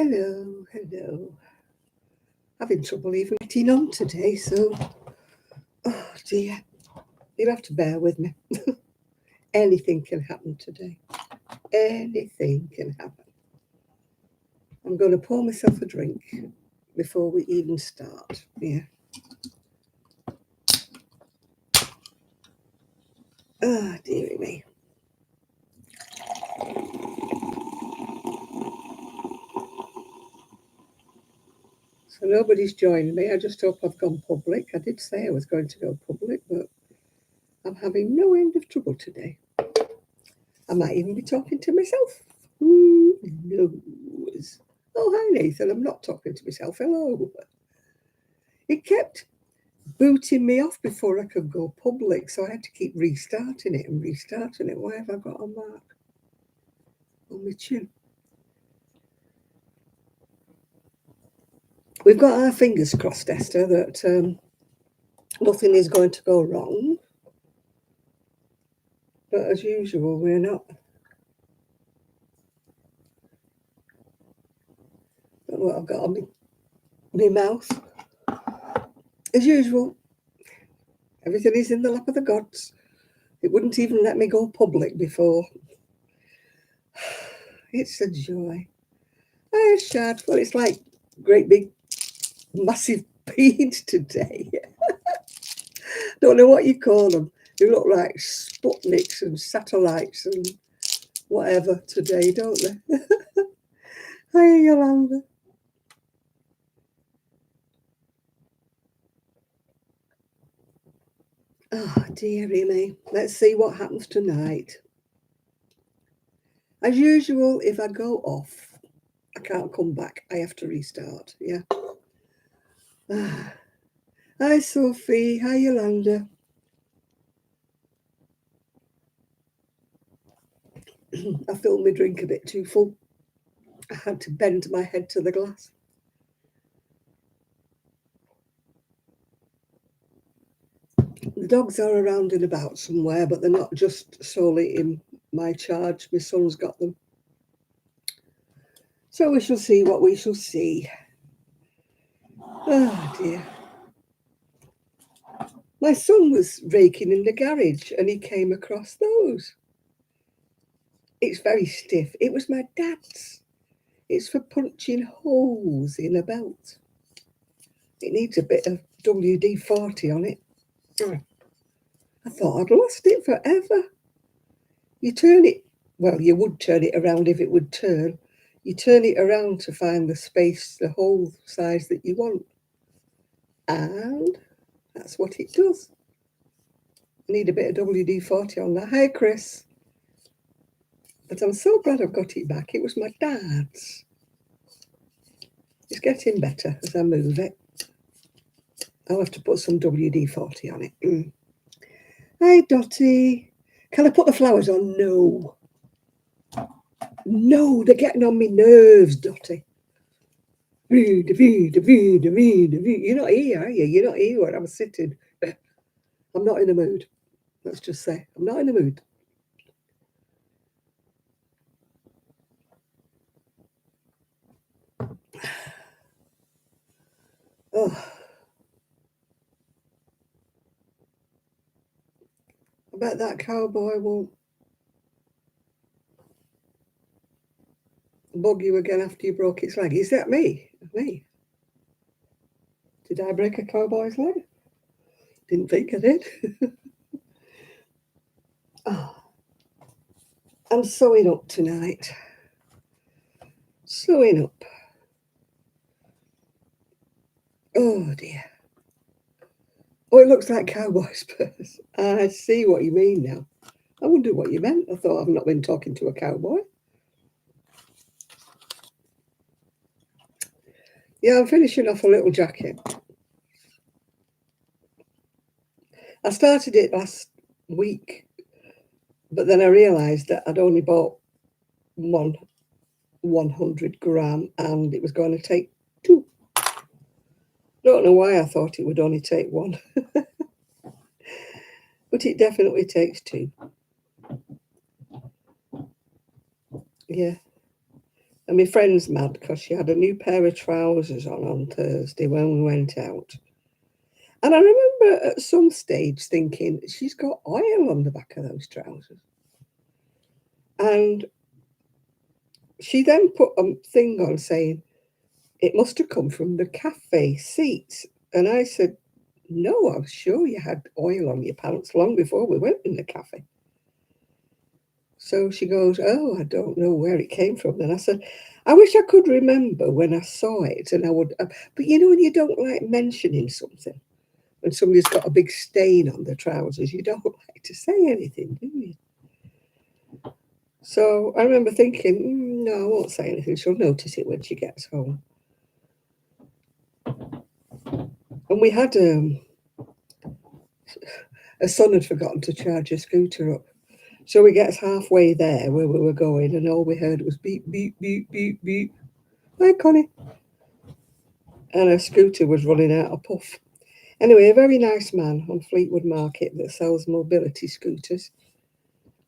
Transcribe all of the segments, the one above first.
Hello, hello. Having trouble even getting on today, so oh dear. You'll have to bear with me. Anything can happen today. Anything can happen. I'm going to pour myself a drink before we even start. Yeah. Oh, dearie me. So nobody's joining me. I just hope I've gone public. I did say I was going to go public, but I'm having no end of trouble today. I might even be talking to myself. Who knows? Oh, hi, Nathan. I'm not talking to myself. Hello. It kept booting me off before I could go public, so I had to keep restarting it and restarting it. Why have I got a mark on my chin? We've got our fingers crossed, Esther, that nothing is going to go wrong. But as usual, we're not. Don't know what I've got on my mouth. As usual, everything is in the lap of the gods. It wouldn't even let me go public before. It's a joy. Hi, Shad. Well, it's like great big, massive beads today. Don't know what you call them. They look like Sputniks and satellites and whatever today, don't they? Hi, Yolanda. Oh, dearie me. Let's see what happens tonight. As usual, if I go off, I can't come back. I have to restart, yeah. Hi, Sophie. Hi, Yolanda. I filled my drink a bit too full. I had to bend my head to the glass. The dogs are around and about somewhere, but they're not just solely in my charge. My son's got them. So we shall see what we shall see. Oh, dear. My son was raking in the garage and he came across those. It's very stiff. It was my dad's. It's for punching holes in a belt. It needs a bit of WD-40 on it. I thought I'd lost it forever. You turn it, well, you would turn it around if it would turn. You turn it around to find the space, the hole size that you want. And that's what it does. I need a bit of WD-40 on that. Hi, Chris. But I'm so glad I've got it back. It was my dad's. It's getting better as I move it. I'll have to put some WD-40 on it. Hi, Dottie. Can I put the flowers on? No. No, they're getting on my nerves, Dottie. You're not here, are you? You're not here where I'm sitting. I'm not in the mood. Let's just say, I'm not in the mood. Oh. I bet that cowboy won't bug you again after you broke its leg. Is that me? Me? Did I break a cowboy's leg? Didn't think I did. Oh. I'm sewing up tonight. Sewing up. Oh dear. Oh, it looks like cowboy spurs. I see what you mean now. I wondered what you meant. I thought I've not been talking to a cowboy. Yeah, I'm finishing off a little jacket. I started it last week, but then I realised that I'd only bought 100 gram and it was going to take 2. Don't know why I thought it would only take 1. But it definitely takes 2. Yeah. And my friend's mad because she had a new pair of trousers on Thursday when we went out. And I remember at some stage thinking, she's got oil on the back of those trousers. And she then put a thing on saying, it must have come from the cafe seats. And I said, no, I'm sure you had oil on your pants long before we went in the cafe. So she goes, oh, I don't know where it came from. And I said, I wish I could remember when I saw it. And I would, but you know, when you don't like mentioning something, when somebody's got a big stain on their trousers, you don't like to say anything, do you? So I remember thinking, no, I won't say anything. She'll notice it when she gets home. And we had a son had forgotten to charge a scooter up. So we gets halfway there where we were going, and all we heard was beep, beep, beep, beep, beep. Hi, Connie. And her scooter was running out of puff. Anyway, a very nice man on Fleetwood Market that sells mobility scooters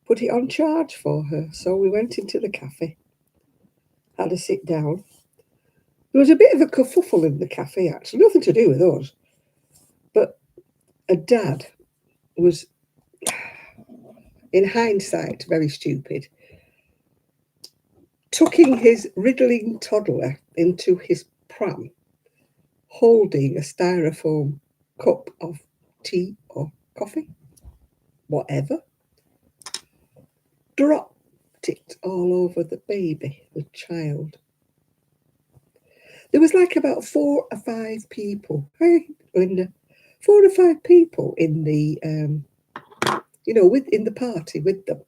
put it on charge for her. So we went into the cafe, had a sit down. There was a bit of a kerfuffle in the cafe, actually, nothing to do with us. But a dad was, in hindsight, very stupid, tucking his riddling toddler into his pram, holding a styrofoam cup of tea or coffee, whatever, dropped it all over the baby, the child. There was like about 4 or 5 people. Hey, Linda. 4 or 5 people in the, in the party with them.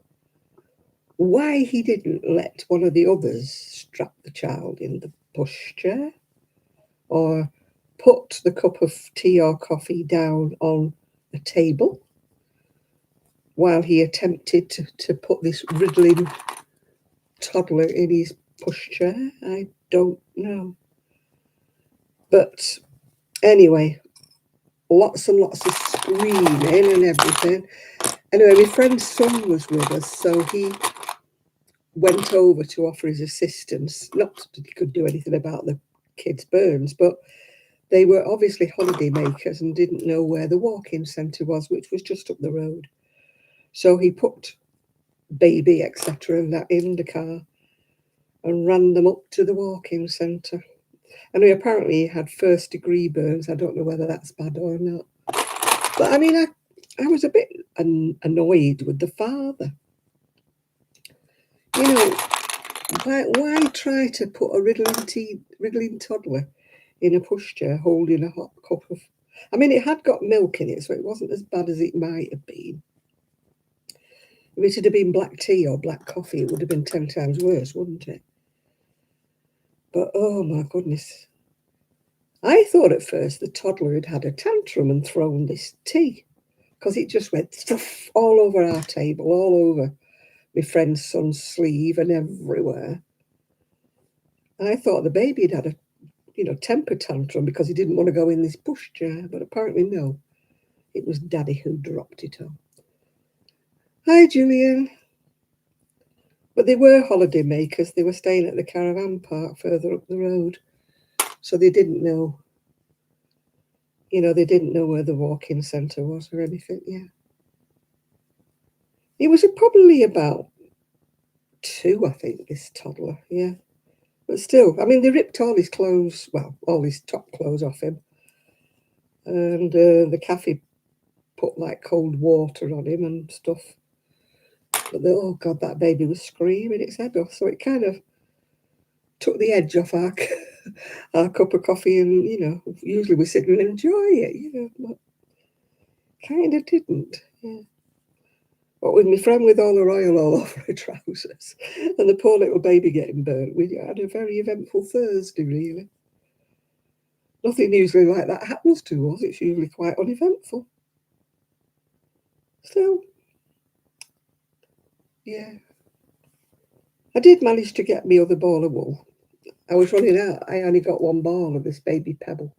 Why he didn't let one of the others strap the child in the pushchair or put the cup of tea or coffee down on a table while he attempted to put this riddling toddler in his pushchair, I don't know. But anyway, lots and lots of screaming and everything. Anyway, my friend's son was with us, so he went over to offer his assistance. Not that he could do anything about the kids' burns, but they were obviously holiday makers and didn't know where the walk-in centre was, which was just up the road. So he put baby, etc., and that in the car and ran them up to the walk-in centre. And apparently he had first-degree burns. I don't know whether that's bad or not. But I mean, I was a bit annoyed with the father. You know, why try to put a riddling toddler in a pushchair holding a hot cup of... I mean, it had got milk in it, so it wasn't as bad as it might have been. If it had been black tea or black coffee, it would have been 10 times worse, wouldn't it? But, oh my goodness. I thought at first the toddler had a tantrum and thrown this tea, because it just went stuff all over our table, all over my friend's son's sleeve and everywhere. And I thought the baby had a, temper tantrum because he didn't want to go in this pushchair, but apparently no. It was Daddy who dropped it on. Hi, Julian. But they were holiday makers. They were staying at the caravan park further up the road. So they didn't know, they didn't know where the walk-in centre was or anything, yeah. He was probably about 2, I think, this toddler, yeah. But still, I mean, they ripped all his clothes, well, all his top clothes off him. And the cafe put like cold water on him and stuff. But oh God, that baby was screaming its head off. So it kind of took the edge off our cup of coffee. And, usually we sit and enjoy it, but kind of didn't, yeah. But with my friend with all her oil all over her trousers and the poor little baby getting burnt, we had a very eventful Thursday, really. Nothing usually like that happens to us. It's usually quite uneventful. Still, yeah. I did manage to get me other ball of wool. I was running out. I only got 1 ball of this baby pebble.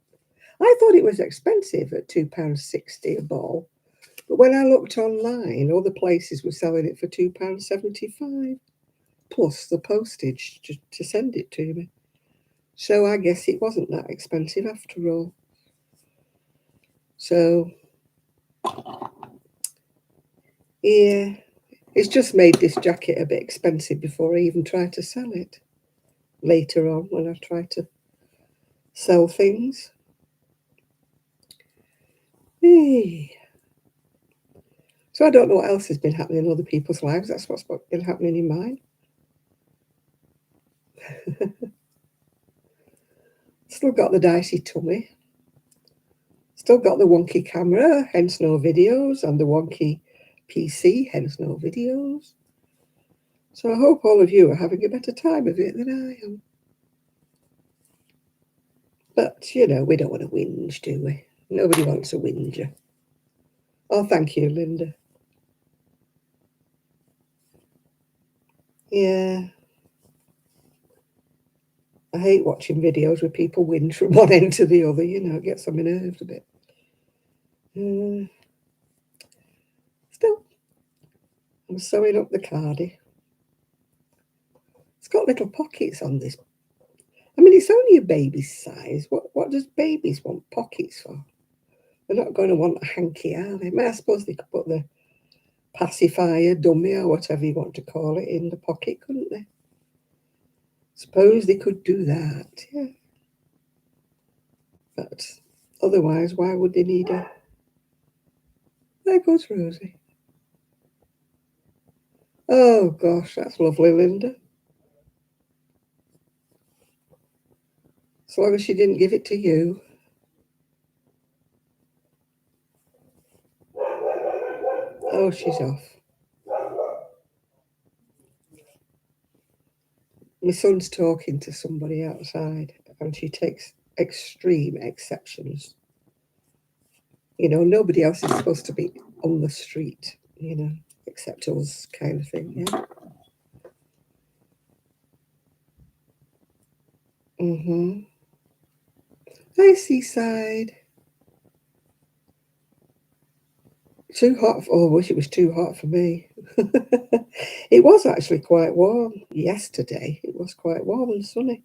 I thought it was expensive at £2.60 a ball. But when I looked online, other places were selling it for £2.75. plus the postage to send it to me. So I guess it wasn't that expensive after all. So, yeah, it's just made this jacket a bit expensive before I even try to sell it. Later on, when I try to sell things. So I don't know what else has been happening in other people's lives. That's what's been happening in mine. Still got the dicey tummy. Still got the wonky camera, hence no videos, and the wonky PC, hence no videos. So I hope all of you are having a better time of it than I am. But, you know, we don't want to whinge, do we? Nobody wants a whinger. Oh, thank you, Linda. Yeah. I hate watching videos where people whinge from one end to the other, you know, it gets on my nerves a bit. Still, I'm sewing up the cardie. It's got little pockets on this. I mean, it's only a baby's size. What does babies want pockets for? They're not going to want a hanky, are they? I suppose they could put the pacifier, dummy, or whatever you want to call it, in the pocket, couldn't they? Suppose they could do that, yeah. But otherwise, why would they need a... There goes Rosie. Oh, gosh, that's lovely, Linda. As long as she didn't give it to you. Oh, she's off. My son's talking to somebody outside, and she takes extreme exceptions. You know, nobody else is supposed to be on the street, you know, except us, kind of thing, yeah. Hi, Seaside. Too hot. I wish it was too hot for me. It was actually quite warm yesterday. It was quite warm and sunny.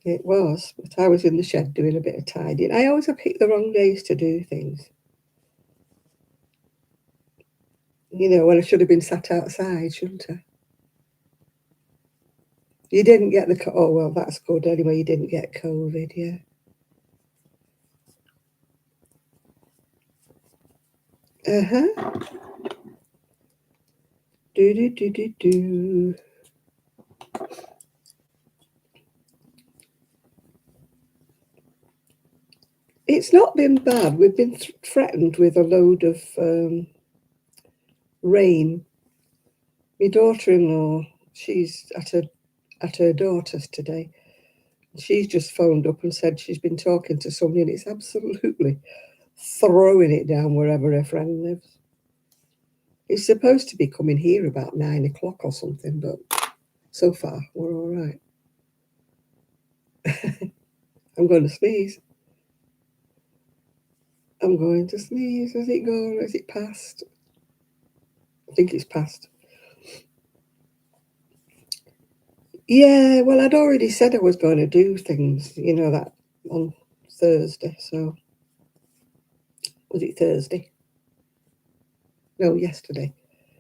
It was, but I was in the shed doing a bit of tidying. I always have picked the wrong days to do things. You know, when I should have been sat outside, shouldn't I? You didn't get the... Oh, well, that's good. Anyway, you didn't get COVID, yeah. Uh-huh. Do. It's not been bad. We've been threatened with a load of rain. My daughter-in-law, she's at her daughter's today. She's just phoned up and said she's been talking to somebody and it's absolutely throwing it down wherever her friend lives. It's supposed to be coming here about 9 o'clock or something, but so far we're all right. I'm going to sneeze. I'm going to sneeze. Has it gone? Has it passed? I think it's passed. Yeah, well, I'd already said I was going to do things, you know, that on Thursday. So, was it Thursday? No, yesterday.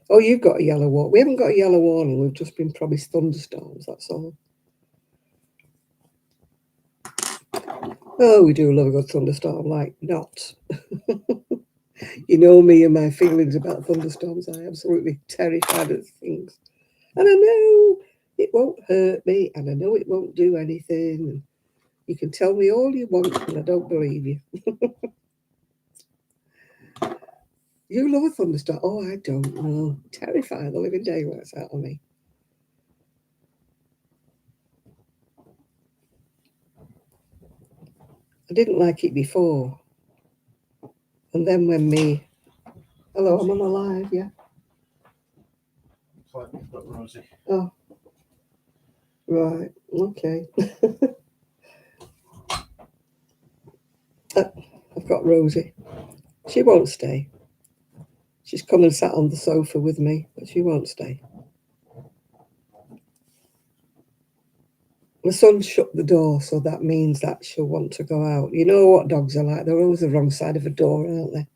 Oh, you've got a yellow warning. We haven't got a yellow warning. We've just been promised thunderstorms, that's all. Oh, we do love a good thunderstorm, like not. You know me and my feelings about thunderstorms. I'm absolutely terrified of things. And I know it won't hurt me, and I know it won't do anything. And you can tell me all you want, and I don't believe you. You love a thunderstorm. Oh, I don't know. Terrify the living daylights out of me. I didn't like it before. And then when me... Hello, I'm on a live, yeah? Looks like you've got Rosie. Oh. Right, okay. I've got Rosie. She won't stay. She's come and sat on the sofa with me, but she won't stay. My son shut the door, so that means that she'll want to go out. You know what dogs are like? They're always the wrong side of a door, aren't they?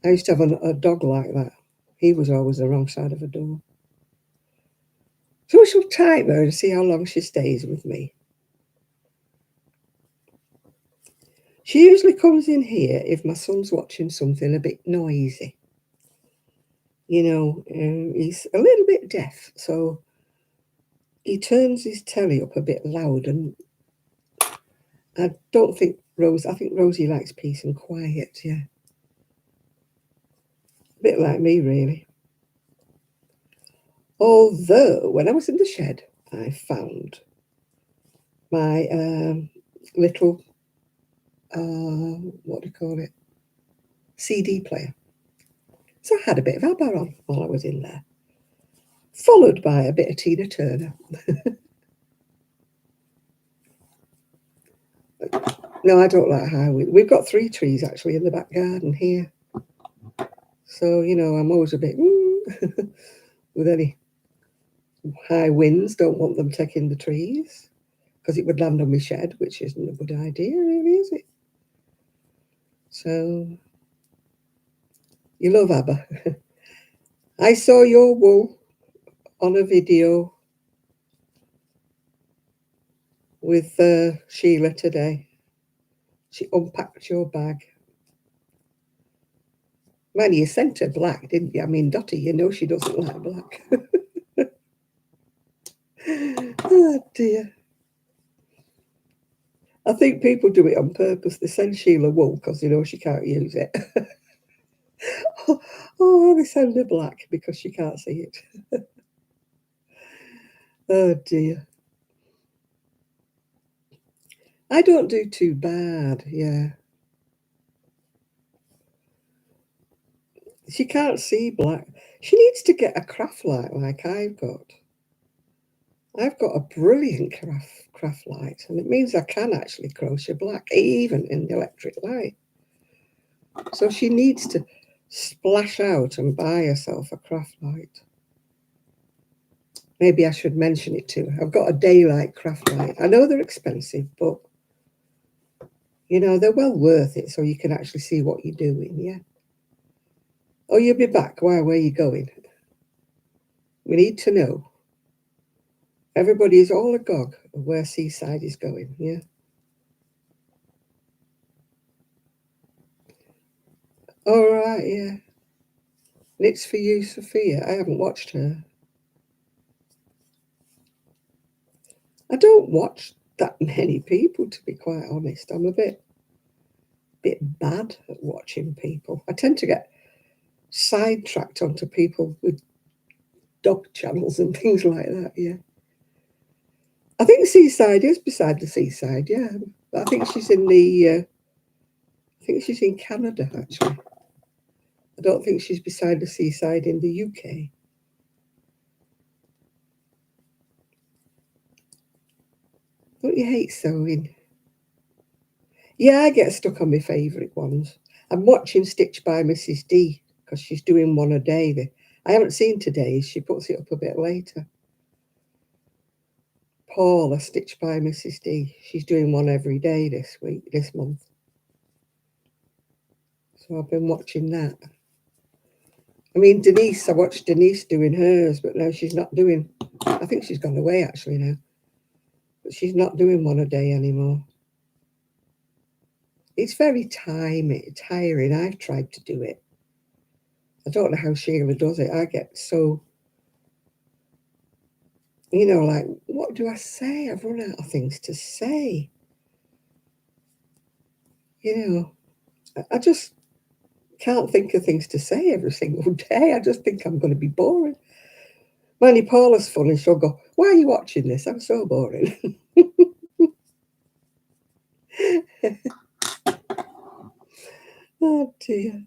I used to have a dog like that. He was always the wrong side of a door. So we shall time her and see how long she stays with me. She usually comes in here if my son's watching something a bit noisy. You know, he's a little bit deaf, so he turns his telly up a bit loud, and I think Rosie likes peace and quiet, yeah. A bit like me, really. Although, when I was in the shed, I found my little, what do you call it, CD player. So I had a bit of ABBA on while I was in there, followed by a bit of Tina Turner. No, I don't like high wind. We've got 3 trees, actually, in the back garden here. So, you know, I'm always a bit with any high winds. Don't want them taking the trees, because it would land on my shed, which isn't a good idea, really, is it? So, you love ABBA. I saw your wool on a video with Sheila today. She unpacked your bag. Man, you sent her black, didn't you? I mean, Dottie, you know she doesn't like black. Oh, dear. I think people do it on purpose. They send Sheila wool because they know she can't use it. Oh, they send her black because she can't see it. Oh, dear. I don't do too bad, yeah. She can't see black. She needs to get a craft light like I've got. I've got a brilliant craft light, and it means I can actually crochet black, even in the electric light. So she needs to splash out and buy herself a craft light. Maybe I should mention it to her. I've got a daylight craft light. I know they're expensive, but, you know, they're well worth it, so you can actually see what you're doing, yeah? Oh, you'll be back. Why? Where are you going? We need to know. Everybody is all agog of where Seaside is going, yeah? All right, yeah. And it's for you, Sophia. I haven't watched her. I don't watch that many people, to be quite honest. I'm a bit bad at watching people. I tend to get sidetracked onto people with dog channels and things like that, yeah. I think Seaside is beside the seaside, yeah. But I think she's in Canada, actually. I don't think she's beside the seaside in the UK. Don't you hate sewing? Yeah, I get stuck on my favourite ones. I'm watching Stitch by Mrs. D because she's doing one a day. I haven't seen today's. She puts it up a bit later. Paula, Stitch by Mrs. D. She's doing one every day this month. So I've been watching that. I mean, Denise, I watched Denise doing hers, but now she's not doing. I think she's gone away actually now. But she's not doing one a day anymore. It's very tiring. I've tried to do it. I don't know how Sheila does it. I get so, you know, like, what do I say? I've run out of things to say. You know, I just can't think of things to say every single day. I just think I'm going to be boring. Manny Paula's funny. She'll go, "Why are you watching this? I'm so boring." Oh dear.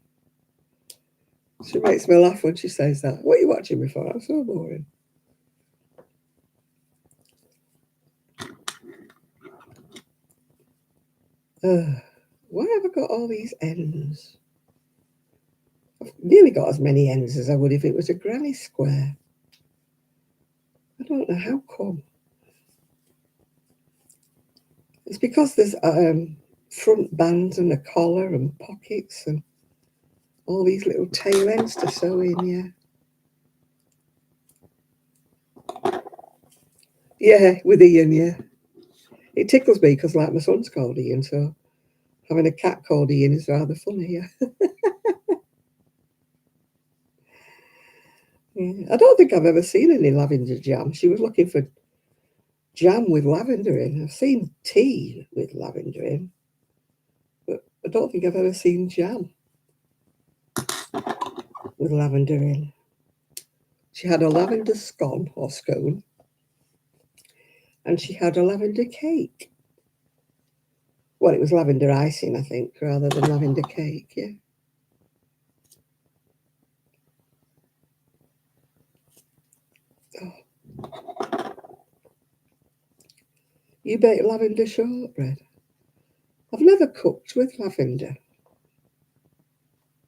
She makes me laugh when she says that. What are you watching me for? I'm so boring. Why have I got all these ends? I've nearly got as many ends as I would if it was a granny square. I don't know how come. It's because there's front bands and a collar and pockets and all these little tail ends to sew in, yeah. Yeah, with Ian, yeah. It tickles me because, like, my son's called Ian, so having a cat called Ian is rather funny, yeah. Yeah. I don't think I've ever seen any lavender jam. She was looking for jam with lavender in. I've seen tea with lavender in, but I don't think I've ever seen jam with lavender in. She had a lavender scone or scone, and she had a lavender cake. Well, it was lavender icing, I think, rather than lavender cake, yeah. Oh, you bake lavender shortbread? I've never cooked with lavender.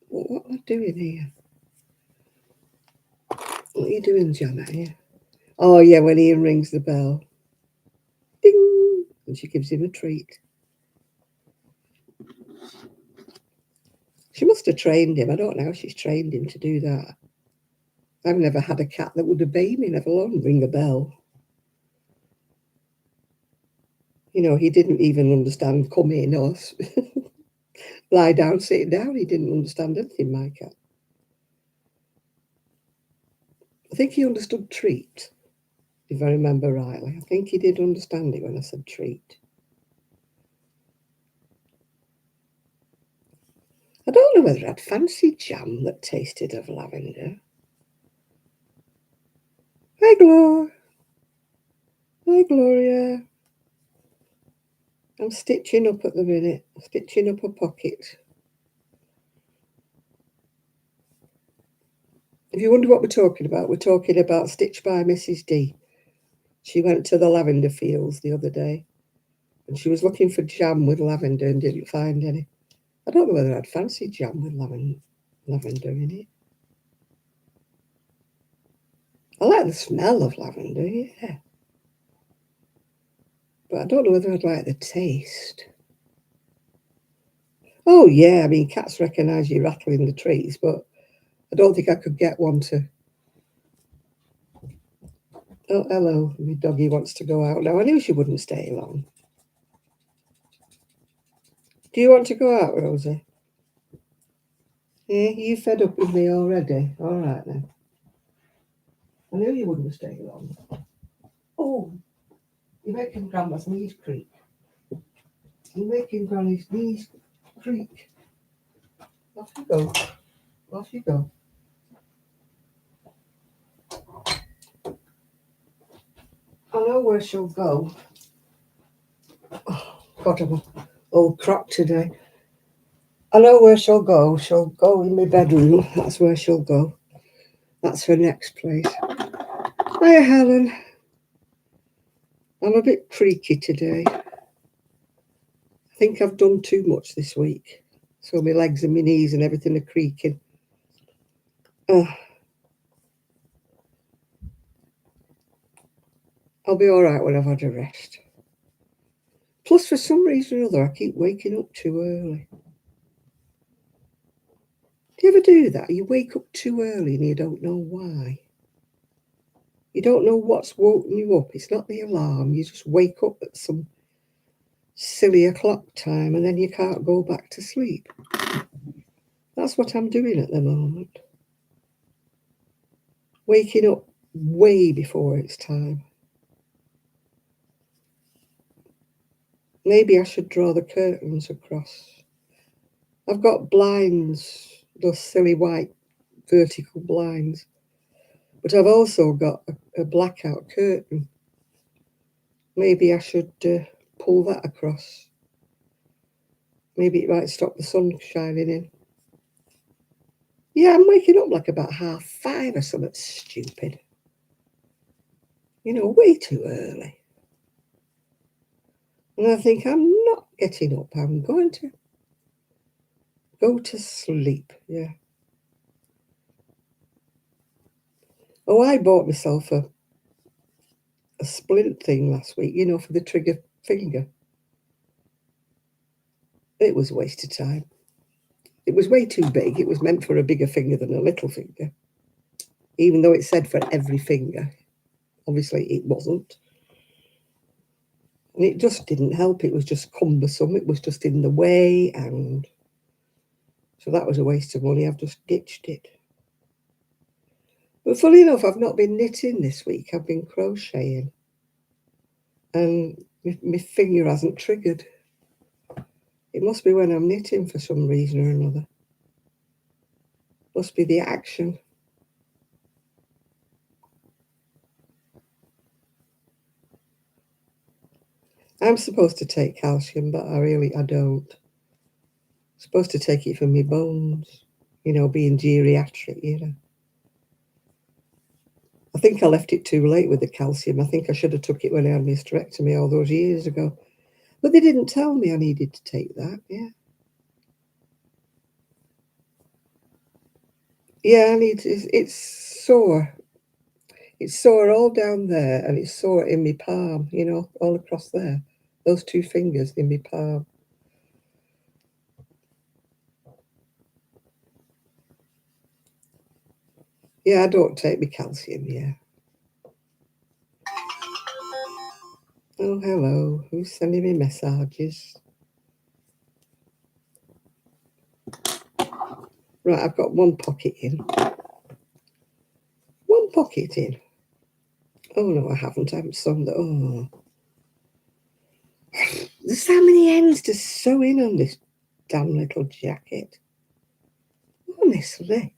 What am I doing here? What are you doing, Jana? Yeah. Oh, yeah, when Ian rings the bell. Ding! And she gives him a treat. She must have trained him. I don't know how she's trained him to do that. I've never had a cat that would obey me, never alone ring a bell. You know, he didn't even understand come in or lie down, sit down. He didn't understand anything, my cat. I think he understood treat, if I remember rightly. I think he did understand it when I said treat. I don't know whether I'd fancy jam that tasted of lavender. Hi, Glor. Hi, Gloria. I'm stitching up at the minute. Stitching up a pocket. If you wonder what we're talking about Stitch by Mrs. D. She went to the lavender fields the other day and she was looking for jam with lavender and didn't find any. I don't know whether I'd fancy jam with lavender in it. I like the smell of lavender, yeah. But I don't know whether I'd like the taste. Oh, yeah, I mean, cats recognise you rattling the trees, but I don't think I could get one to... Oh, hello, my doggy wants to go out now. I knew she wouldn't stay long. Do you want to go out, Rosie? Yeah, you fed up with me already? All right, then. I knew you wouldn't stay long. Oh, you're making Grandma's knees creak. You're making Granny's knees creak. Off you go. Off you go. I know where she'll go. Oh, God, I'm all crocked today. I know where she'll go. She'll go in my bedroom. That's where she'll go. That's her next place. Hiya, Helen. I'm a bit creaky today. I think I've done too much this week. So my legs and my knees and everything are creaking. I'll be all right when I've had a rest. Plus, for some reason or other, I keep waking up too early. Do you ever do that? You wake up too early and you don't know why. You don't know what's woken you up. It's not the alarm. You just wake up at some silly o'clock time and then you can't go back to sleep. That's what I'm doing at the moment. Waking up way before it's time. Maybe I should draw the curtains across. I've got blinds, those silly white vertical blinds, but I've also got a blackout curtain. Maybe I should pull that across. Maybe it might stop the sun shining in. Yeah, I'm waking up like about 5:30 or something stupid. You know, way too early. And I think I'm not getting up. I'm going to go to sleep. Yeah. Oh, I bought myself a splint thing last week, you know, for the trigger finger. It was a waste of time. It was way too big. It was meant for a bigger finger than a little finger. Even though it said for every finger. Obviously it wasn't. And it just didn't help. It was just cumbersome. It was just in the way. And so that was a waste of money. I've just ditched it. But funny enough, I've not been knitting this week. I've been crocheting. And my finger hasn't triggered. It must be when I'm knitting for some reason or another. Must be the action. I'm supposed to take calcium, but I don't. I'm supposed to take it for my bones, being geriatric, I think I left it too late with the calcium. I think I should have took it when I had my hysterectomy all those years ago. But they didn't tell me I needed to take that, yeah. Yeah, it's sore. It's sore all down there, and it's sore in my palm, all across there. Those two fingers in my palm. Yeah, I don't take my calcium, yeah. Oh, hello. Who's sending me messages? Right, I've got one pocket in. One pocket in. Oh, no, I haven't sewn that. Oh. There's so many ends to sew in on this damn little jacket. Honestly.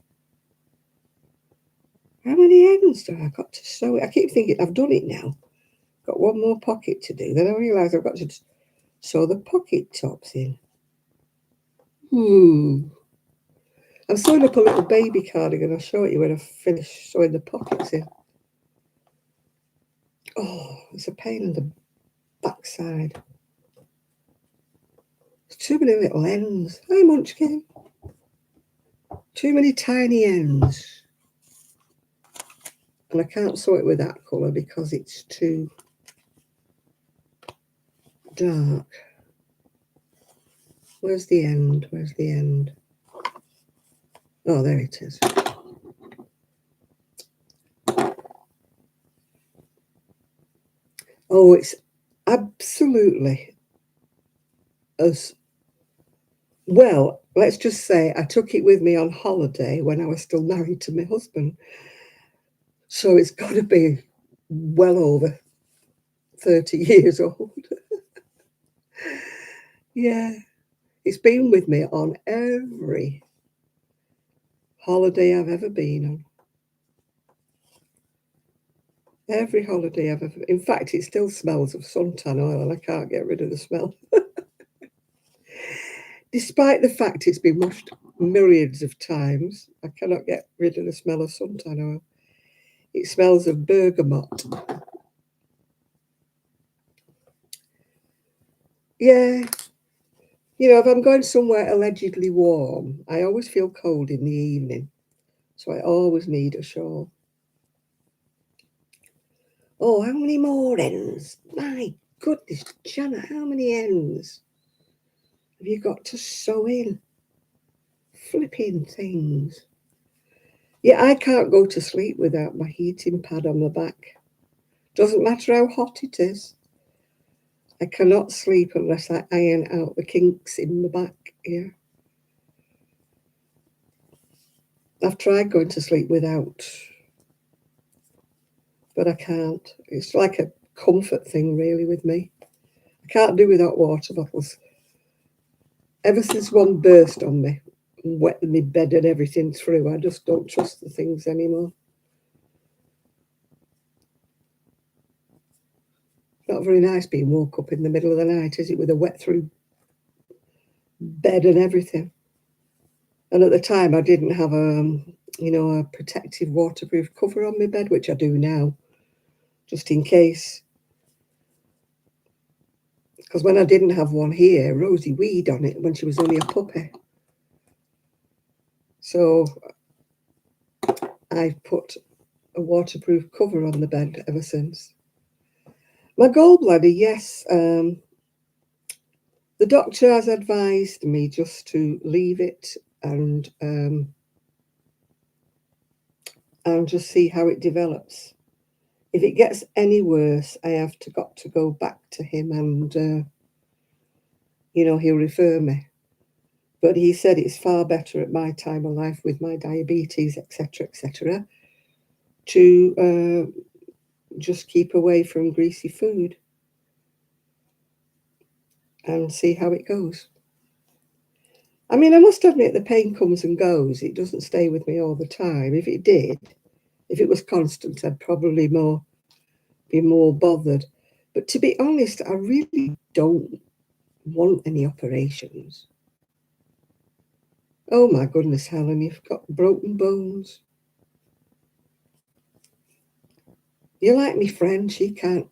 How many ends do I got to sew it? I keep thinking I've done it now. Got one more pocket to do. Then I realise I've got to sew the pocket tops in. I'm sewing up a little baby cardigan. I'll show it you when I finish sewing the pockets in. Oh, it's a pain in the backside. There's too many little ends. Hi, Munchkin. Too many tiny ends. And I can't sew it with that colour because it's too dark. Where's the end? Where's the end? Oh, there it is. Oh, it's absolutely as well. Let's just say I took it with me on holiday when I was still married to my husband. So it's got to be well over 30 years old. Yeah, it's been with me on every holiday I've ever been on. Every holiday I've ever. In fact, it still smells of suntan oil, and I can't get rid of the smell. Despite the fact it's been washed myriads of times, I cannot get rid of the smell of suntan oil. It smells of bergamot. Yeah. If I'm going somewhere allegedly warm, I always feel cold in the evening. So I always need a shawl. Oh, how many more ends? My goodness, Janet, how many ends have you got to sew in? Flipping things. Yeah, I can't go to sleep without my heating pad on my back. Doesn't matter how hot it is. I cannot sleep unless I iron out the kinks in my back. Yeah. I've tried going to sleep without, but I can't. It's like a comfort thing, really, with me. I can't do without water bottles. Ever since one burst on me and wet my bed and everything through, I just don't trust the things anymore. Not very nice being woke up in the middle of the night, is it, with a wet through bed and everything. And at the time, I didn't have a protective waterproof cover on my bed, which I do now, just in case. Because when I didn't have one here, Rosie weed on it when she was only a puppy. So I've put a waterproof cover on the bed ever since. My gallbladder, yes, The doctor has advised me just to leave it and just see how it develops. If it gets any worse, I have got to go back to him and, he'll refer me. But he said it's far better at my time of life with my diabetes, etc., to just keep away from greasy food and see how it goes. I mean, I must admit the pain comes and goes. It doesn't stay with me all the time. If it did, if it was constant, I'd probably be more bothered. But to be honest, I really don't want any operations. Oh my goodness, Helen, you've got broken bones. You're like my friend, she can't.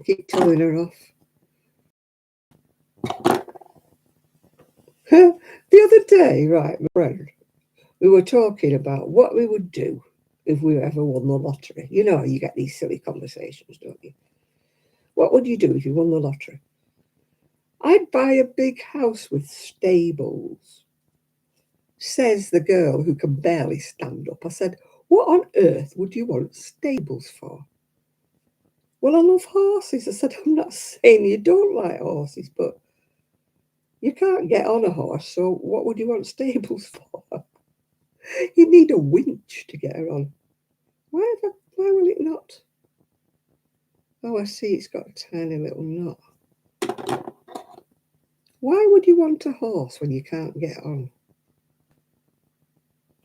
I keep telling her off. The other day, right, my friend, we were talking about what we would do if we ever won the lottery. You know, you get these silly conversations, don't you? What would you do if you won the lottery? I'd buy a big house with stables, says the girl who can barely stand up. I said, what on earth would you want stables for? Well, I love horses. I said, I'm not saying you don't like horses, but you can't get on a horse, so what would you want stables for? You need a winch to get her on. Why will it not? Oh, I see, it's got a tiny little knot. Why would you want a horse when you can't get on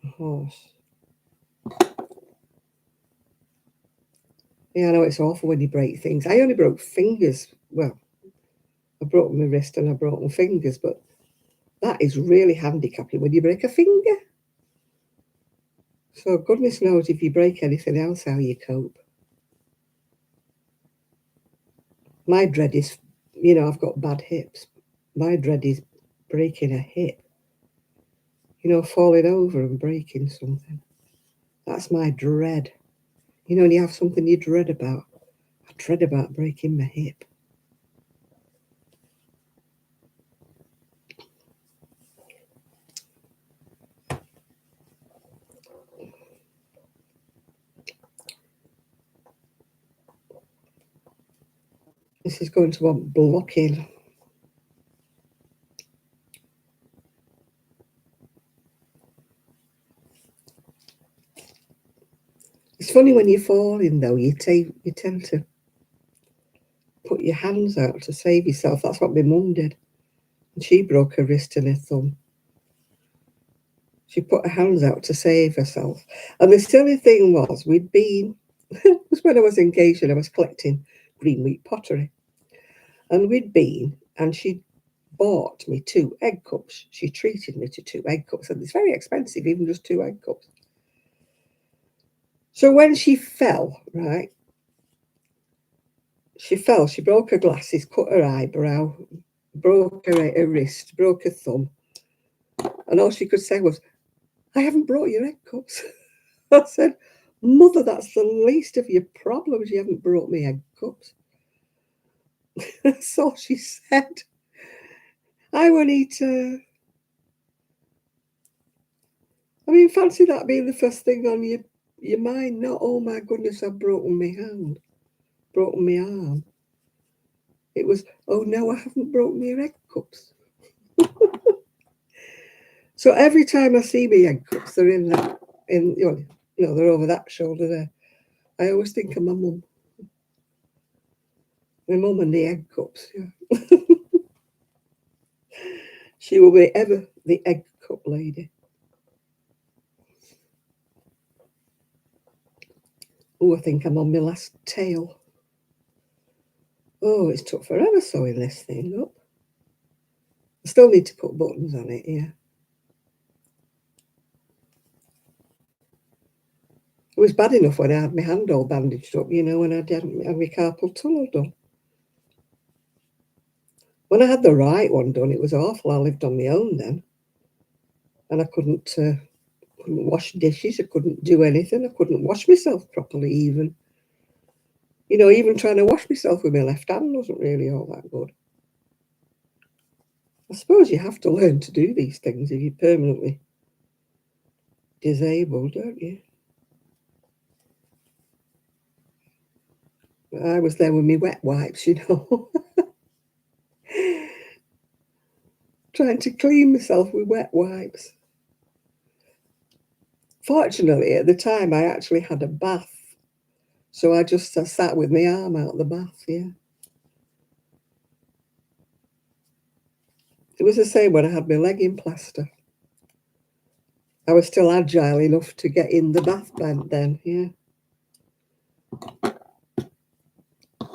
a horse? Yeah, I know it's awful when you break things. I only broke fingers. Well, I broke my wrist and I broke my fingers, but that is really handicapping when you break a finger. So goodness knows if you break anything else, how you cope. My dread is, I've got bad hips. My dread is breaking a hip. Falling over and breaking something. That's my dread. When you have something you dread about. I dread about breaking my hip. This is going to want blocking. It's funny when you're falling, though, you tend to put your hands out to save yourself. That's what my mum did. And she broke her wrist and her thumb. She put her hands out to save herself. And the silly thing was, it was when I was engaged and I was collecting green wheat pottery. And and she'd bought me 2 egg cups. She treated me to 2 egg cups. And it's very expensive, even just 2 egg cups. So when she fell, right, she broke her glasses, cut her eyebrow, broke her wrist, broke her thumb. And all she could say was, I haven't brought your egg cups. I said, Mother, that's the least of your problems. You haven't brought me egg cups. That's all she said. I will eat. I mean, fancy that being the first thing on your mind. Not, oh my goodness, I've broken my hand, broken my arm. It was, oh no, I haven't broken your egg cups. So every time I see my egg cups, they're they're over that shoulder there. I always think of my mum. My mum and the egg cups. Yeah. She will be ever the egg cup lady. Oh, I think I'm on my last tail. Oh, it's took forever sewing this thing up. I still need to put buttons on it, yeah. It was bad enough when I had my hand all bandaged up, when I hadn't had my carpal tunnel done. When I had the right one done, it was awful. I lived on my own then. And I couldn't wash dishes. I couldn't do anything. I couldn't wash myself properly even. You know, even trying to wash myself with my left hand wasn't really all that good. I suppose you have to learn to do these things if you're permanently disabled, don't you? I was there with my wet wipes, you know, trying to clean myself with wet wipes. Fortunately, at the time, I actually had a bath, so I just sat with my arm out the bath, yeah. It was the same when I had my leg in plaster. I was still agile enough to get in the bath then, yeah.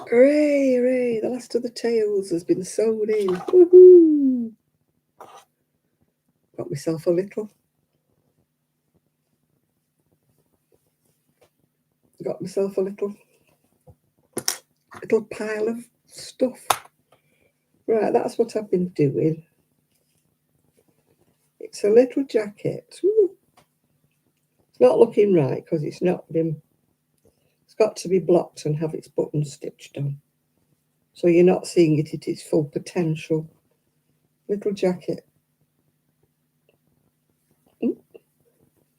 Hooray, hooray, the last of the tails has been sewn in. Woohoo! Got myself a little little pile of stuff. Right, that's what I've been doing. It's a little jacket. Ooh. It's not looking right because it's not been, it's got to be blocked and have its buttons stitched on. So you're not seeing it at its full potential. Little jacket. You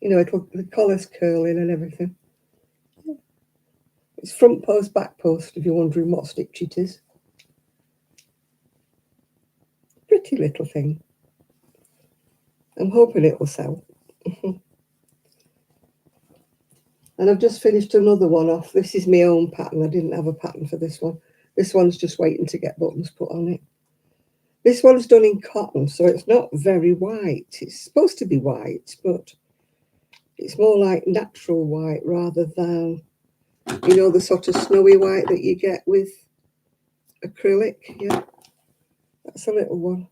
know, the collar's curling and everything. It's front post, back post, if you're wondering what stitch it is. Pretty little thing. I'm hoping it will sell. And I've just finished another one off. This is my own pattern. I didn't have a pattern for this one. This one's just waiting to get buttons put on it. This one's done in cotton, so it's not very white. It's supposed to be white, but it's more like natural white rather than, you know, the sort of snowy white that you get with acrylic. Yeah, that's a little one.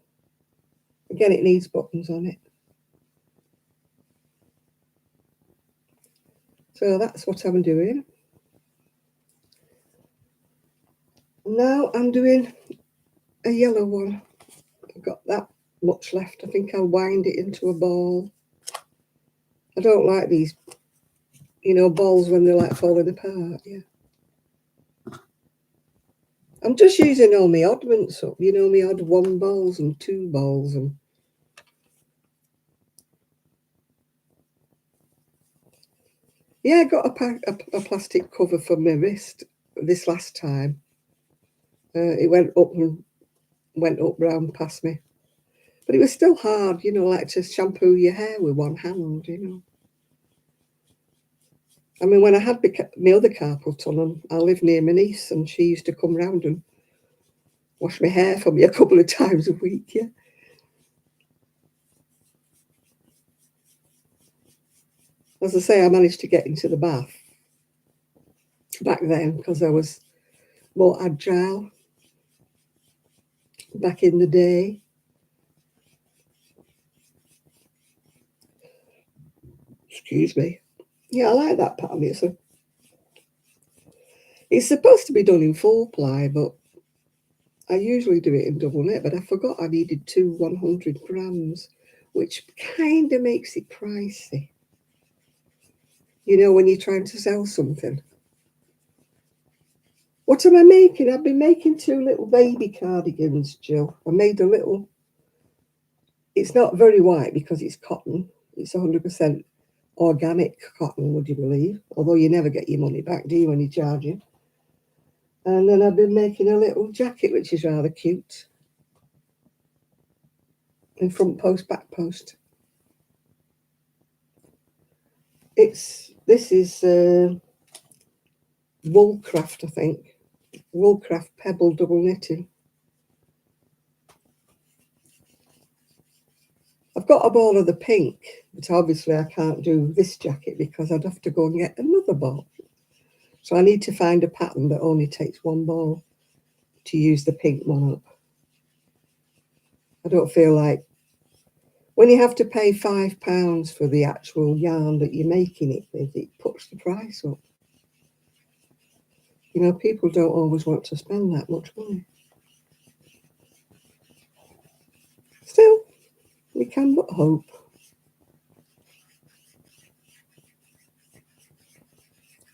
Again, it needs buttons on it. So that's what I'm doing. Now I'm doing a yellow one. I've got that much left. I think I'll wind it into a ball. I don't like these, you know, balls when they're like falling apart. Yeah. I'm just using all my oddments up, you know, my odd 1 balls and 2 balls and yeah, I got a plastic cover for my wrist this last time. It went up round past me. But it was still hard, you know, like to shampoo your hair with one hand, you know. I mean, when I had my other carpal tunnel, I lived near my niece and she used to come round and wash my hair for me a couple of times a week, yeah. As I say, I managed to get into the bath back then because I was more agile back in the day. Excuse me. Yeah, I like that pattern. It's supposed to be done in 4-ply, but I usually do it in double knit, but I forgot I needed 2 100 grams, which kind of makes it pricey. You know, when you're trying to sell something. What am I making? I've been making 2 little baby cardigans, Jill. I made a little, it's not very white because it's cotton. It's 100% organic cotton, would you believe? Although you never get your money back, do you, when you charge it? And then I've been making a little jacket, which is rather cute. In front post, back post. This is Woolcraft, I think. Woolcraft Pebble double knitting. I've got a ball of the pink, but obviously I can't do this jacket because I'd have to go and get another ball. So I need to find a pattern that only takes 1 ball to use the pink one up. I don't feel like, when you have to pay £5 for the actual yarn that you're making it with, it puts the price up. You know, people don't always want to spend that much money. Still, we can but hope.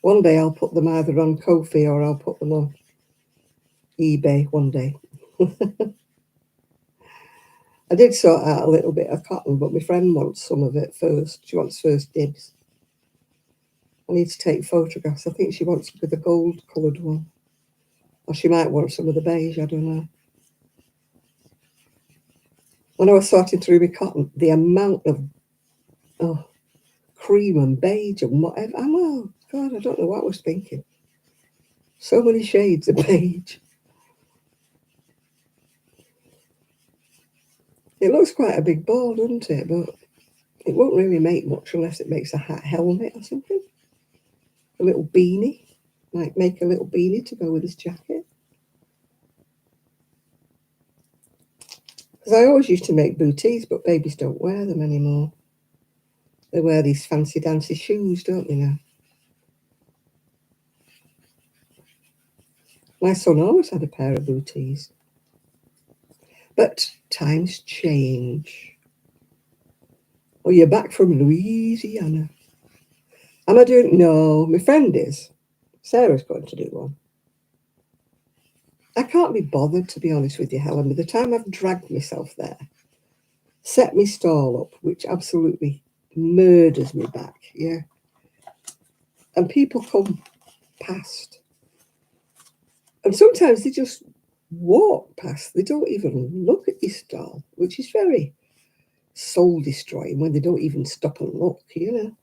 One day I'll put them either on Ko-fi or I'll put them them on eBay one day. I did sort out a little bit of cotton, but my friend wants some of it first. She wants first dibs. I need to take photographs. I think she wants with the gold coloured one. Or she might want some of the beige, I don't know. When I was sorting through my cotton, the amount of cream and beige and whatever. Oh, God, I don't know what I was thinking. So many shades of beige. It looks quite a big ball, doesn't it? But it won't really make much unless it makes a hat helmet or something. A little beanie. Might make a little beanie to go with this jacket. Because I always used to make booties, but babies don't wear them anymore. They wear these fancy dancy shoes, don't they now? My son always had a pair of booties. But times change. Oh, you're back from Louisiana. Am I doing? No, my friend is. Sarah's going to do one. I can't be bothered, to be honest with you, Helen. By the time I've dragged myself there, set my stall up, which absolutely murders me back, yeah. And people come past. And sometimes they just walk past. They don't even look at your stall, which is very soul destroying when they don't even stop and look, you know.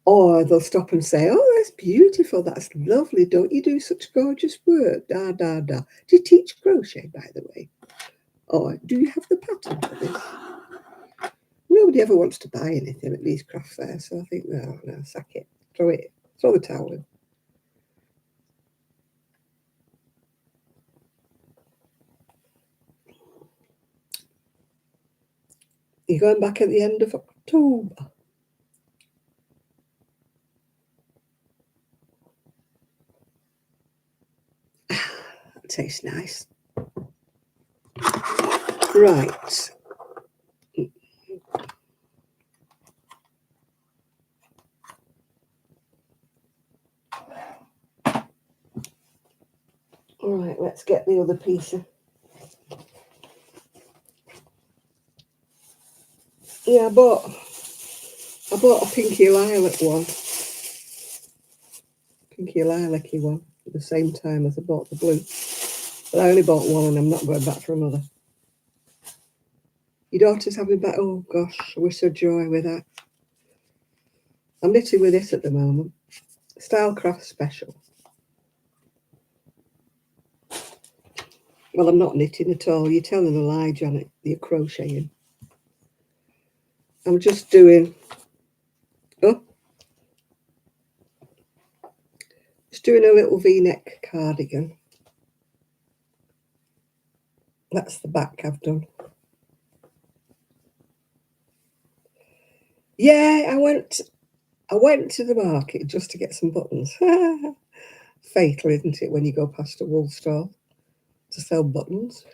Or they'll stop and say, oh, that's beautiful, that's lovely, don't you do such gorgeous work, da, da, da. Do you teach crochet, by the way? Or do you have the pattern for this? Nobody ever wants to buy anything at these craft fairs, so I think, no, sack it, throw the towel in. You're going back at the end of October. That tastes nice. Right. All right, let's get the other piece. Yeah, I bought a pinky lilac one. Pinky lilac-y one at the same time as I bought the blue. But I only bought one and I'm not going back for another. Your daughter's having back. Oh gosh, I wish her joy with that. I'm knitting with this at the moment. Stylecraft Special. Well, I'm not knitting at all. You're telling a lie, Janet. You're crocheting. I'm just doing. Just doing a little V-neck cardigan. That's the back I've done. Yeah, I went to the market just to get some buttons. Fatal, isn't it, when you go past a wool store to sell buttons?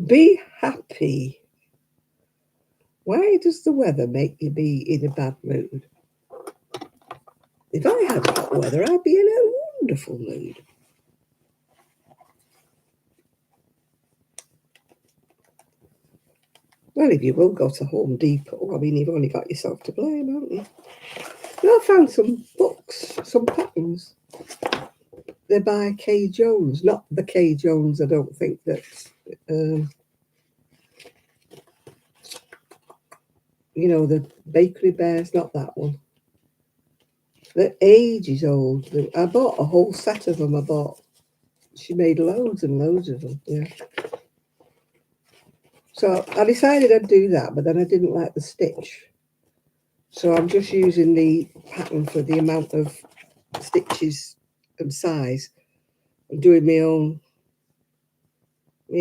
Be happy. Why does the weather make you be in a bad mood? If I had hot weather, I'd be in a wonderful mood. Well, if you will go to Home Depot, I mean, you've only got yourself to blame, haven't you? Well, I found some books, some patterns. They're by Kay Jones, not the Kay Jones. I don't think that's, you know, the Bakery Bears, not that one. They're ages old. I bought a whole set of them. She made loads and loads of them, yeah. So I decided I'd do that, but then I didn't like the stitch. So I'm just using the pattern for the amount of stitches and size. I'm doing my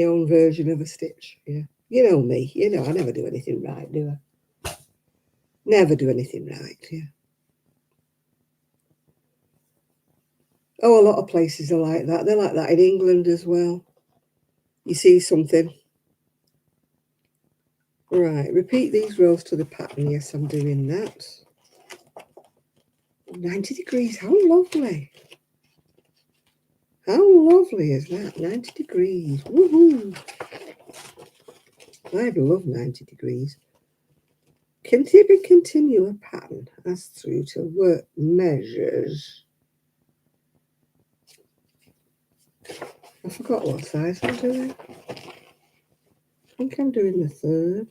own version of a stitch, yeah. You know me, you know, I never do anything right, do I? Never do anything right, yeah. Oh, a lot of places are like that. They're like that in England as well. You see something. Right, repeat these rows to the pattern. Yes, I'm doing that. 90 degrees, how lovely. How lovely is that? 90 degrees. Woohoo! I love 90 degrees. Continue a pattern as through to work measures. I forgot what size I'm doing. I think I'm doing the 3rd.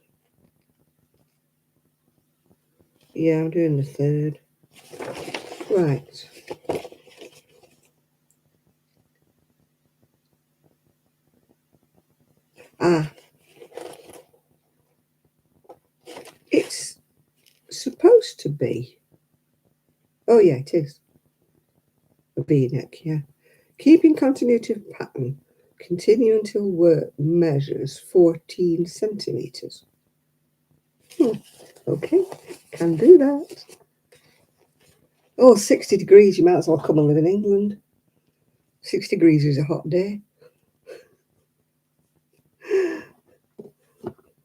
Yeah, I'm doing the 3rd. Right. It's supposed to be. Oh, yeah, it is. A V-neck, yeah. Keeping continuity of pattern. Continue until work measures 14 centimetres. Okay, can do that. Oh, 60 degrees, you might as well come and live in England. 6 degrees is a hot day.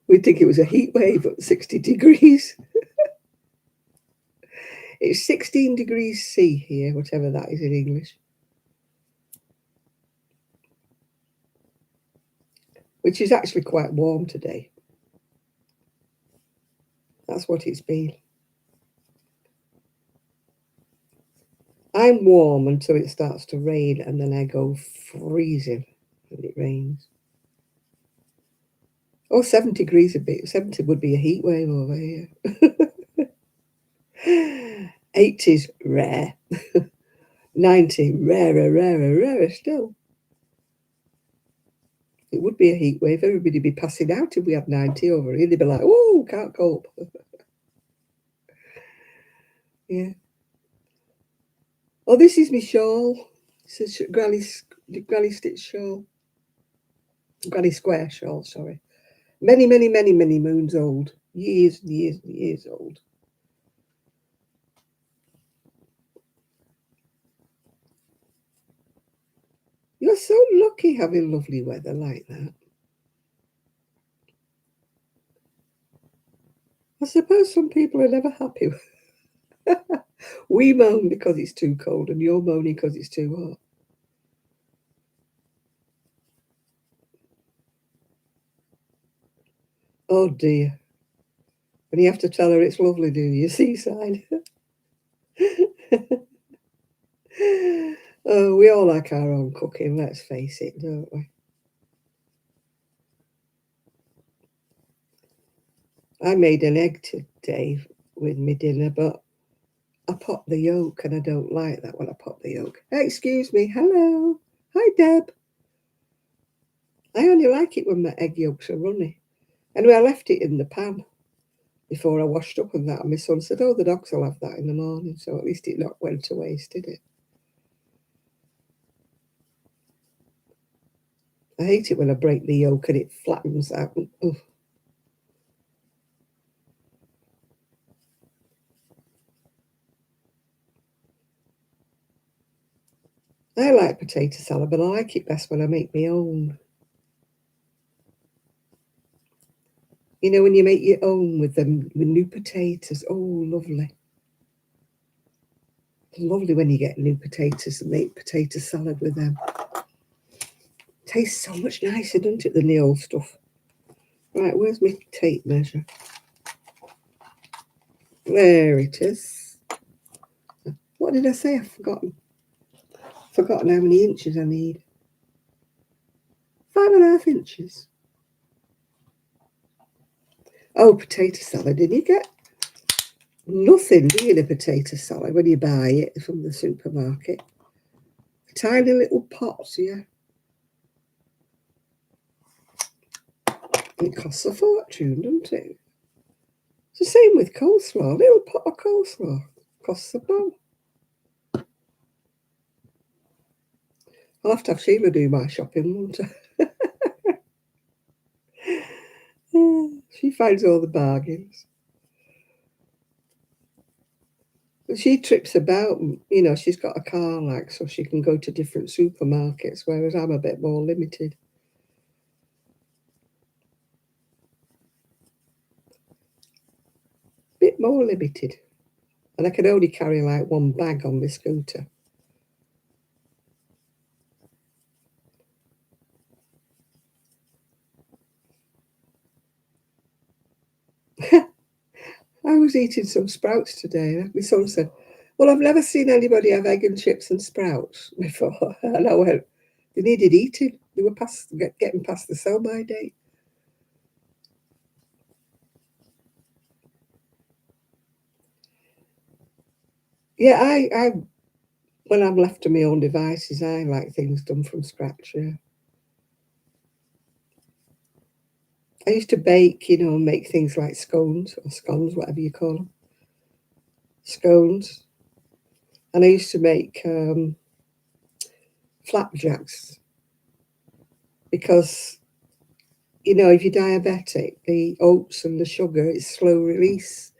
We'd think it was a heat wave at 60 degrees. It's 16 degrees C here, whatever that is in English. Which is actually quite warm today. That's what it's been. I'm warm until it starts to rain, and then I go freezing when it rains. Oh, 70 degrees a bit. 70 would be a heat wave over here. 80's rare. 90, rarer still. It would be a heat wave. Everybody'd be passing out if we had 90 over here. They'd be like, oh, can't cope. Yeah. Oh, this is my shawl. It's a granny stitch shawl. Granny square shawl, sorry. Many moons old. Years and years and years old. You're so lucky having lovely weather like that. I suppose some people are never happy. We moan because it's too cold, and you're moaning because it's too hot. Oh dear. And you have to tell her it's lovely, do you? Seaside. Oh, we all like our own cooking, let's face it, don't we? I made an egg today with my dinner, but I popped the yolk, and I don't like that when I pop the yolk. Excuse me. Hello. Hi, Deb. I only like it when my egg yolks are runny. Anyway, I left it in the pan before I washed up and that. And my son said, oh, the dogs will have that in the morning. So at least it not went to waste, did it? I hate it when I break the yolk and it flattens out. Ugh. I like potato salad, but I like it best when I make my own. You know, when you make your own with them, with new potatoes. Oh, lovely. Lovely when you get new potatoes and make potato salad with them. Tastes so much nicer, doesn't it, than the old stuff? Right, where's my tape measure? There it is. What did I say? I've forgotten. Forgotten how many inches I need. 5.5 inches. Oh, potato salad. Did you get nothing, do you, in a potato salad when you buy it from the supermarket? Tiny little pots, yeah. It costs a fortune, doesn't it? It's the same with coleslaw. A little pot of coleslaw costs a bomb. I'll have to have Sheila do my shopping, won't I? She finds all the bargains. But she trips about, you know, she's got a car, like, so she can go to different supermarkets, whereas I'm a bit more limited. Bit more limited. And I can only carry like one bag on my scooter. I was eating some sprouts today. My son said, well, I've never seen anybody have egg and chips and sprouts before. And I went, they needed eating. They were getting past the sell-by date. Yeah, I when I'm left to my own devices, I like things done from scratch, yeah. I used to bake, make things like scones or scones, whatever you call them. Scones. And I used to make flapjacks because, if you're diabetic, the oats and the sugar is slow release.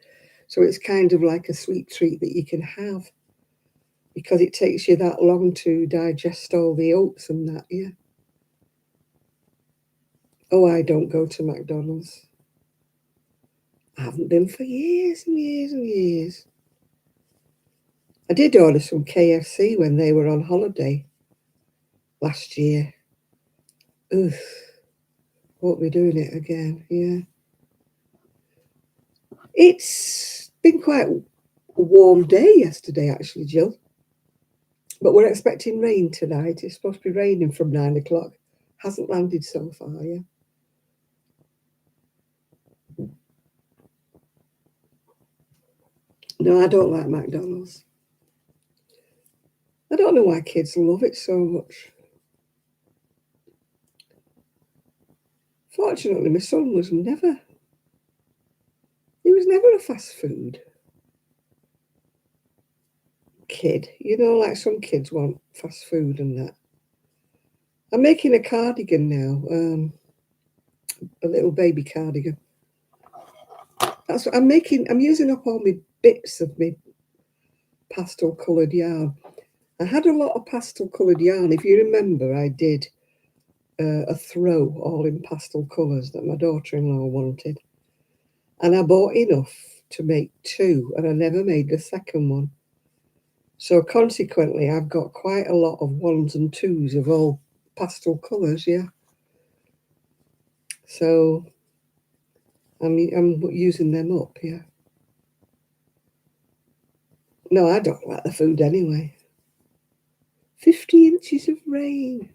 So it's kind of like a sweet treat that you can have because it takes you that long to digest all the oats and that, yeah. Oh, I don't go to McDonald's. I haven't been for years and years and years. I did order some KFC when they were on holiday last year. Ugh, won't be doing it again, yeah. It's been quite a warm day yesterday, actually, Jill. But we're expecting rain tonight. It's supposed to be raining from 9 o'clock. Hasn't landed so far, yeah. No, I don't like McDonald's. I don't know why kids love it so much. Fortunately, my son he was never a fast food kid. Like some kids want fast food and that. I'm making a cardigan now, a little baby cardigan. That's what I'm making. I'm using up all my bits of my pastel coloured yarn. I had a lot of pastel coloured yarn. If you remember, I did a throw all in pastel colours that my daughter-in-law wanted. And I bought enough to make two, and I never made the second one. So consequently, I've got quite a lot of ones and twos of all pastel colours, yeah. So I'm using them up, yeah. No, I don't like the food anyway. 50 inches of rain.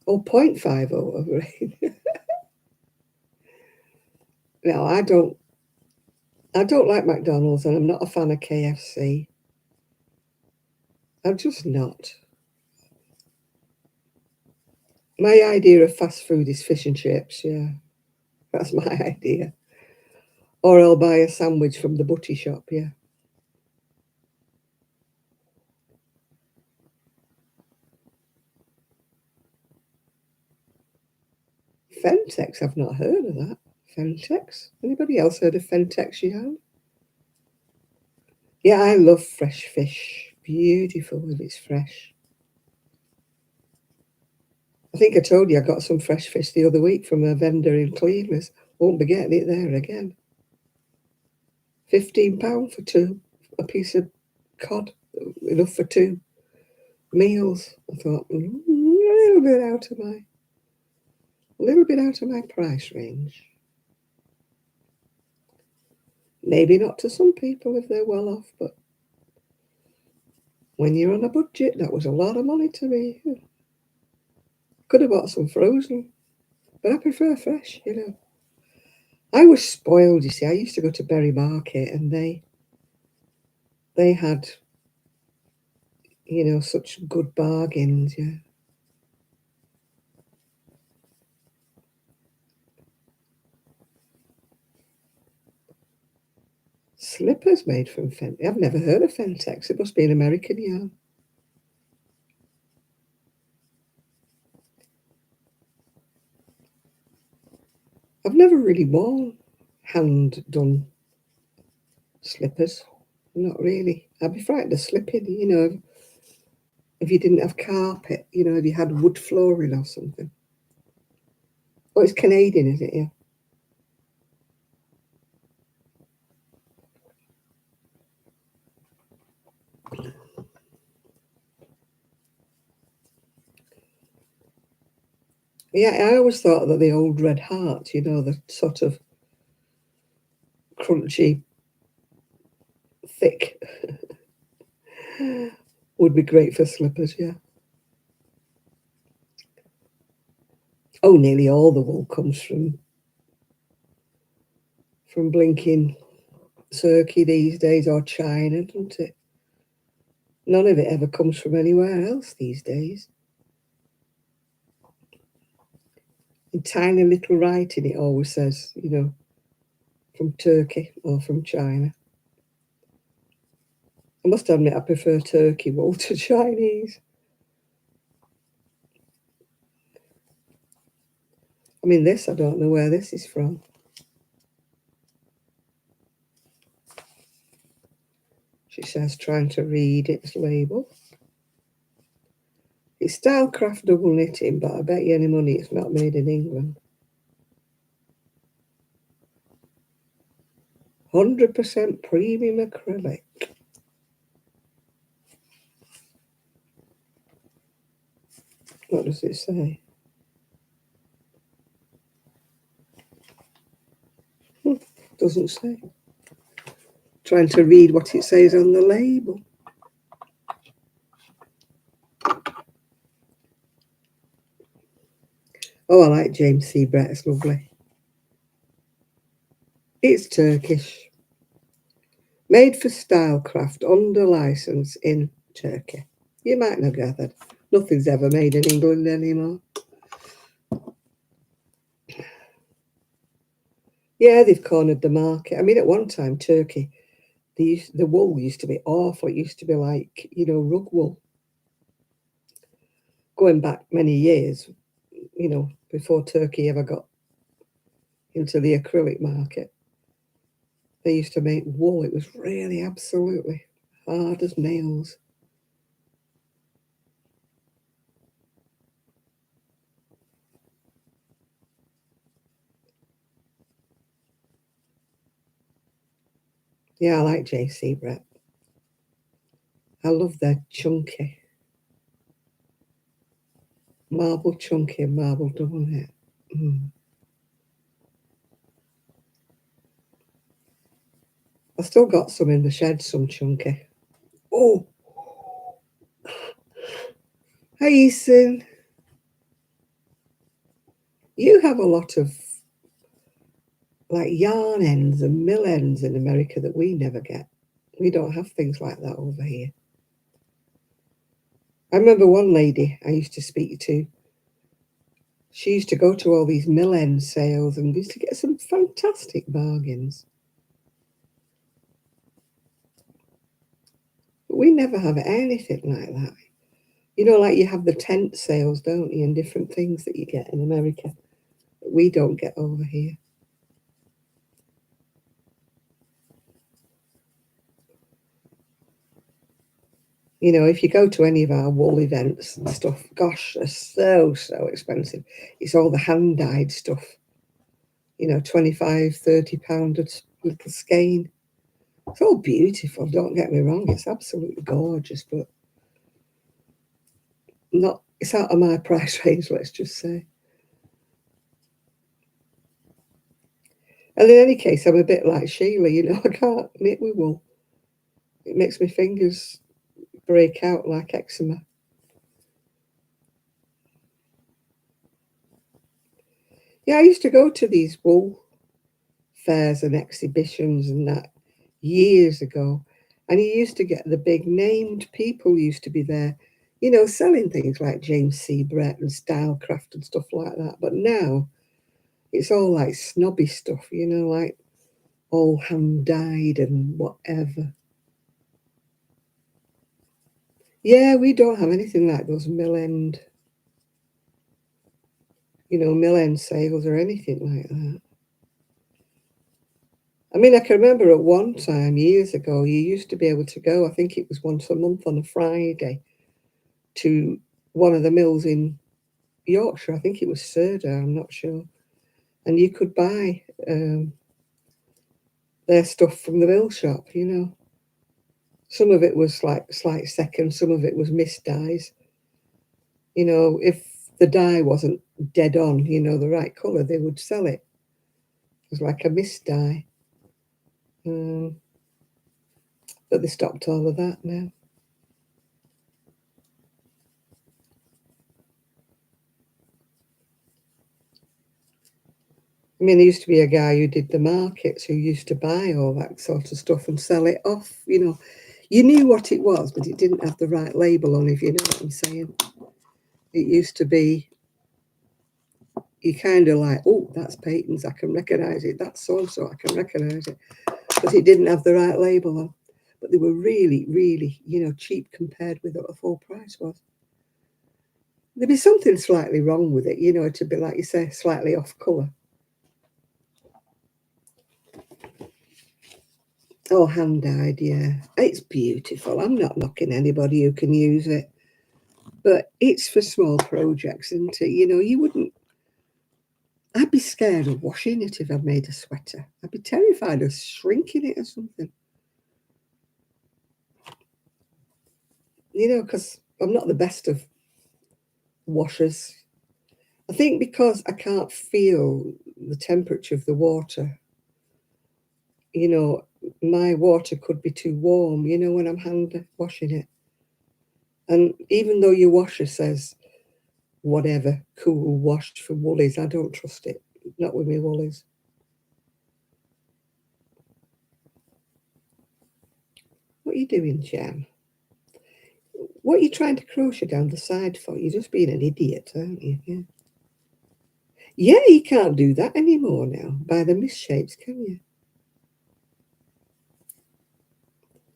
Or 0.50 of rain. No, I don't like McDonald's, and I'm not a fan of KFC. I'm just not. My idea of fast food is fish and chips, yeah. That's my idea. Or I'll buy a sandwich from the butty shop, yeah. Fentex, I've not heard of that. Fentex? Anybody else heard of Fentex yarn? Yeah, I love fresh fish. Beautiful if it's fresh. I think I told you I got some fresh fish the other week from a vendor in Cleveland. Won't be getting it there again. £15 for two. A piece of cod, enough for two meals. I thought, a little bit out of my price range. Maybe not to some people if they're well off, but when you're on a budget, that was a lot of money to me. Could have bought some frozen, but I prefer fresh, I was spoiled, you see. I used to go to Berry Market and they had, such good bargains, yeah. Slippers made from Fentex. I've never heard of Fentex. It must be an American yarn. I've never really worn hand-done slippers. Not really. I'd be frightened of slipping, if you didn't have carpet, if you had wood flooring or something. Oh, it's Canadian, is it? Yeah. Yeah, I always thought that the old Red Heart, you know, the sort of crunchy, thick, would be great for slippers, yeah. Oh, nearly all the wool comes from blinking Turkey these days, or China, doesn't it? None of it ever comes from anywhere else these days. In tiny little writing, it always says, you know, from Turkey or from China. I must admit, I prefer Turkey wool to Chinese. I mean, this, I don't know where this is from. She says, trying to read its label. It's Stylecraft double knitting, but I bet you any money it's not made in England. 100% premium acrylic. What does it say? Doesn't say. Trying to read what it says on the label. Oh, I like James C. Brett. It's lovely. It's Turkish. Made for Stylecraft under licence in Turkey. You might not gathered. Nothing's ever made in England anymore. Yeah, they've cornered the market. I mean, at one time, Turkey, the wool used to be awful. It used to be like, you know, rug wool. Going back many years, you know, before Turkey ever got into the acrylic market, they used to make wool. It was really absolutely hard as nails. Yeah, I like JC Brett. I love their chunky. Marble chunky and marble double knit. I still got some in the shed, some chunky. Oh, hi Ethan. You have a lot of like yarn ends and mill ends in America that we never get. We don't have things like that over here. I remember one lady I used to speak to. She used to go to all these mill end sales and used to get some fantastic bargains. But we never have anything like that. You know, like you have the tent sales, don't you, and different things that you get in America that we don't get over here. You know, if you go to any of our wool events and stuff, gosh, they're so expensive. It's all the hand-dyed stuff. You know, 25, £30 a little skein. It's all beautiful, don't get me wrong. It's absolutely gorgeous, but not. It's out of my price range, let's just say. And in any case, I'm a bit like Sheila, you know, I can't knit with wool. It makes my fingers break out like eczema. Yeah, I used to go to these wool fairs and exhibitions and that years ago. And you used to get the big named people used to be there, you know, selling things like James C. Brett and Stylecraft and stuff like that. But now it's all like snobby stuff, you know, like all hand dyed and whatever. Yeah, we don't have anything like those mill end, you know, mill end sales or anything like that. I mean, I can remember at one time years ago, you used to be able to go, I think it was once a month on a Friday, to one of the mills in Yorkshire. I think it was Surda, I'm not sure. And you could buy their stuff from the mill shop, you know. Some of it was like slight second, some of it was missed dyes. You know, if the dye wasn't dead on, you know, the right colour, they would sell it. It was like a mist dye. But they stopped all of that now. I mean, there used to be a guy who did the markets who used to buy all that sort of stuff and sell it off, you know. You knew what it was, but it didn't have the right label on, if you know what I'm saying. It used to be, you kind of like, oh, that's Peyton's, I can recognise it. That's so-and-so, I can recognise it. But it didn't have the right label on. But they were really, really, you know, cheap compared with what a full price was. There'd be something slightly wrong with it, you know, to be, like you say, slightly off colour. Oh, hand dyed, yeah. It's beautiful. I'm not knocking anybody who can use it. But it's for small projects, isn't it? You know, you wouldn't... I'd be scared of washing it if I made a sweater. I'd be terrified of shrinking it or something. You know, because I'm not the best of washers. I think because I can't feel the temperature of the water, you know, my water could be too warm, you know, when I'm hand washing it. And even though your washer says, whatever, cool wash for woolies, I don't trust it. Not with me woolies. What are you doing, Jem? What are you trying to crochet down the side for? You're just being an idiot, aren't you? Yeah. Yeah, you can't do that anymore now by the misshapes, can you?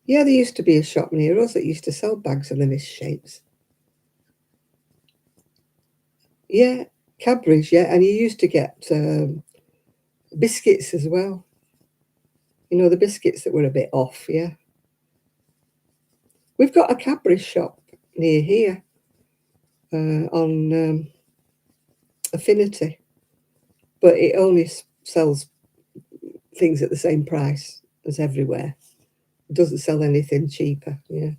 Yeah, there used to be a shop near us that used to sell bags of the misshapes. Yeah, Cadbury's, yeah, and you used to get biscuits as well. You know, the biscuits that were a bit off, yeah. We've got a Cadbury's shop near here on Affinity, but it only sells things at the same price as everywhere. It doesn't sell anything cheaper, yeah.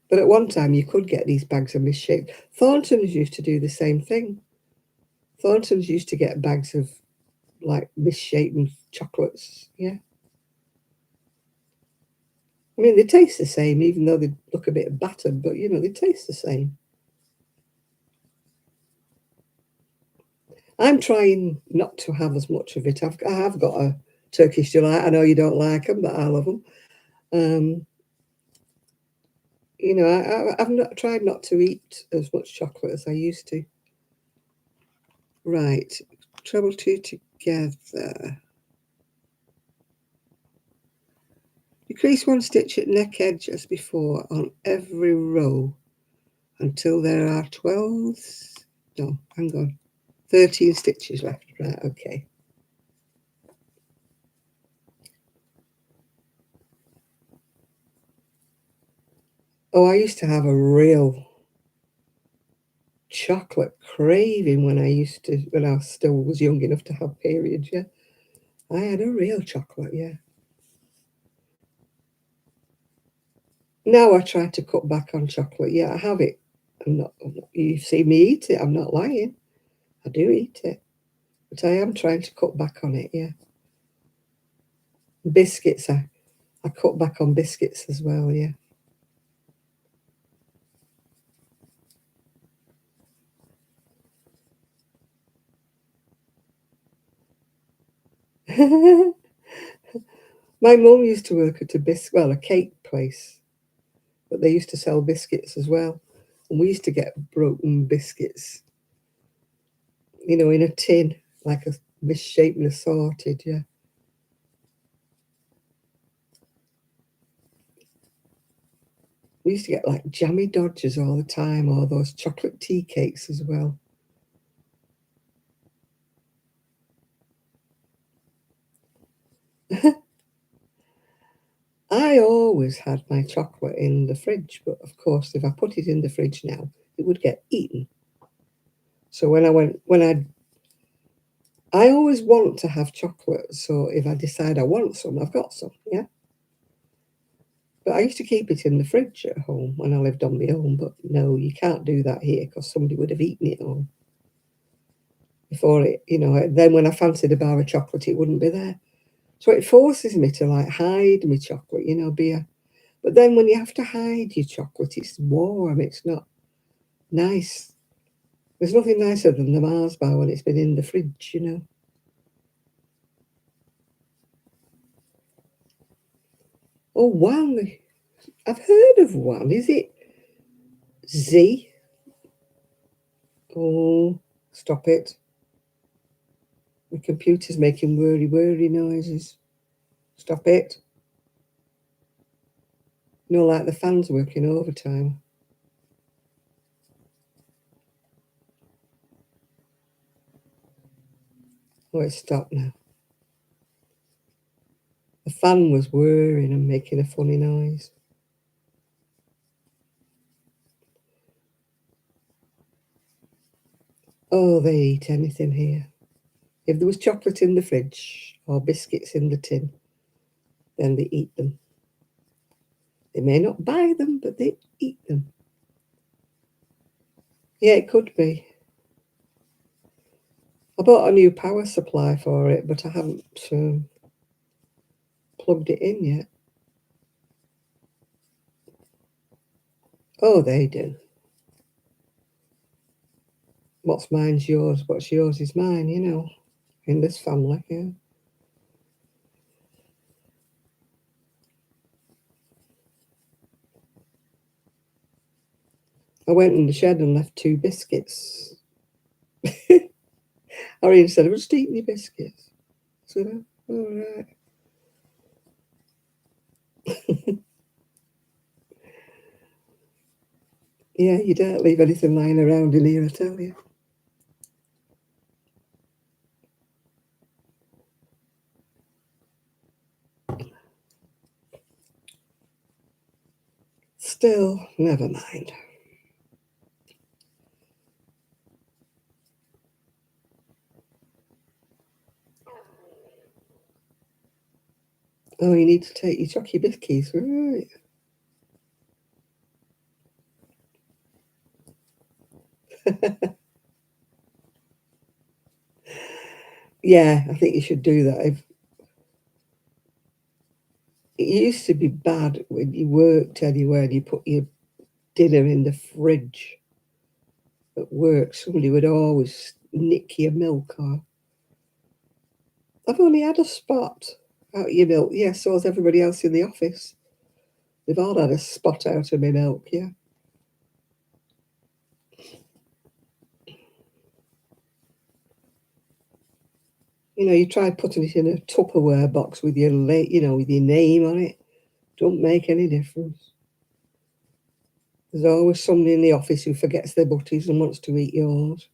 But at one time you could get these bags of misshaped. Thornton's used to do the same thing. Thornton's used to get bags of like misshapen chocolates, yeah. I mean, they taste the same, even though they look a bit battered, but you know, they taste the same. I'm trying not to have as much of it. I have got a Turkish delight. I know you don't like them, but I love them. You know, I've not tried not to eat as much chocolate as I used to. Right, treble two together. Decrease one stitch at neck edge as before on every row until there are 12, no, hang on, 13 stitches left. Right, okay. Oh, I used to have a real chocolate craving when I still was young enough to have periods, yeah. I had a real chocolate, yeah. Now I try to cut back on chocolate. Yeah, I have it. You see me eat it, I'm not lying. I do eat it. But I am trying to cut back on it, yeah. Biscuits, I cut back on biscuits as well, yeah. My mum used to work at a cake place, but they used to sell biscuits as well. And we used to get broken biscuits, you know, in a tin, like a misshapen assorted, yeah. We used to get like jammy Dodgers all the time, or those chocolate tea cakes as well. I always had my chocolate in the fridge, but of course, if I put it in the fridge now, it would get eaten. So I always want to have chocolate. So if I decide I want some, I've got some, yeah. But I used to keep it in the fridge at home when I lived on my own. But no, you can't do that here because somebody would have eaten it all before it, then when I fancied a bar of chocolate, it wouldn't be there. So it forces me to like hide my chocolate, but then when you have to hide your chocolate, it's warm, it's not nice. There's nothing nicer than the Mars bar when it's been in the fridge. Oh, one. I've heard of one. Is it Z? Oh, stop it. The computer's making whirry noises. Stop it. Like the fans working overtime. Oh, it's stopped now. The fan was whirring and making a funny noise. Oh, they eat anything here. If there was chocolate in the fridge or biscuits in the tin, then they eat them. They may not buy them, but they eat them. Yeah, it could be. I bought a new power supply for it, but I haven't plugged it in yet. Oh, they do. What's mine's yours, what's yours is mine, in this family, yeah. I went in the shed and left 2 biscuits. Irene said, "I'm just eating your biscuits." I said, "Oh, all right." Yeah, you don't leave anything lying around in here, I tell you. Still, never mind. Oh, you need to take your chocky biscuits, right? Yeah, I think you should do that. It used to be bad when you worked anywhere and you put your dinner in the fridge at work. Somebody would always nick your milk. Or I've only had a spot out of your milk. Yeah, so has everybody else in the office. They've all had a spot out of my milk, yeah. You try putting it in a Tupperware box with with your name on it. Don't make any difference. There's always somebody in the office who forgets their butties and wants to eat yours.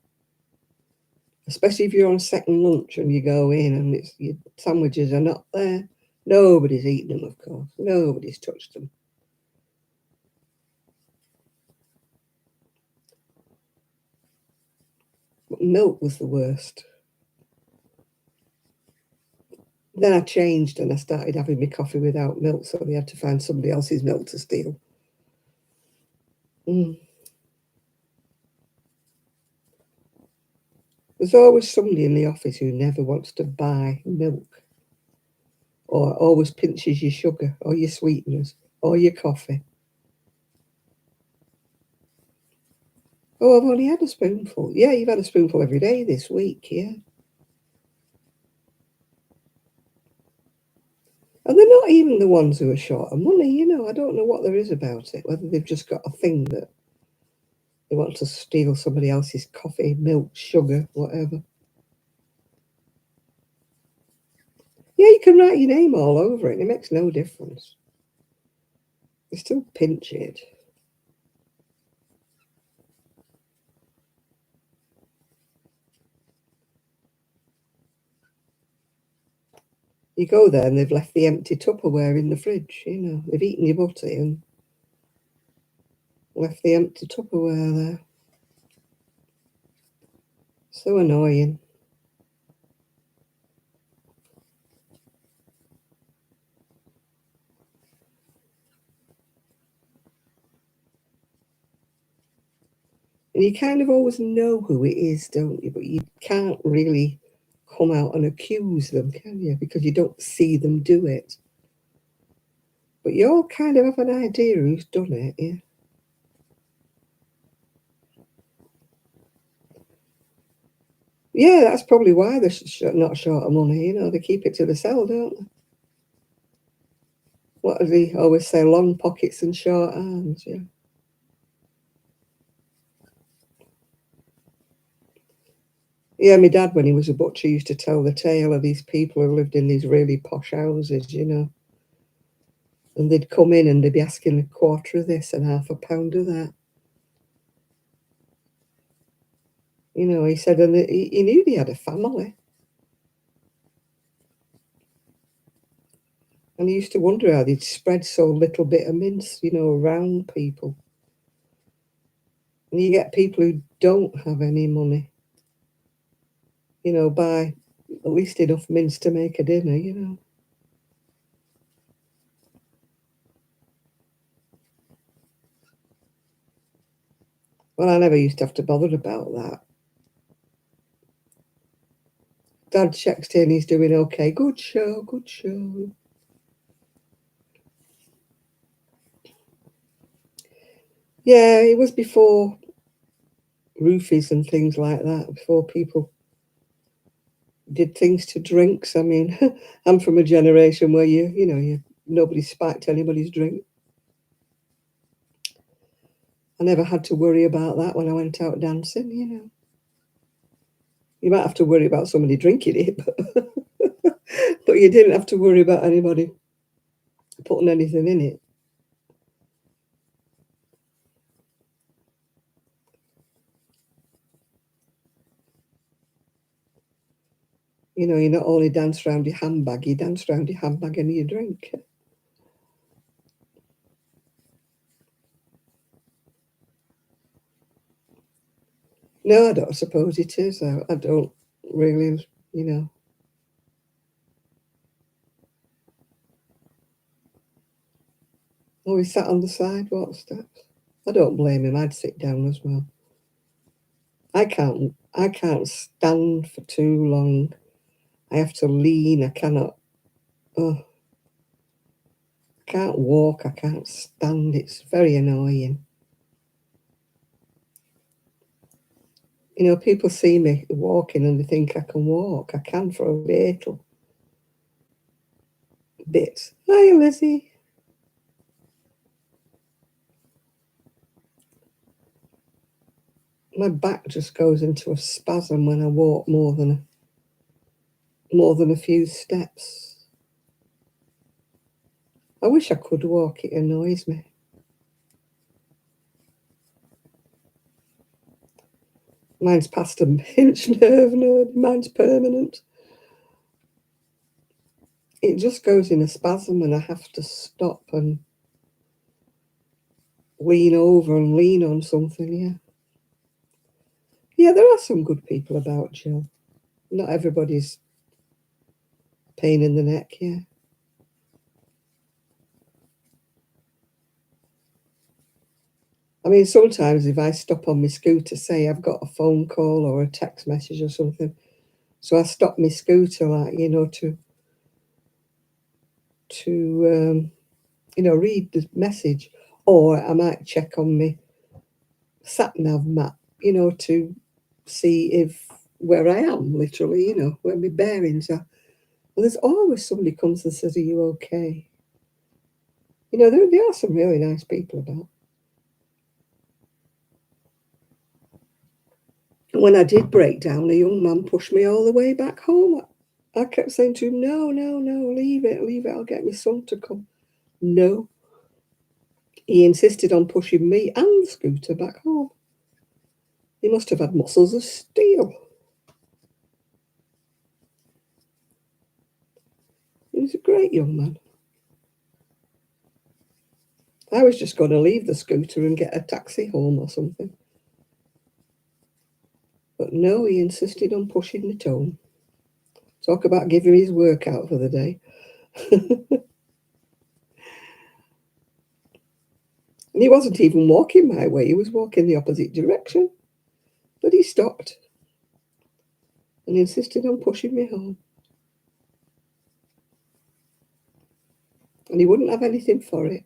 Especially if you're on second lunch and you go in and your sandwiches are not there. Nobody's eaten them, of course. Nobody's touched them. But milk was the worst. Then I changed and I started having my coffee without milk, so they had to find somebody else's milk to steal. There's always somebody in the office who never wants to buy milk, or always pinches your sugar or your sweeteners or your coffee. Oh, I've only had a spoonful. Yeah, you've had a spoonful every day this week, yeah. And they're not even the ones who are short of money, I don't know what there is about it, whether they've just got a thing that they want to steal somebody else's coffee, milk, sugar, whatever. Yeah, you can write your name all over it. It makes no difference. You still pinch it. You go there and they've left the empty Tupperware in the fridge, They've eaten your butty and left the empty Tupperware there. So annoying. And you kind of always know who it is, don't you? But you can't really come out and accuse them, can you? Because you don't see them do it. But you all kind of have an idea who's done it, yeah. Yeah, that's probably why they're not short of money, you know. They keep it to themselves, don't they? What do they always say? Long pockets and short arms, yeah. Yeah, my dad, when he was a butcher, used to tell the tale of these people who lived in these really posh houses, you know. And they'd come in and they'd be asking a quarter of this and half a pound of that. You know, he said, and he knew he had a family. And he used to wonder how they'd spread so little bit of mince, you know, around people. And you get people who don't have any money, you know, buy at least enough mince to make a dinner, you know. Well, I never used to have to bother about that. Dad checks in, he's doing okay. Good show, good show. Yeah, it was before roofies and things like that, before people did things to drinks. I mean, I'm from a generation where nobody spiked anybody's drink. I never had to worry about that when I went out dancing, you know. You might have to worry about somebody drinking it, but you didn't have to worry about anybody putting anything in it. You know, you not only dance around your handbag, you dance around your handbag and your drink. No, I don't suppose it is. I don't really, you know. Oh, he sat on the sidewalk steps. I don't blame him. I'd sit down as well. I can't stand for too long. I have to lean. I cannot. Oh, I can't walk. I can't stand. It's very annoying. You know, people see me walking and they think I can walk. I can for a little bit. Hi, Lizzie. My back just goes into a spasm when I walk more than a few steps. I wish I could walk. It annoys me. Mine's past a pinched nerve. No, mine's permanent. It just goes in a spasm and I have to stop and lean over and lean on something, yeah. Yeah, there are some good people about, Jill. Not everybody's pain in the neck, yeah. I mean, sometimes if I stop on my scooter, say I've got a phone call or a text message or something, so I stop my scooter, like, you know, to read the message, or I might check on my sat nav map, you know, to see if where I am, literally, you know, where my bearings are. And there's always somebody comes and says, "Are you okay?" You know, there are some really nice people about. When I did break down, a young man pushed me all the way back home. I kept saying to him, "No, no, no, leave it, leave it. I'll get my son to come." No, he insisted on pushing me and the scooter back home. He must have had muscles of steel. He was a great young man. I was just going to leave the scooter and get a taxi home or something. But no, he insisted on pushing me home. Talk about giving his workout for the day. And he wasn't even walking my way, he was walking the opposite direction. But he stopped and insisted on pushing me home. And he wouldn't have anything for it.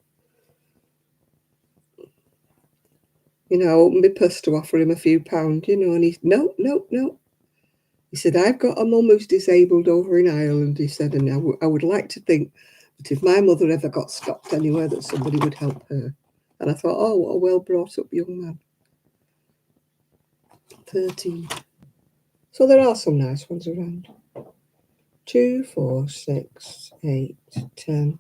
You know, I opened my purse to offer him a few pounds, you know, and he, no. He said, I've got a mum who's disabled over in Ireland, he said, and I would like to think that if my mother ever got stopped anywhere, that somebody would help her. And I thought, oh, what a well-brought-up young man. 13. So there are some nice ones around. 2, 4, 6, 8, 10.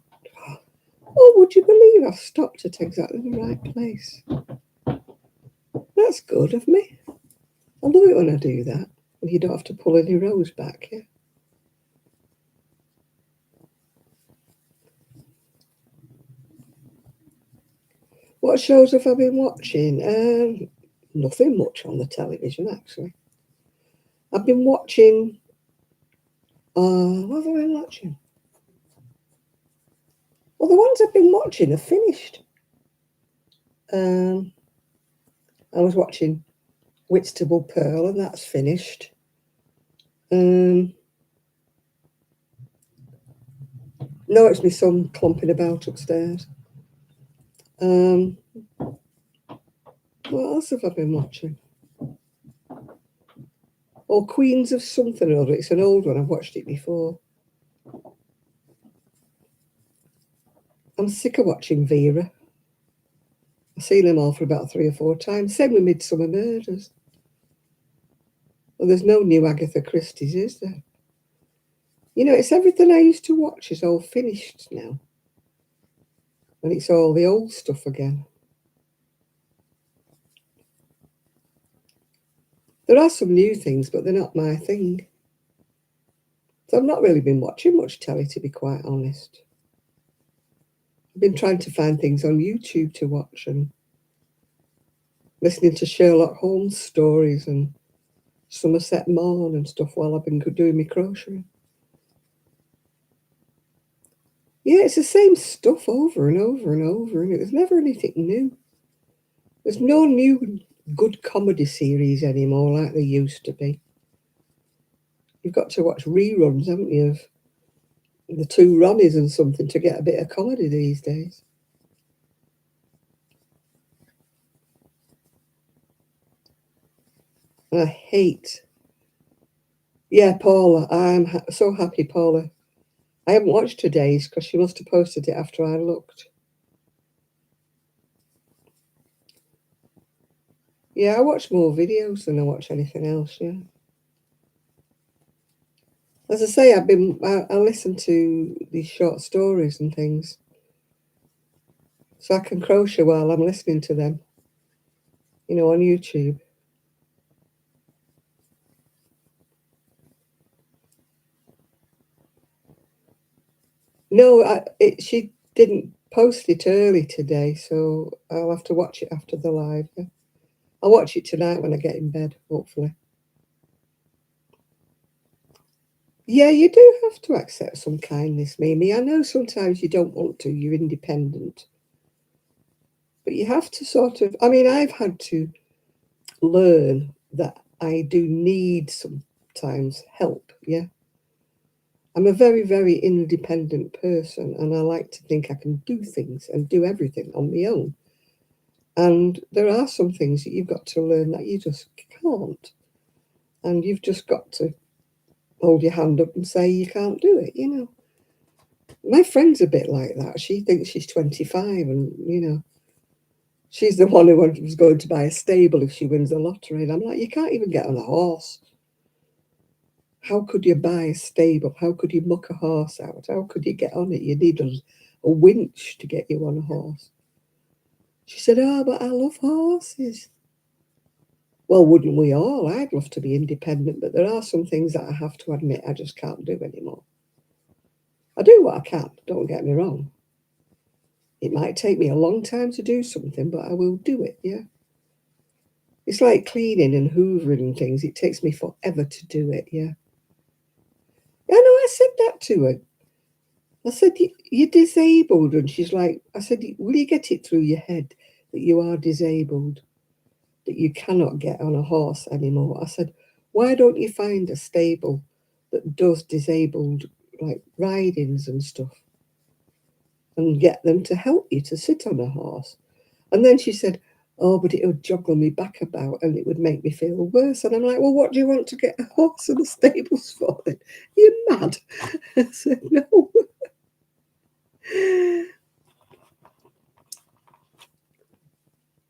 Oh, would you believe I've stopped at exactly the right place? That's good of me. I love it when I do that. And you don't have to pull any rows back, yeah? What shows have I been watching? Nothing much on the television, actually. I've been watching... what have I been watching? Well, the ones I've been watching are finished. I was watching Whitstable Pearl, and that's finished. No, it's my son clumping about upstairs. What else have I been watching? Oh, Queens of something or other. It's an old one. I've watched it before. I'm sick of watching Vera. I've seen them all for about 3 or 4 times. Same with Midsummer Murders. Well, there's no new Agatha Christie's, is there? You know, it's everything I used to watch is all finished now. And it's all the old stuff again. There are some new things, but they're not my thing. So I've not really been watching much telly, to be quite honest. I've been trying to find things on YouTube to watch and listening to Sherlock Holmes stories and Somerset Maugham and stuff while I've been doing my crochet. Yeah, it's the same stuff over and over and over, and there's never anything new. There's no new good comedy series anymore like there used to be. You've got to watch reruns, haven't you, of the Two Ronnies and something to get a bit of comedy these days. And I hate... Yeah, Paula. I'm so happy, Paula. I haven't watched today's because she must have posted it after I looked. Yeah, I watch more videos than I watch anything else, yeah. As I say, I listen to these short stories and things. So I can crochet while I'm listening to them, you know, on YouTube. No, she didn't post it early today, so I'll have to watch it after the live. Yeah. I'll watch it tonight when I get in bed, hopefully. Yeah, you do have to accept some kindness, Mimi. I know sometimes you don't want to, you're independent. But you have to sort of... I mean, I've had to learn that I do need sometimes help, yeah? I'm a very, very independent person, and I like to think I can do things and do everything on my own. And there are some things that you've got to learn that you just can't. And you've just got to hold your hand up and say you can't do it, you know. My friend's a bit like that. She thinks she's 25 and, you know, she's the one who was going to buy a stable if she wins the lottery. And I'm like, you can't even get on a horse. How could you buy a stable? How could you muck a horse out? How could you get on it? You need a winch to get you on a horse. She said, oh, but I love horses. Well, wouldn't we all? I'd love to be independent, but there are some things that I have to admit I just can't do anymore. I do what I can, don't get me wrong. It might take me a long time to do something, but I will do it, yeah? It's like cleaning and hoovering and things. It takes me forever to do it, yeah? I know, I said that to her. I said, you're disabled. And she's like, I said, will you get it through your head that you are disabled? that you cannot get on a horse anymore. I said, why don't you find a stable that does disabled like ridings and stuff and get them to help you to sit on a horse? And then she said, oh, but it would joggle me back about and it would make me feel worse. And I'm like, well, what do you want to get a horse in the stables for then? You're mad. I said, no.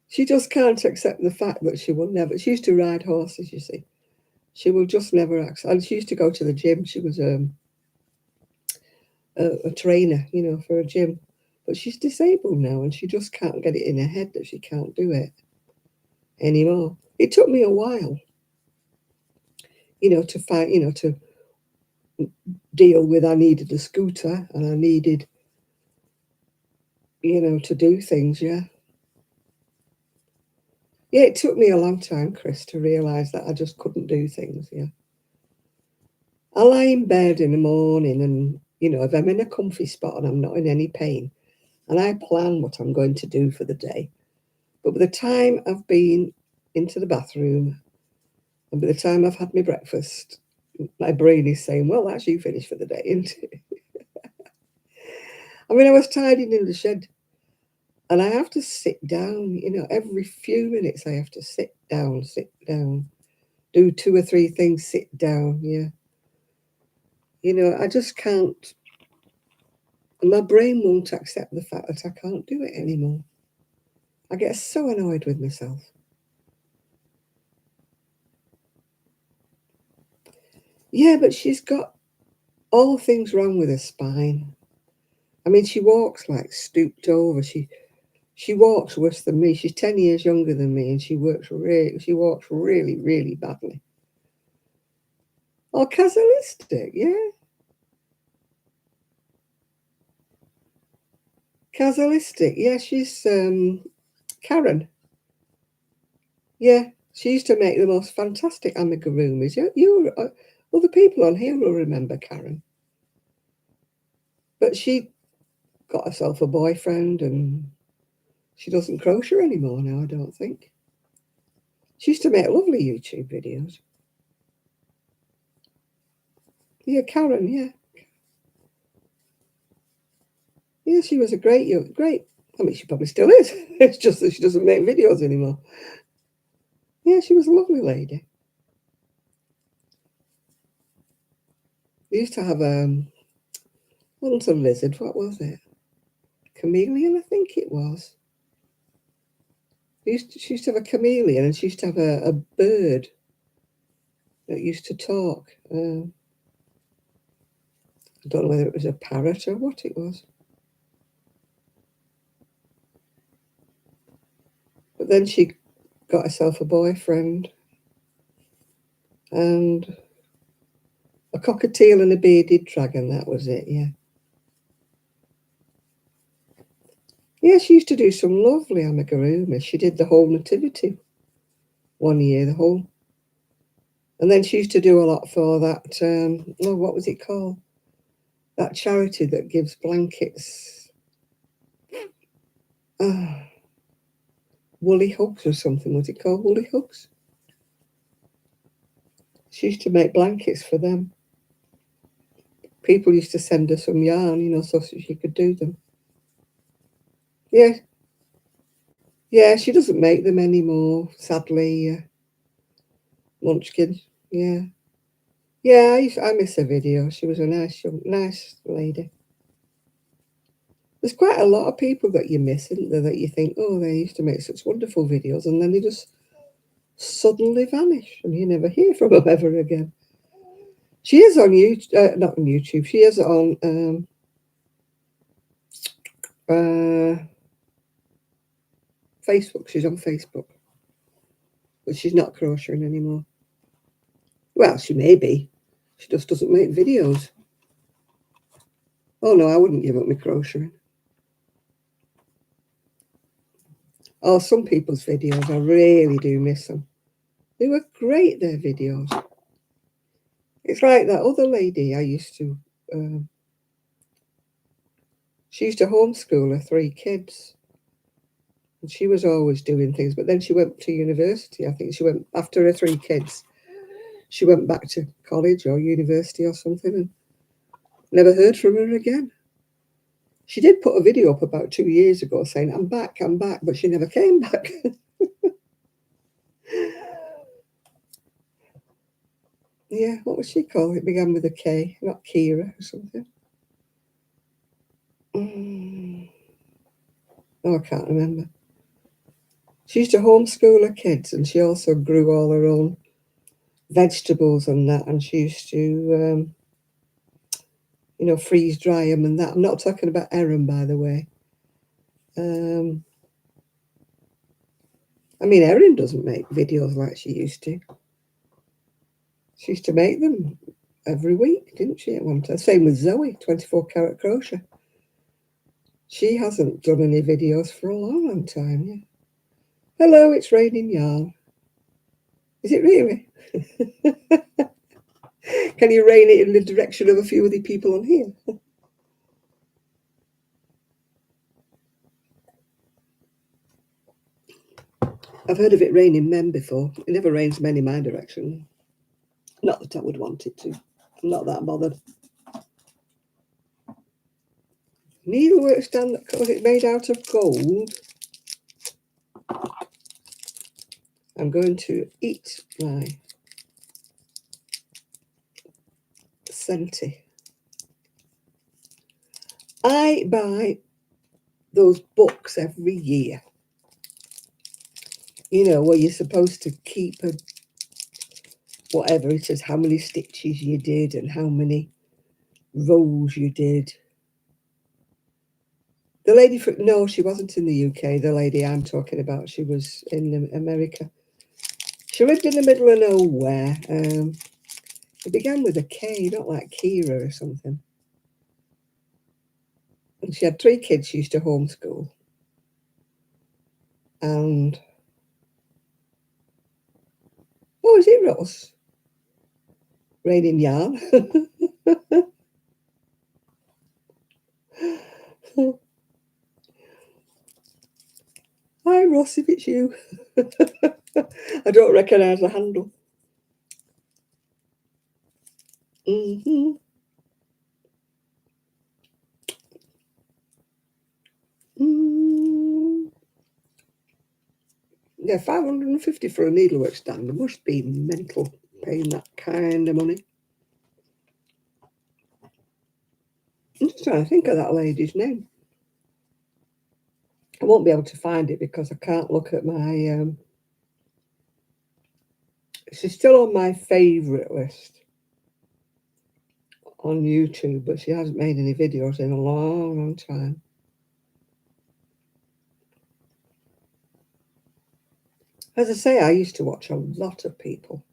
She just can't accept the fact that she will never. She used to ride horses, you see. She will just never accept. And she used to go to the gym. She was a trainer, you know, for a gym. But she's disabled now and she just can't get it in her head that she can't do it anymore. It took me a while, you know, to find, you know, to deal with I needed a scooter and I needed, you know, to do things, yeah. Yeah, it took me a long time, Chris, to realise that I just couldn't do things, yeah. I lie in bed in the morning and, you know, if I'm in a comfy spot and I'm not in any pain, and I plan what I'm going to do for the day. But by the time I've been into the bathroom and by the time I've had my breakfast, my brain is saying, well, that's you finished for the day, isn't it? I mean, I was tidying in the shed and I have to sit down, you know, every few minutes I have to sit down, do 2 or 3 things, sit down, yeah. You know, I just can't, my brain won't accept the fact that I can't do it anymore. I get so annoyed with myself. Yeah, but she's got all things wrong with her spine. I mean, she walks like stooped over. She walks worse than me. She's 10 years younger than me, and she walks really, really badly. Oh, casualistic, yeah. Casualistic, yeah. She's Karen. Yeah, she used to make the most fantastic amigurumis. Other people on here will remember Karen. But she got herself a boyfriend and she doesn't crochet anymore now, I don't think. She used to make lovely YouTube videos. Yeah, Karen, yeah. Yeah, she was a great. I mean, she probably still is. It's just that she doesn't make videos anymore. Yeah, she was a lovely lady. They used to have wasn't a lizard, what was it? Chameleon, I think it was. She used to have a chameleon and she used to have a bird that used to talk. I don't know whether it was a parrot or what it was. But then she got herself a boyfriend and a cockatiel and a bearded dragon, that was it, yeah. Yeah, she used to do some lovely amigurumis. She did the whole nativity one year, the whole. And then she used to do a lot for that, what was it called? That charity that gives blankets. Woolly Hugs or something. Was it called Woolly Hugs? She used to make blankets for them. People used to send her some yarn, you know, so she could do them. Yeah. Yeah, she doesn't make them anymore, sadly. Munchkin. Yeah. Yeah, I miss her video. She was a nice lady. There's quite a lot of people that you miss, isn't there, that you think, oh, they used to make such wonderful videos, and then they just suddenly vanish, and you never hear from them ever again. She is on YouTube, not on YouTube. She is on Facebook. She's on Facebook, but she's not crocheting anymore. Well, she may be. She just doesn't make videos. Oh no, I wouldn't give up my crocheting. Oh, some people's videos, I really do miss them. They were great, their videos. It's like that other lady I used to, she used to homeschool her 3 kids. And she was always doing things, but then she went to university. I think she went, after her 3 kids, she went back to college or university or something, and never heard from her again. She did put a video up about 2 years ago saying, I'm back, but she never came back. Yeah, what was she called? It began with a K, not Kira or something. Oh, I can't remember. She used to homeschool her kids, and she also grew all her own vegetables and that, and she used to, freeze dry them and that. I'm not talking about Erin, by the way. I mean, Erin doesn't make videos like she used to. She used to make them every week, didn't she, at one time? Same with Zoe, 24 Karat Crochet. She hasn't done any videos for a long, long time, yeah. Hello, it's raining yarn. Is it really? Can you rain it in the direction of a few of the people on here? I've heard of it raining men before. It never rains men in my direction. Not that I would want it to. I'm not that bothered. Needlework stand that was it made out of gold. I'm going to eat my Senti. I buy those books every year. You know, where you're supposed to keep a whatever it says, how many stitches you did and how many rows you did. The lady no, she wasn't in the UK. The lady I'm talking about, she was in America. She lived in the middle of nowhere. It began with a K, not like Kira or something. And she had 3 kids she used to homeschool. And oh, is it Ross? Raining yarn. Hi, Ross, if it's you. I don't recognise the handle. Yeah, 550 for a needlework stand. It must be mental paying that kind of money. I'm just trying to think of that lady's name. I won't be able to find it because I can't look at my... She's still on my favourite list on YouTube, but she hasn't made any videos in a long, long time. As I say, I used to watch a lot of people.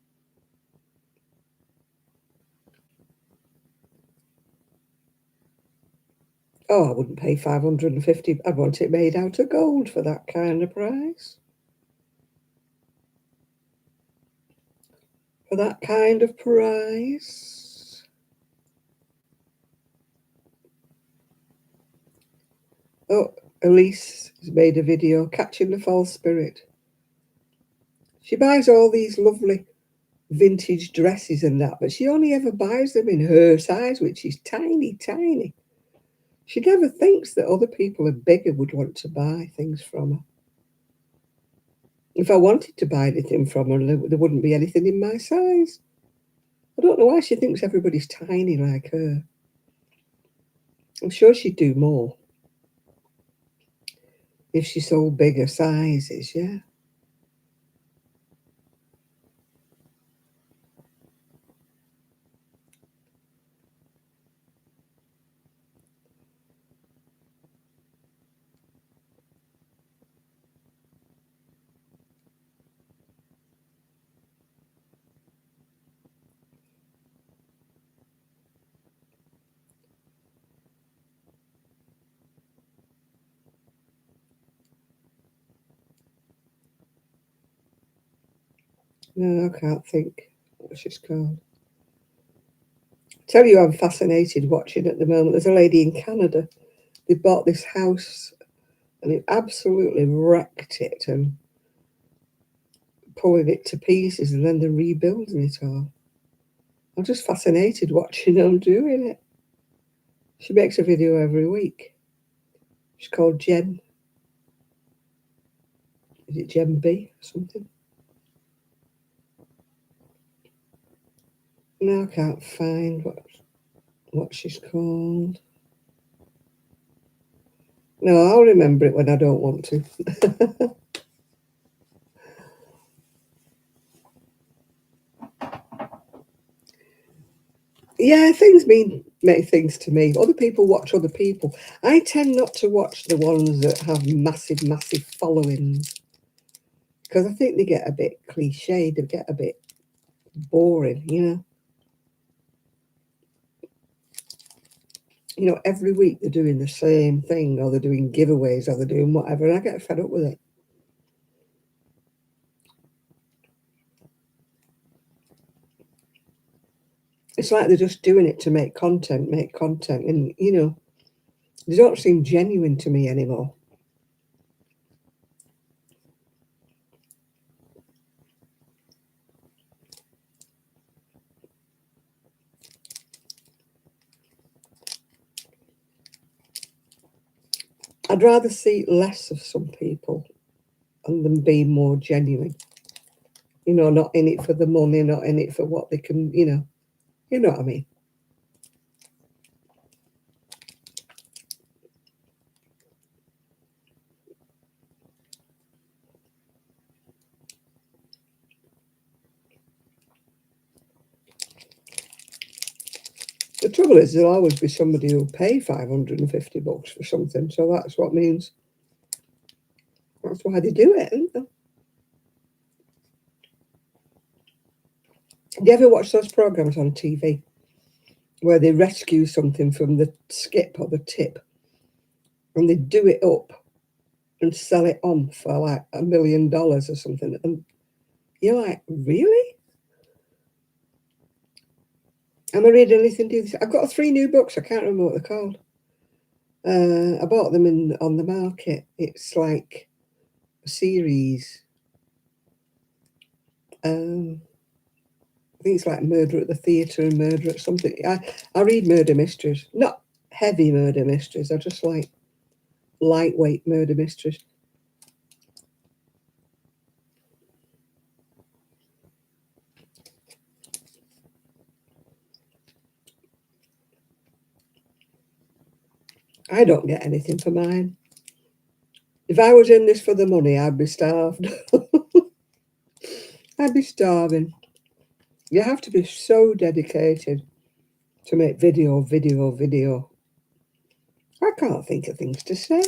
Oh, I wouldn't pay 550. I'd want it made out of gold for that kind of price. For that kind of price. Oh, Elise has made a video, Catching the False Spirit. She buys all these lovely vintage dresses and that, but she only ever buys them in her size, which is tiny, tiny. She never thinks that other people are bigger would want to buy things from her. If I wanted to buy anything from her, there wouldn't be anything in my size. I don't know why she thinks everybody's tiny like her. I'm sure she'd do more if she sold bigger sizes, yeah. No, I can't think what she's called. Tell you, I'm fascinated watching at the moment. There's a lady in Canada. They bought this house and it absolutely wrecked it and pulling it to pieces and then rebuilding it all. I'm just fascinated watching them doing it. She makes a video every week. She's called Jen. Is it Jen B or something? No, I can't find what she's called. No, I'll remember it when I don't want to. Yeah, things make things to me. Other people watch other people. I tend not to watch the ones that have massive, massive followings because I think they get a bit cliched. They get a bit boring, you know. Every week they're doing the same thing, or they're doing giveaways, or they're doing whatever, and I get fed up with it. It's like they're just doing it to make content, and they don't seem genuine to me anymore. I'd rather see less of some people and them be more genuine. Not in it for the money, not in it for what they can, you know what I mean. The trouble is, there'll always be somebody who'll pay $550 for something. So that's what means. That's why they do it, isn't it? Do you ever watch those programs on TV where they rescue something from the skip or the tip and they do it up and sell it on for like $1 million or something? And you're like, really? Am I reading anything? I've got 3 new books. I can't remember what they're called. I bought them on the market. It's like a series. I think it's like Murder at the Theatre and Murder at something. I read murder mysteries, not heavy murder mysteries. I just like lightweight murder mysteries. I don't get anything for mine. If I was in this for the money, I'd be starved. I'd be starving. You have to be so dedicated to make video. I can't think of things to say.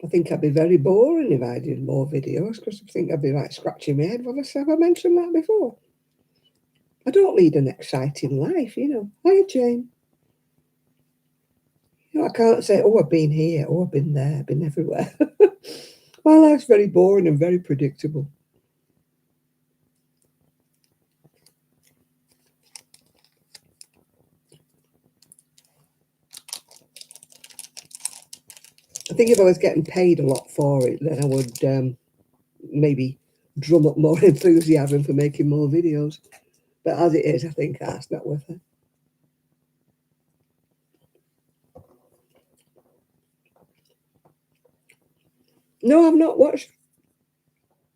I think I'd be very boring if I did more videos because I think I'd be like scratching my head. Have I mentioned that before? I don't lead an exciting life, Hi, Jane. I can't say, oh, I've been here, oh, I've been there, I've been everywhere. My life's very boring and very predictable. I think if I was getting paid a lot for it, then I would maybe drum up more enthusiasm for making more videos. But as it is, I think that's not worth it. No, I've not watched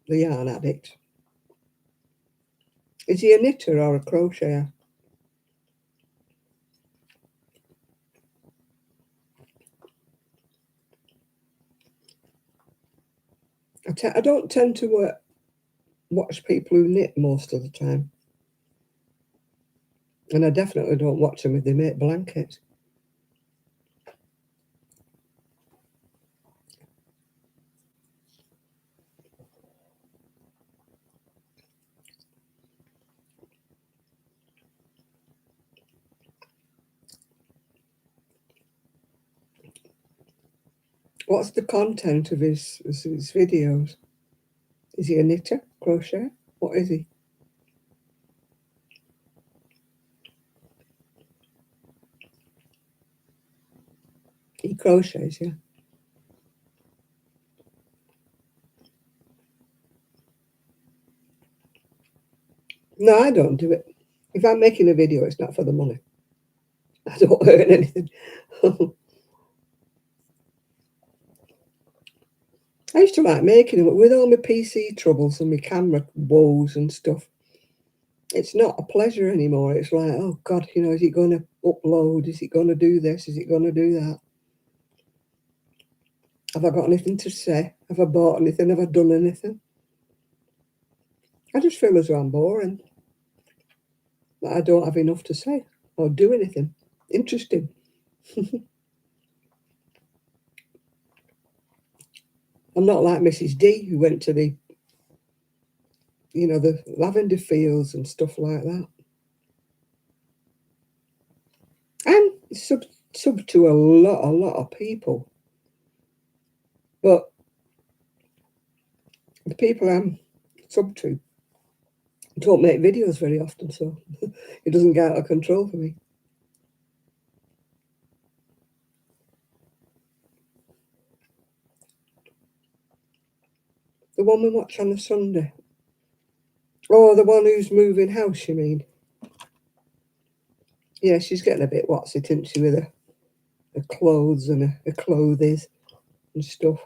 The Yarn Addict. Is he a knitter or a crocheter? I don't tend to watch people who knit most of the time. And I definitely don't watch them if they make blankets. What's the content of his videos? Is he a knitter, crochet? What is he? He crochets, yeah. No, I don't do it. If I'm making a video, it's not for the money. I don't earn anything. I used to like making them, but with all my PC troubles and my camera woes and stuff, it's not a pleasure anymore. It's like, oh God, you know, is it going to upload? Is it going to do this? Is it going to do that? Have I got anything to say? Have I bought anything? Have I done anything? I just feel as though I'm boring, that I don't have enough to say or do anything interesting. I'm not like Mrs. D, who went to the, you know, the lavender fields and stuff like that. I'm sub to a lot of people, but the people I'm sub to don't make videos very often, so it doesn't get out of control for me. The one we watch on a Sunday. Oh, the one who's moving house, you mean? Yeah, she's getting a bit what's it, isn't she, with her clothes and her clothes and stuff.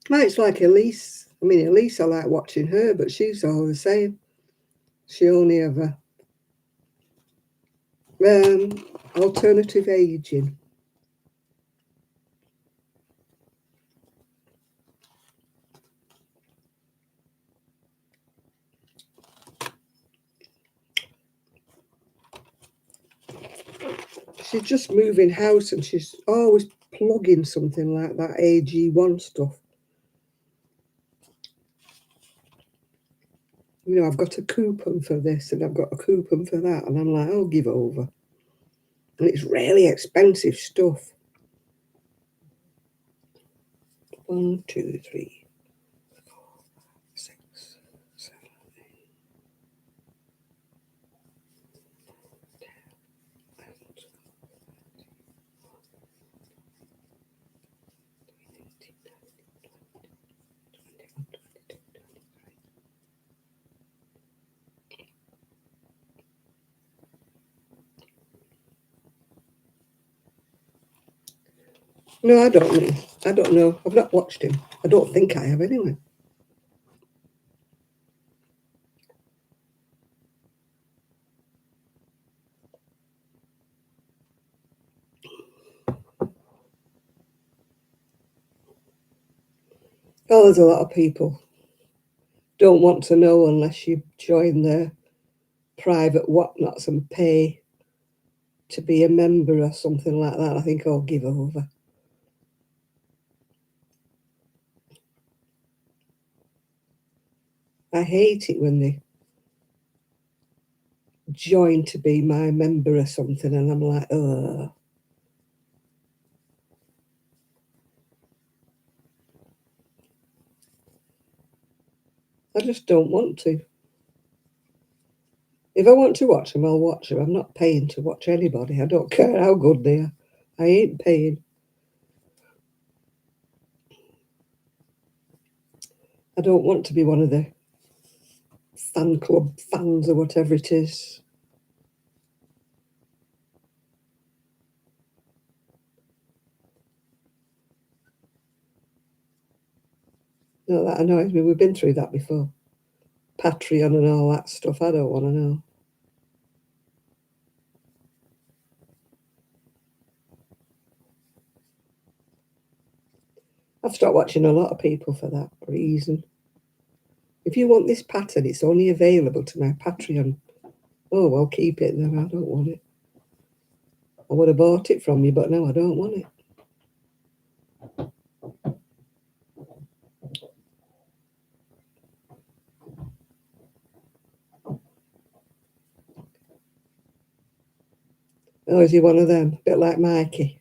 Well, it's like Elise. I mean, Elise, I like watching her, but she's all the same. She only ever alternative aging. She's just moving house and she's always plugging something like that AG1 stuff. You know, I've got a coupon for this and I've got a coupon for that, and I'm like, I'll give over. And it's really expensive stuff. 1, 2, 3, 4, 6, 7, 8, 10, 11, 12, 13, 14, 15, 16, 17, 18, 19, 20, 21, 22, 23. No, I don't know. I don't know. I've not watched him. I don't think I have anyway. Oh, there's a lot of people don't want to know unless you join their private whatnots and pay to be a member or something like that. I think I'll give over. I hate it when they join to be my member or something, and I'm like, ugh. I just don't want to. If I want to watch them, I'll watch them. I'm not paying to watch anybody. I don't care how good they are. I ain't paying. I don't want to be one of the fan club fans or whatever it is. No, that annoys me. We've been through that before. Patreon and all that stuff. I don't want to know. I've stopped watching a lot of people for that reason. If you want this pattern, it's only available to my Patreon. Oh, well, keep it then. I don't want it. I would have bought it from you, but no, I don't want it. Oh, is he one of them? A bit like Mikey.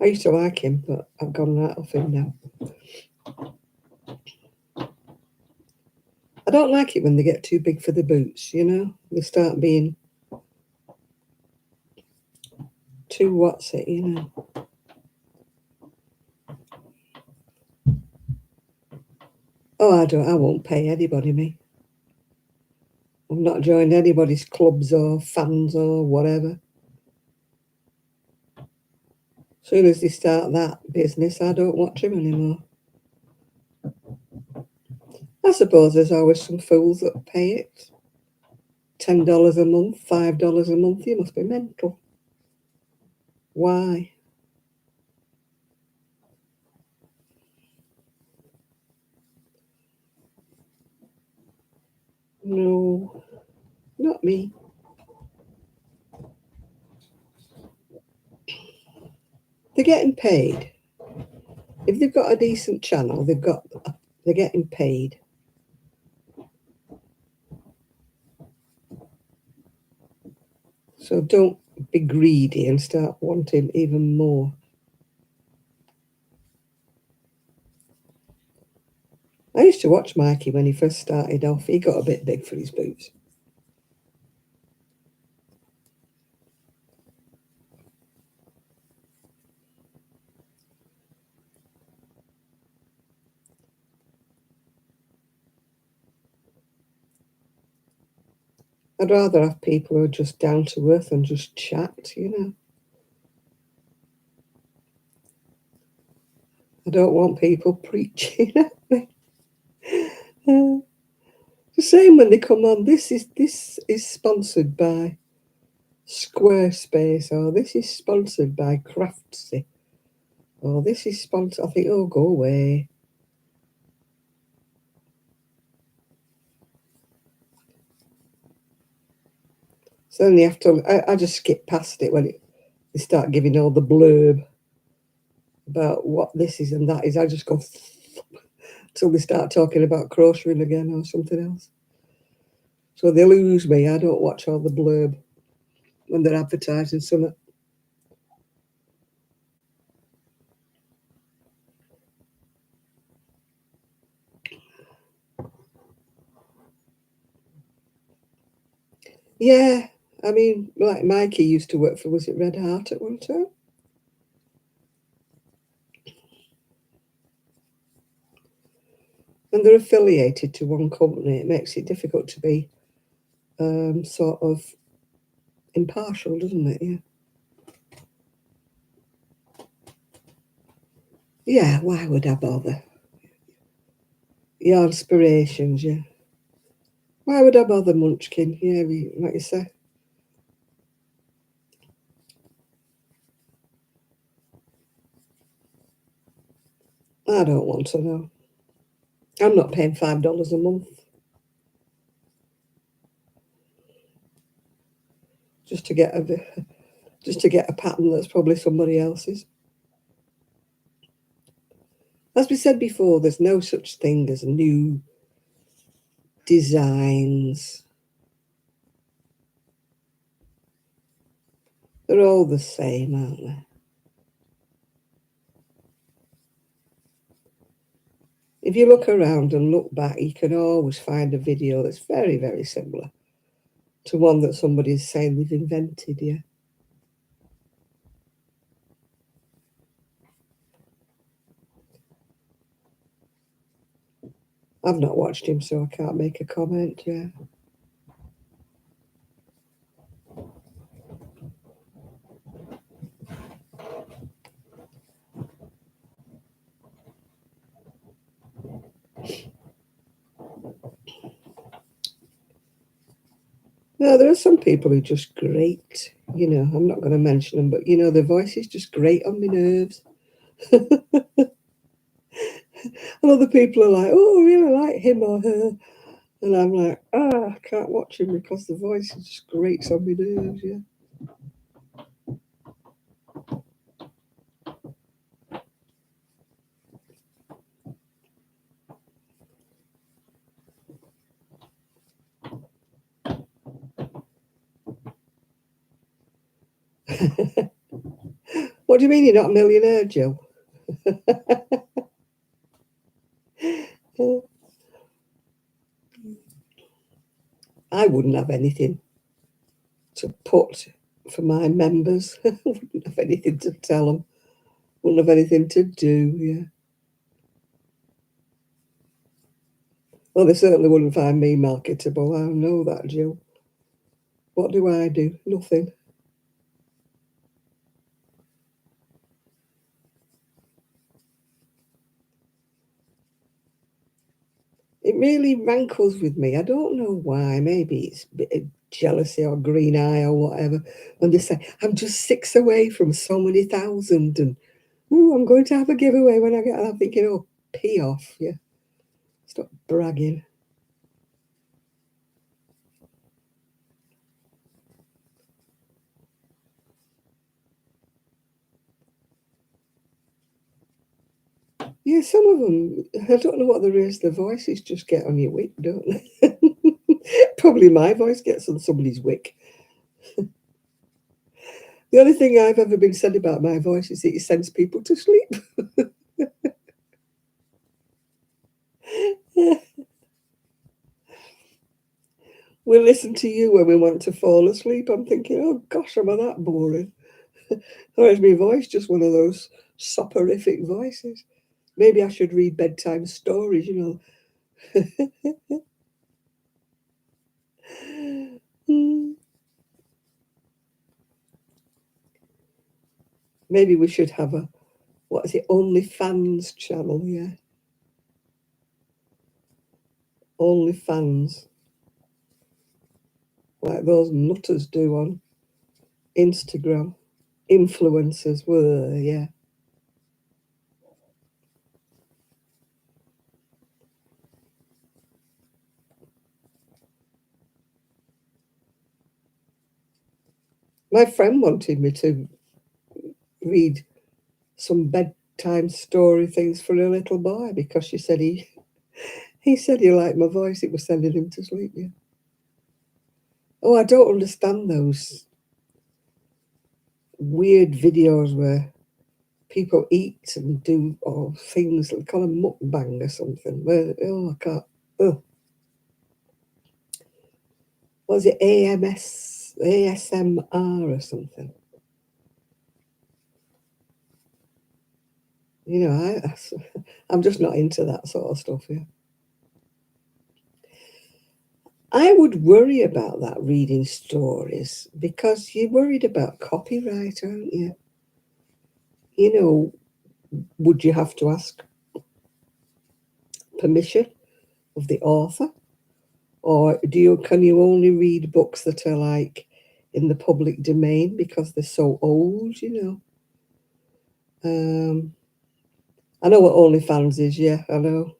I used to like him, but I've gone right off him now. I don't like it when they get too big for the boots, you know? They start being too what's it, you know? Oh, I won't pay anybody, me. I've not joined anybody's clubs or fans or whatever. As soon as they start that business, I don't watch them anymore. I suppose there's always some fools that pay it. $10 a month, $5 a month, you must be mental. Why? No, not me. They're getting paid. If they've got a decent channel, they're getting paid. So don't be greedy and start wanting even more. I used to watch Mikey when he first started off. He got a bit big for his boots. I'd rather have people who are just down to earth and just chat, you know. I don't want people preaching at me. The same when they come on. This is sponsored by Squarespace, or this is sponsored by Craftsy, or this is sponsored. I think, oh, go away. So then you have to. I just skip past it when they start giving all the blurb about what this is and that is. I just go till they start talking about crocheting again or something else. So they lose me. I don't watch all the blurb when they're advertising something. Yeah, I mean, like Mikey used to work for, was it Red Heart at one time? And they're affiliated to one company. It makes it difficult to be sort of impartial, doesn't it? Yeah. Yeah, why would I bother? Your inspirations, yeah. Why would I bother, Munchkin? Yeah, like you say. I don't want to know. I'm not paying $5 a month just to get a pattern that's probably somebody else's. As we said before, there's no such thing as new designs. They're all the same, aren't they? If you look around and look back, you can always find a video that's very, very similar to one that somebody's saying they've invented, yeah. I've not watched him, so I can't make a comment, yeah. No, there are some people who just grate, you know, I'm not going to mention them, but, you know, their voice is just great on my nerves. And other people are like, oh, I really like him or her. And I'm like, I can't watch him because the voice just grates on my nerves, yeah. What What do you mean you're not a millionaire, Jill? I wouldn't have anything to put for my members. I wouldn't have anything to tell them. Wouldn't have anything to do, yeah. Well, they certainly wouldn't find me marketable. I know that, Jill. What do I do? Nothing. It really rankles with me. I don't know why. Maybe it's a bit of jealousy or green eye or whatever. When they say, I'm just 6 away from so many thousand and, ooh, I'm going to have a giveaway when I get that. I'm thinking, oh, pee off, yeah. Stop bragging. Yeah, some of them, I don't know what they raise their voices, just get on your wick, don't they? Probably my voice gets on somebody's wick. The only thing I've ever been said about my voice is that it sends people to sleep. We listen to you when we want to fall asleep. I'm thinking, oh gosh, am I that boring? Or is my voice just one of those soporific voices? Maybe I should read bedtime stories, you know. Maybe we should have a, what is it, OnlyFans channel, yeah. OnlyFans. Like those nutters do on Instagram. Influencers, well, yeah. My friend wanted me to read some bedtime story things for a little boy because she said he said he liked my voice. It was sending him to sleep. Yeah. Oh, I don't understand those weird videos where people eat and do things like call them mukbang or something. Where I can't. Oh, was it ASMR or something? You know, I'm just not into that sort of stuff. Yeah. I would worry about that reading stories because you're worried about copyright, aren't you? You know, would you have to ask permission of the author? Or can you only read books that are like in the public domain because they're so old, you know? I know what OnlyFans is, yeah, I know.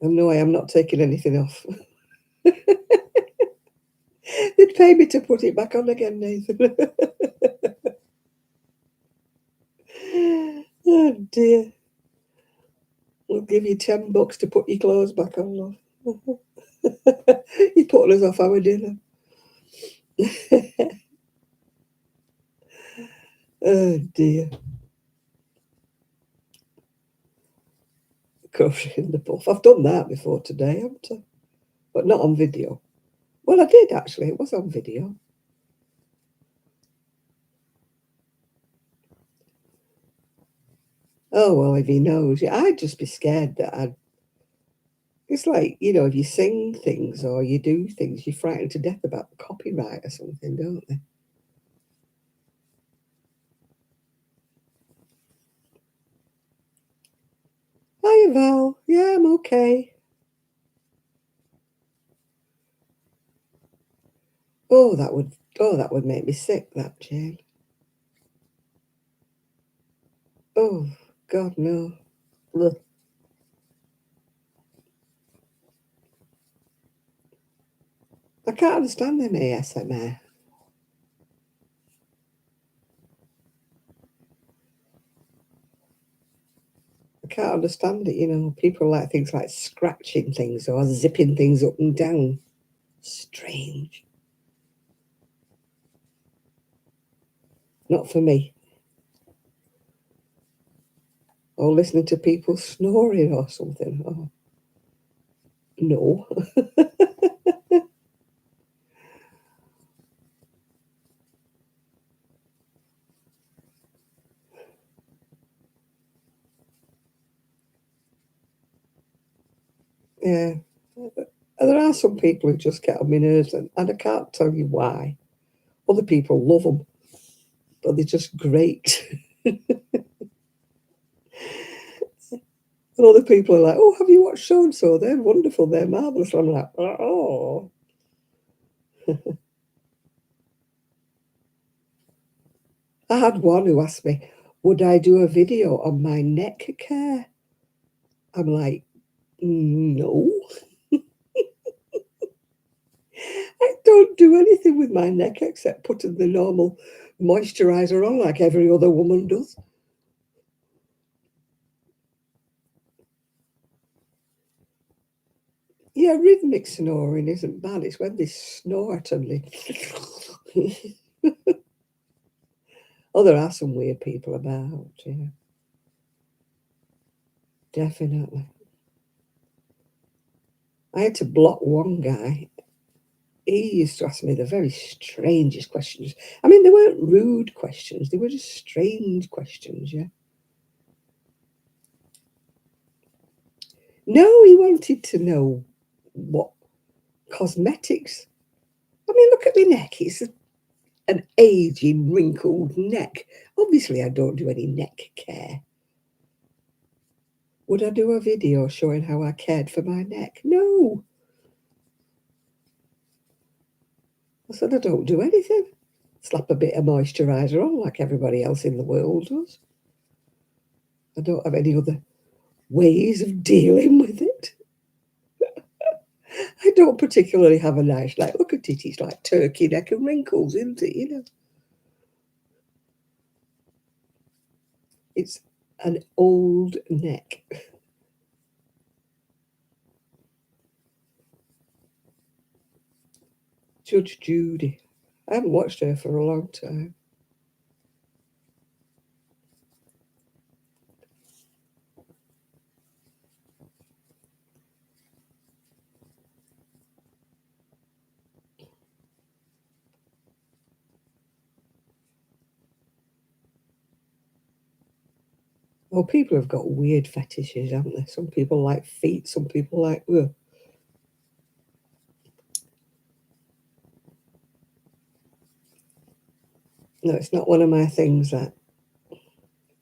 I know I am not taking anything off. They'd pay me to put it back on again, Nathan. Oh dear. We'll give you $10 to put your clothes back on, love. You're putting us off our dinner. Oh dear. Crocheting the puff. I've done that before today, haven't I? But not on video. Well, I did actually. It was on video. Oh, well, if he knows. Yeah, I'd just be scared that I'd. It's like, you know, if you sing things or you do things, you're frightened to death about copyright or something, don't they? Hi, Val. Yeah, I'm okay. Oh, that would make me sick, that, Jane. Oh, God, no. Ugh. I can't understand them ASMR. I can't understand it, you know. People like things like scratching things or zipping things up and down. Strange. Not for me. or listening to people snoring or something. Oh, no. Yeah. There are some people who just get on my nerves, and I can't tell you why. Other people love them, but they're just great. And other people are like, oh, have you watched so and so? They're wonderful, they're marvellous. I'm like, oh. I had one who asked me, would I do a video on my neck care? I'm like, no, I don't do anything with my neck except putting the normal moisturiser on like every other woman does. Yeah, rhythmic snoring isn't bad. It's when they snort and they... Oh, there are some weird people about, yeah. Definitely. I had to block one guy. He used to ask me the very strangest questions. I mean, they weren't rude questions. They were just strange questions, yeah. No, he wanted to know what cosmetics. I mean, look at my neck. It's an aging, wrinkled neck. Obviously, I don't do any neck care. Would I do a video showing how I cared for my neck? No. I said, I don't do anything. Slap a bit of moisturiser on like everybody else in the world does. I don't have any other ways of dealing with it. I don't particularly have a nice, like, look at it, it's like turkey neck and wrinkles, isn't it? You know, it's an old neck. Judge Judy. I haven't watched her for a long time. Well, people have got weird fetishes, haven't they? Some people like feet, some people like, ugh. No, it's not one of my things. That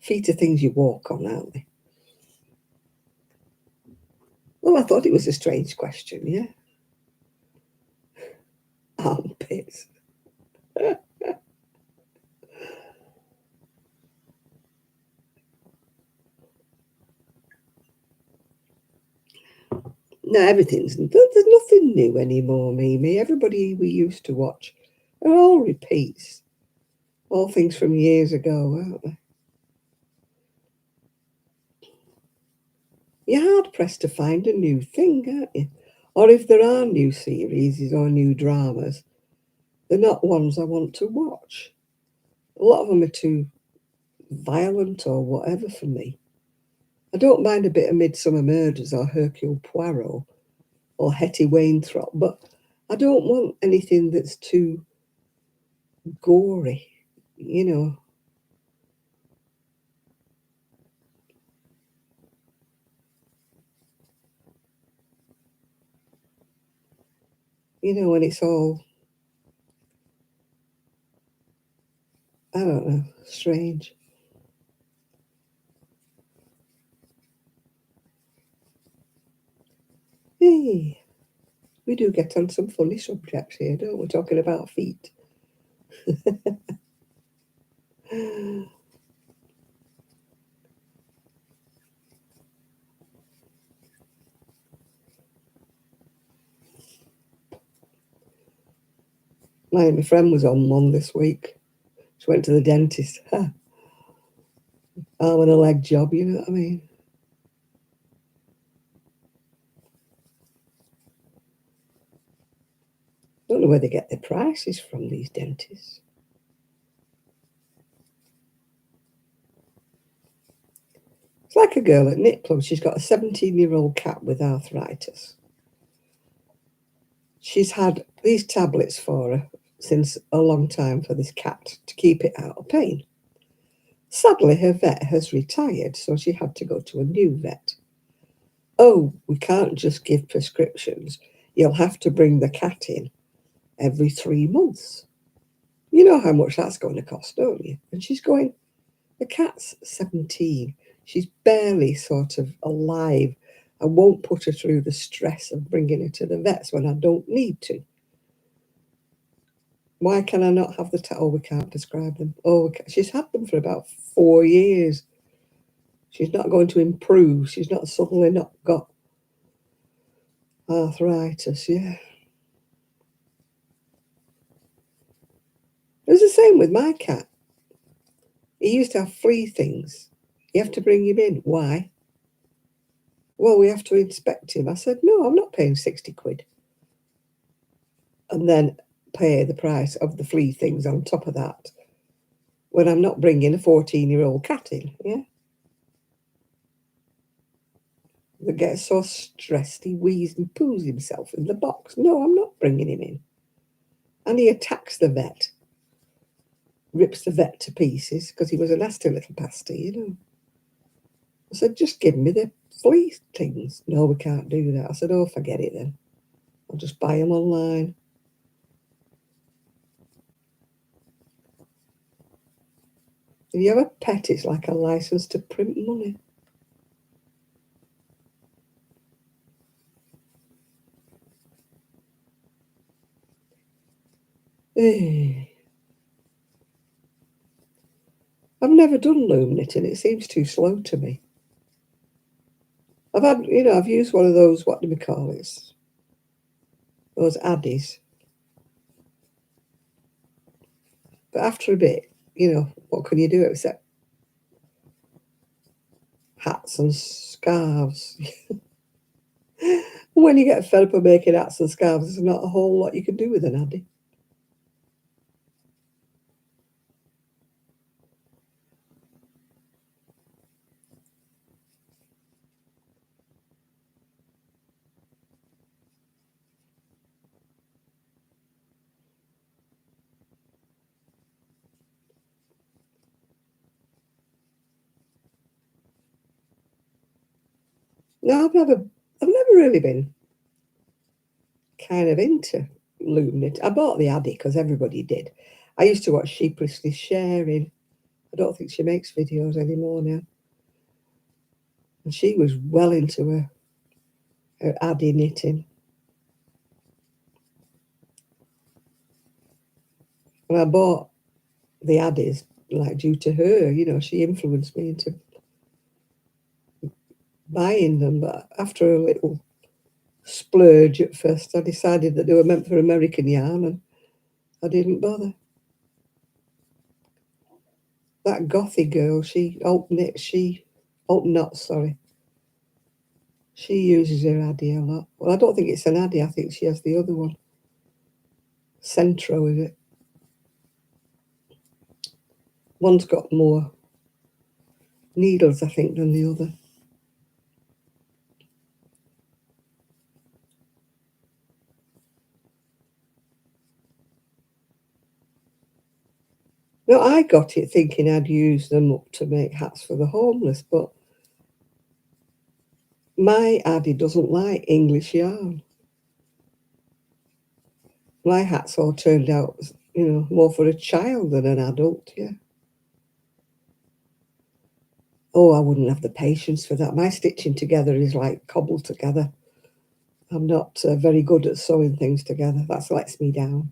feet are things you walk on, aren't they? Well, I thought it was a strange question, yeah. Armpits. No, there's nothing new anymore, Mimi. Everybody we used to watch are all repeats. All things from years ago, aren't they? You're hard pressed to find a new thing, aren't you? Or if there are new series or new dramas, they're not ones I want to watch. A lot of them are too violent or whatever for me. I don't mind a bit of Midsummer Murders or Hercule Poirot or Hetty Wainthropp, but I don't want anything that's too gory, you know. You know, when it's all, I don't know, strange. Hey, we do get on some funny subjects here, don't we? Talking about feet. My friend was on one this week. She went to the dentist. Arm and a leg job, you know what I mean? Don't know where they get their prices from, these dentists. It's like like a girl at Knit Club. She's got a 17-year-old cat with arthritis. She's had these tablets for her since a long time for this cat to keep it out of pain. Sadly, her vet has retired, so she had to go to a new vet. Oh, we can't just give prescriptions. You'll have to bring the cat in every 3 months. You know how much that's going to cost, don't you? And she's going, the cat's 17. She's barely sort of alive. I won't put her through the stress of bringing her to the vets when I don't need to. Why can I not have the oh, we can't prescribe them. Oh, she's had them for about 4 years. She's not going to improve. She's not suddenly not got arthritis, yeah. It was the same with my cat. He used to have free things. You have to bring him in. Why? Well, we have to inspect him. I said, no, I'm not paying 60 quid. And then pay the price of the flea things on top of that when I'm not bringing a 14-year-old cat in, yeah? That gets so stressed he wheezes and poos himself in the box. No, I'm not bringing him in. And he attacks the vet, rips the vet to pieces because he was a nasty little pasty, you know. I said, just give me the flea things. No, we can't do that. I said, oh, forget it then. I'll just buy them online. If you have a pet, it's like a license to print money. I've never done loom knitting. It seems too slow to me. I've used one of those, what do we call it? Those addies. But after a bit, what can you do except hats and scarves? When you get fed up of making hats and scarves, there's not a whole lot you can do with an addy. No, I've never really been kind of into loom knit. I bought the addy because everybody did. I used to watch Sheepishly Sharing. I don't think she makes videos anymore now. And she was well into her addy knitting. And I bought the addies like due to her. She influenced me into buying them. But after a little splurge at first, I decided that they were meant for American yarn and I didn't bother. That gothy girl, alt knots, sorry. She uses her addy a lot. Well, I don't think it's an addy. I think she has the other one. Centro, is it? One's got more needles, I think, than the other. No, I got it thinking I'd use them up to make hats for the homeless, but my addy doesn't like English yarn. My hats all turned out, more for a child than an adult, yeah. Oh, I wouldn't have the patience for that. My stitching together is like cobbled together. I'm not very good at sewing things together. That lets me down.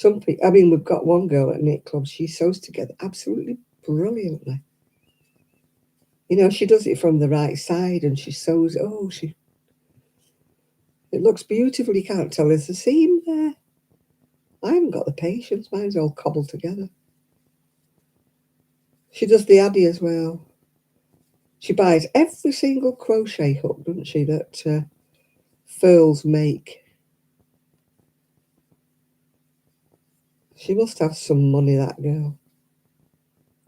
We've got one girl at Knit Club. She sews together absolutely brilliantly. She does it from the right side and she sews. It looks beautiful. You can't tell there's a seam there. I haven't got the patience. Mine's all cobbled together. She does the addy as well. She buys every single crochet hook, doesn't she, that furls make. She must have some money, that girl.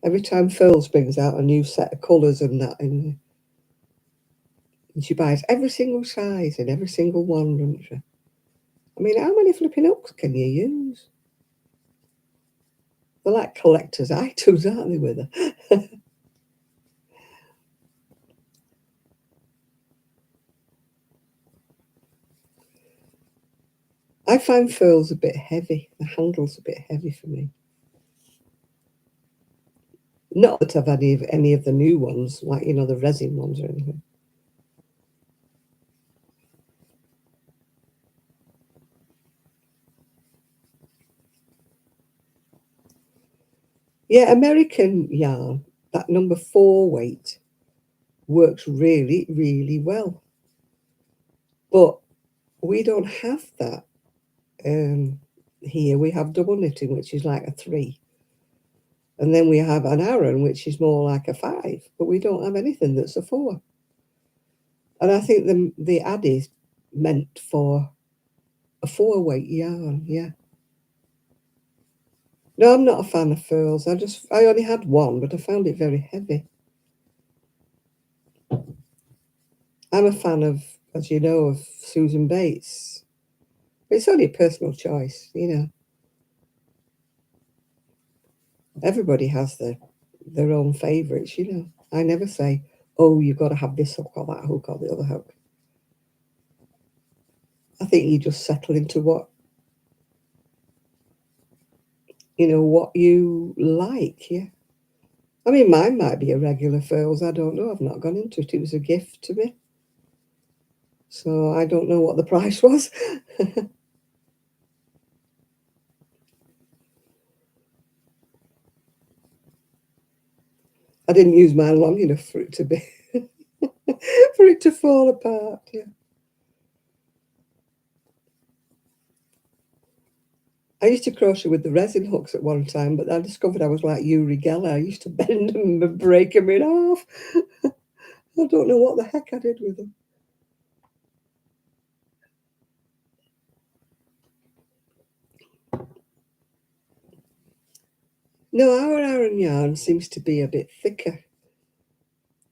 Every time Furls brings out a new set of colours and that, and she buys every single size in every single one, doesn't she? I mean, how many flipping hooks can you use? They're like collector's items, aren't they, with her? I find Furls a bit heavy. The handle's a bit heavy for me. Not that I've had any of the new ones, like, the resin ones or anything. Yeah, American yarn, that number 4 weight, works really, really well. But we don't have that here. We have double knitting, which is like a 3. And then we have an Aran, which is more like a 5. But we don't have anything that's a 4. And I think the ad is meant for a 4 weight yarn, yeah. No, I'm not a fan of furls. I only had one, but I found it very heavy. I'm a fan of, as you know, of Susan Bates. It's only a personal choice, Everybody has their own favourites, I never say, oh, you've got to have this hook or that hook or the other hook. I think you just settle into what you like, yeah. I mean, mine might be a regular furls. I don't know. I've not gone into it. It was a gift to me. So I don't know what the price was. I didn't use mine long enough for it to be for it to fall apart. Yeah. I used to crochet with the resin hooks at one time, but I discovered I was like Uri Geller. I used to bend them and break them in half. I don't know what the heck I did with them. No, our Aran yarn seems to be a bit thicker.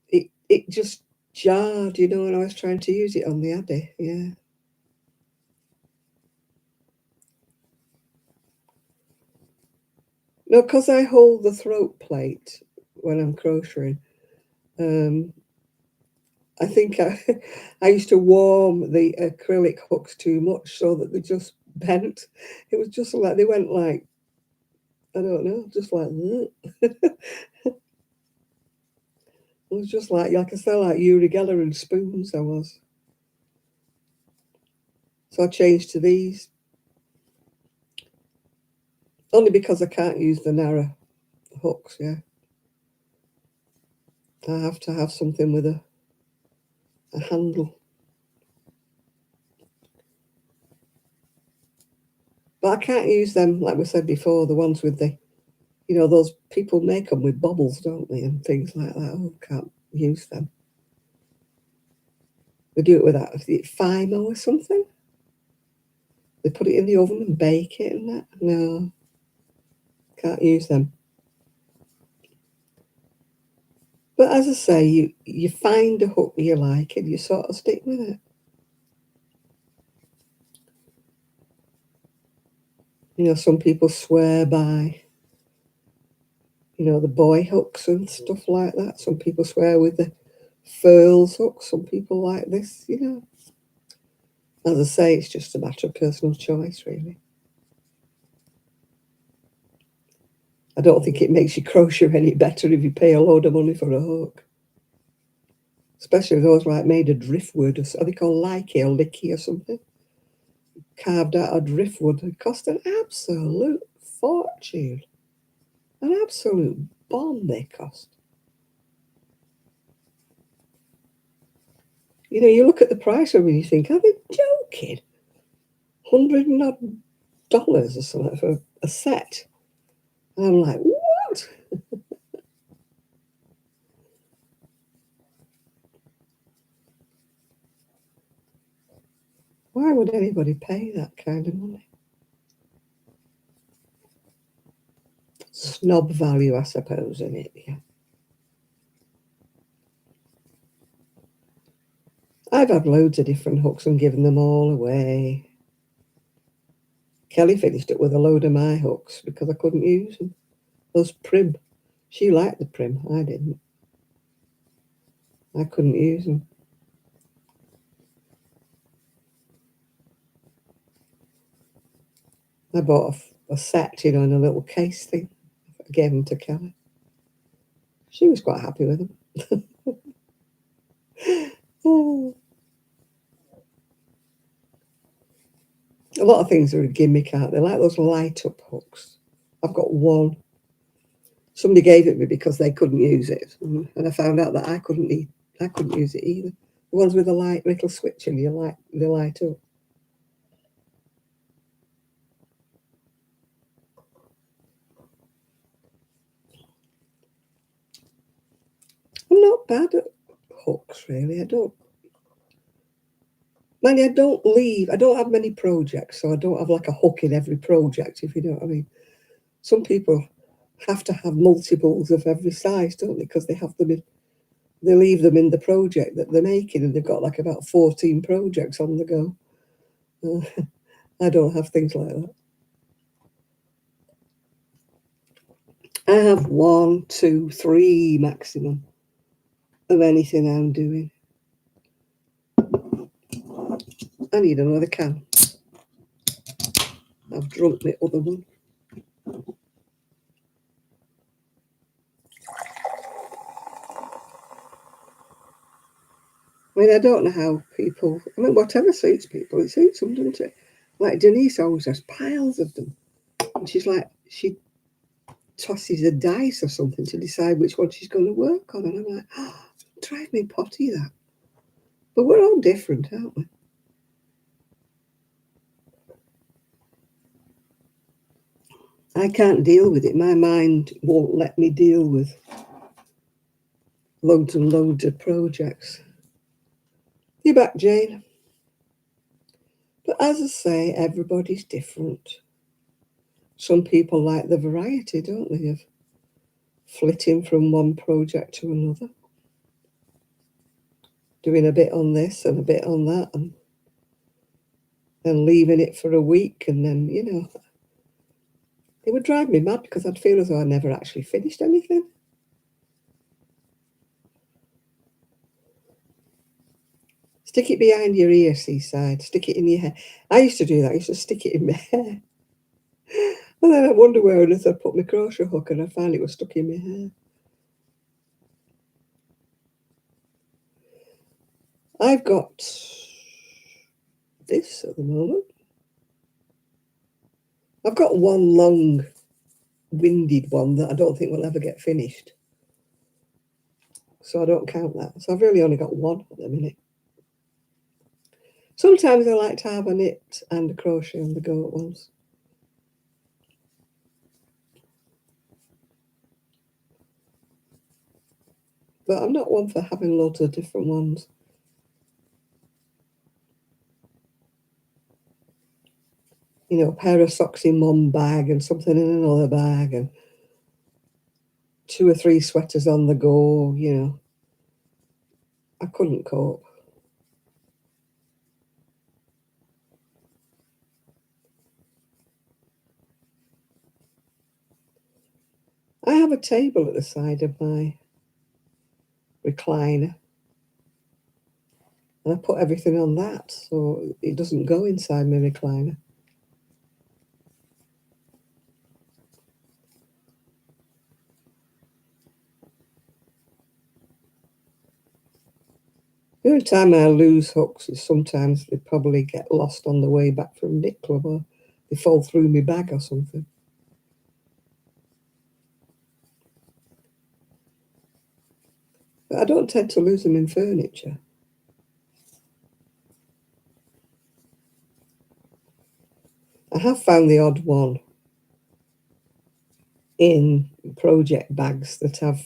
It just jarred, when I was trying to use it on the Addy. Yeah. No, because I hold the throat plate when I'm crocheting. I think I used to warm the acrylic hooks too much so that they just bent. It was just like they went like, I don't know, just like that. It was just like I said, like Uri Geller and spoons I was. So I changed to these. Only because I can't use the narrow hooks, yeah. I have to have something with a handle. But I can't use them, like we said before, the ones with those people make them with bobbles, don't they, and things like that. Oh, can't use them. They do it with that, is it Fimo or something? They put it in the oven and bake it and that. No, can't use them. But as I say, you find a hook you like and you sort of stick with it. Some people swear by, the boy hooks and stuff like that. Some people swear with the furls hooks. Some people like this. As I say, it's just a matter of personal choice, really. I don't think it makes your crochet any better if you pay a load of money for a hook. Especially those like made of driftwood, or are they called likey or licky or something? Carved out of driftwood. They cost an absolute fortune. An absolute bomb they cost. You look at the price of them and you think, are they joking? $100 or something for a set. And I'm like, what? Why would anybody pay that kind of money? snob value, I suppose, in it. Yeah. I've had loads of different hooks and given them all away. Kelly finished it with a load of my hooks because I couldn't use them. Those prim. She liked the prim. I didn't. I couldn't use them. I bought a set, you know, in a little case thing. I gave them to Kelly. She was quite happy with them. Oh. A lot of things are a gimmick, aren't they? Like those light up hooks. I've got one. Somebody gave it me because they couldn't use it, and I found out that I couldn't use it either. The ones with a light little switch and they light up. I'm not bad at hooks, really. I don't have many projects, so I don't have like a hook in every project, if you know what I mean. Some people have to have multiples of every size, don't they? Because they leave them in the project that they're making, and they've got like about 14 projects on the go. I don't have things like that. I have 1, 2, 3 maximum of anything I'm doing. I need another can. I've drunk the other one. I mean, I don't know how people, whatever suits people, it suits them, doesn't it? Like Denise always has piles of them. And she tosses a dice or something to decide which one she's going to work on. And I'm like, oh, drive me potty, that. But we're all different, aren't we? I can't deal with it. My mind won't let me deal with loads and loads of projects. You're back, Jane. But as I say, everybody's different. Some people like the variety, don't they, of flitting from one project to another. Doing a bit on this and a bit on that, and then leaving it for a week, and then, you know, it would drive me mad because I'd feel as though I never actually finished anything. Stick it behind your ear, Seaside. Stick it in your hair. I used to do that. I used to stick it in my hair. And then I wonder where on earth I put my crochet hook, and I found it was stuck in my hair. I've got this at the moment. I've got one long, winded one that I don't think will ever get finished. So I don't count that. So I've really only got one at the minute. Sometimes I like to have a knit and a crochet on the go at once. But I'm not one for having loads of different ones. You know, a pair of socks in one bag and something in another bag, and 2 or 3 sweaters on the go, you know. I couldn't cope. I have a table at the side of my recliner, and I put everything on that so it doesn't go inside my recliner. The only time I lose hooks is sometimes they probably get lost on the way back from knit club, or they fall through my bag or something. But I don't tend to lose them in furniture. I have found the odd one in project bags that I've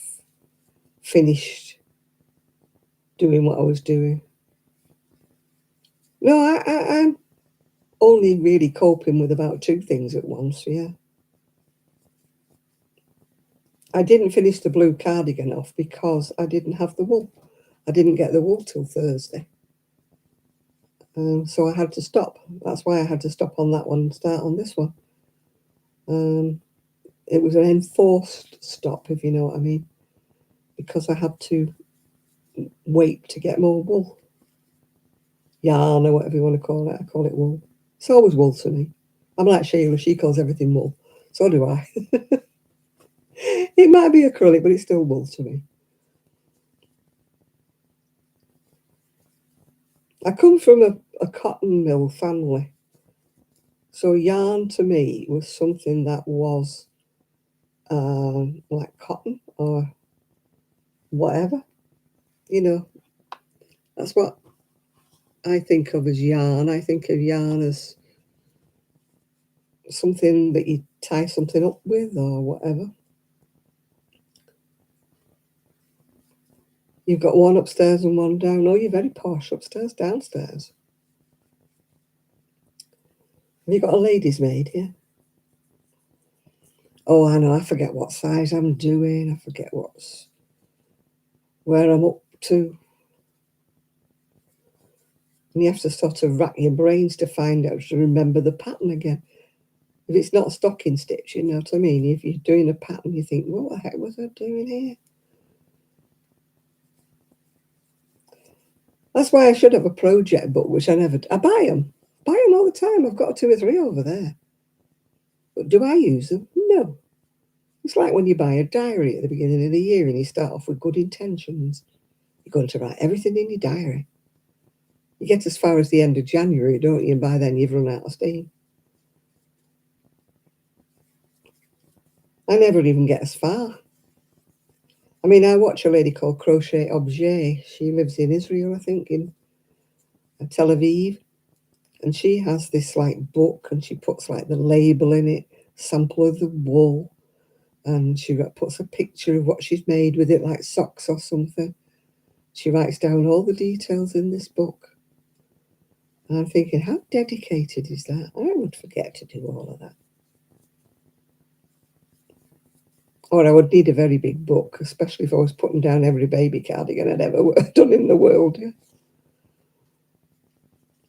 finished doing what I was doing. No, I'm only really coping with about 2 things at once, yeah. I didn't finish the blue cardigan off because I didn't have the wool. I didn't get the wool till Thursday. So I had to stop. That's why I had to stop on that one and start on this one. It was an enforced stop, if you know what I mean, because I had to wait to get more wool. Yarn or whatever you want to call it. I call it wool. It's always wool to me. I'm like Sheila. She calls everything wool. So do I. It might be acrylic, but it's still wool to me. I come from a cotton mill family. So yarn to me was something that was like cotton or whatever. You know, that's what I think of as yarn. I think of yarn as something that you tie something up with or whatever. You've got one upstairs and one down. Oh, you're very posh. Upstairs, downstairs. Have you got a lady's maid here? Oh, I know. I forget what size I'm doing. I forget where I'm up to. And you have to sort of rack your brains to find out, to remember the pattern again. If it's not stocking stitch, you know what I mean? If you're doing a pattern, you think, what the heck was I doing here? That's why I should have a project book, which I never do. I buy them. Buy them all the time. I've got 2 or 3 over there. But do I use them? No. It's like when you buy a diary at the beginning of the year and you start off with good intentions. You're going to write everything in your diary. You get as far as the end of January, don't you? And by then you've run out of steam. I never even get as far. I mean, I watch a lady called Crochet Objet. She lives in Israel, I think, in Tel Aviv. And she has this like book and she puts like the label in it, sample of the wool. And she puts a picture of what she's made with it, like socks or something. She writes down all the details in this book. And I'm thinking, how dedicated is that? I would forget to do all of that. Or I would need a very big book, especially if I was putting down every baby cardigan I'd ever done in the world. Yeah.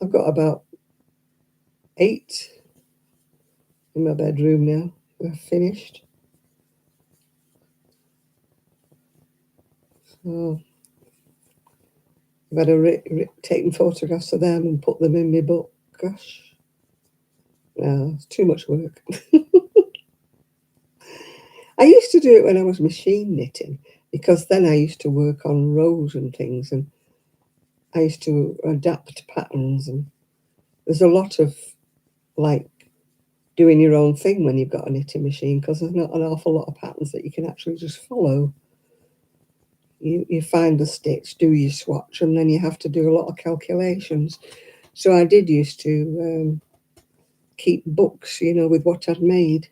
I've got about 8 in my bedroom now. They're finished. So I've had taken photographs of them and put them in my book. Gosh, no, it's too much work. I used to do it when I was machine knitting, because then I used to work on rows and things, and I used to adapt patterns, and there's a lot of like doing your own thing when you've got a knitting machine, because there's not an awful lot of patterns that you can actually just follow. You find the stitch, do your swatch, and then you have to do a lot of calculations. So I did used to keep books, you know, with what I'd made.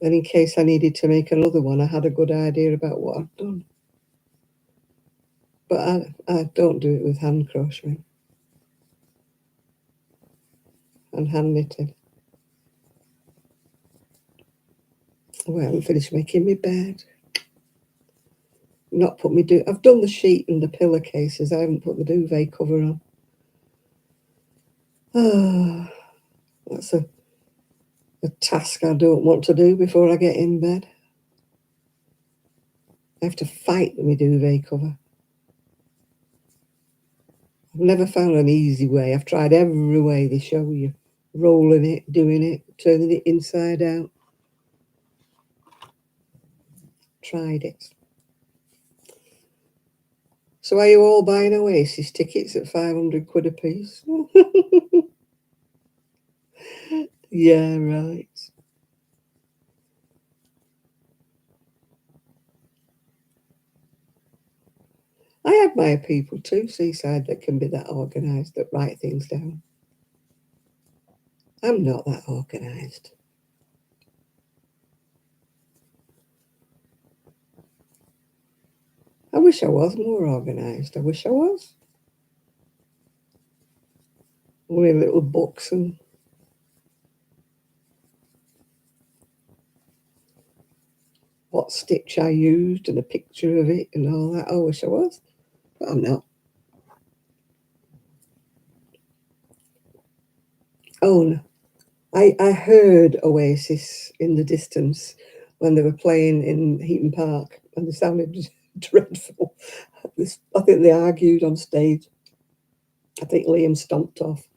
And in case I needed to make another one, I had a good idea about what I'd done. But I don't do it with hand crocheting and hand knitting. Oh, I haven't finished making my bed. Not put me I've done the sheet and the pillowcases. I haven't put the duvet cover on. Ah, that's a task I don't want to do before I get in bed. I have to fight with my duvet cover. I've never found an easy way. I've tried every way they show you. Rolling it, doing it, turning it inside out. Tried it. So are you all buying Oasis tickets at 500 quid a piece? Yeah, right. I admire people too, Seaside, that can be that organised, that write things down. I'm not that organised. I wish I was more organised. I wish I was. Only little books and what stitch I used and a picture of it and all that. I wish I was, but I'm not. Oh no. I heard Oasis in the distance when they were playing in Heaton Park, and they sounded dreadful. I think they argued on stage. I think Liam stomped off.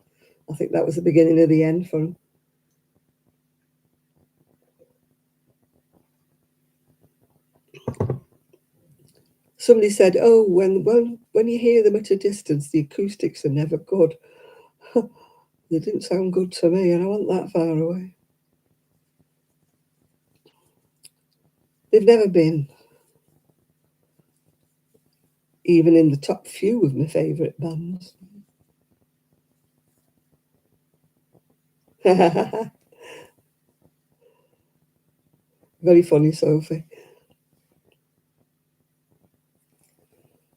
I think that was the beginning of the end for him. Somebody said, "Oh, when you hear them at a distance, the acoustics are never good." They didn't sound good to me, and I wasn't that far away. They've never been even in the top few of my favourite bands. Very funny, Sophie.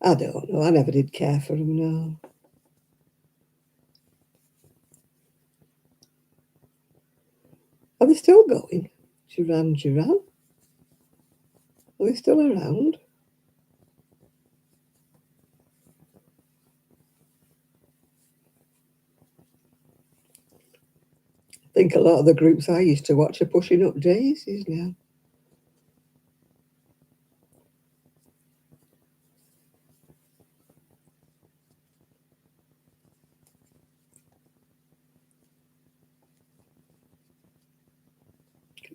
I don't know. I never did care for them, no. Are they still going? Duran Duran? Are they still around? I think a lot of the groups I used to watch are pushing up daisies now.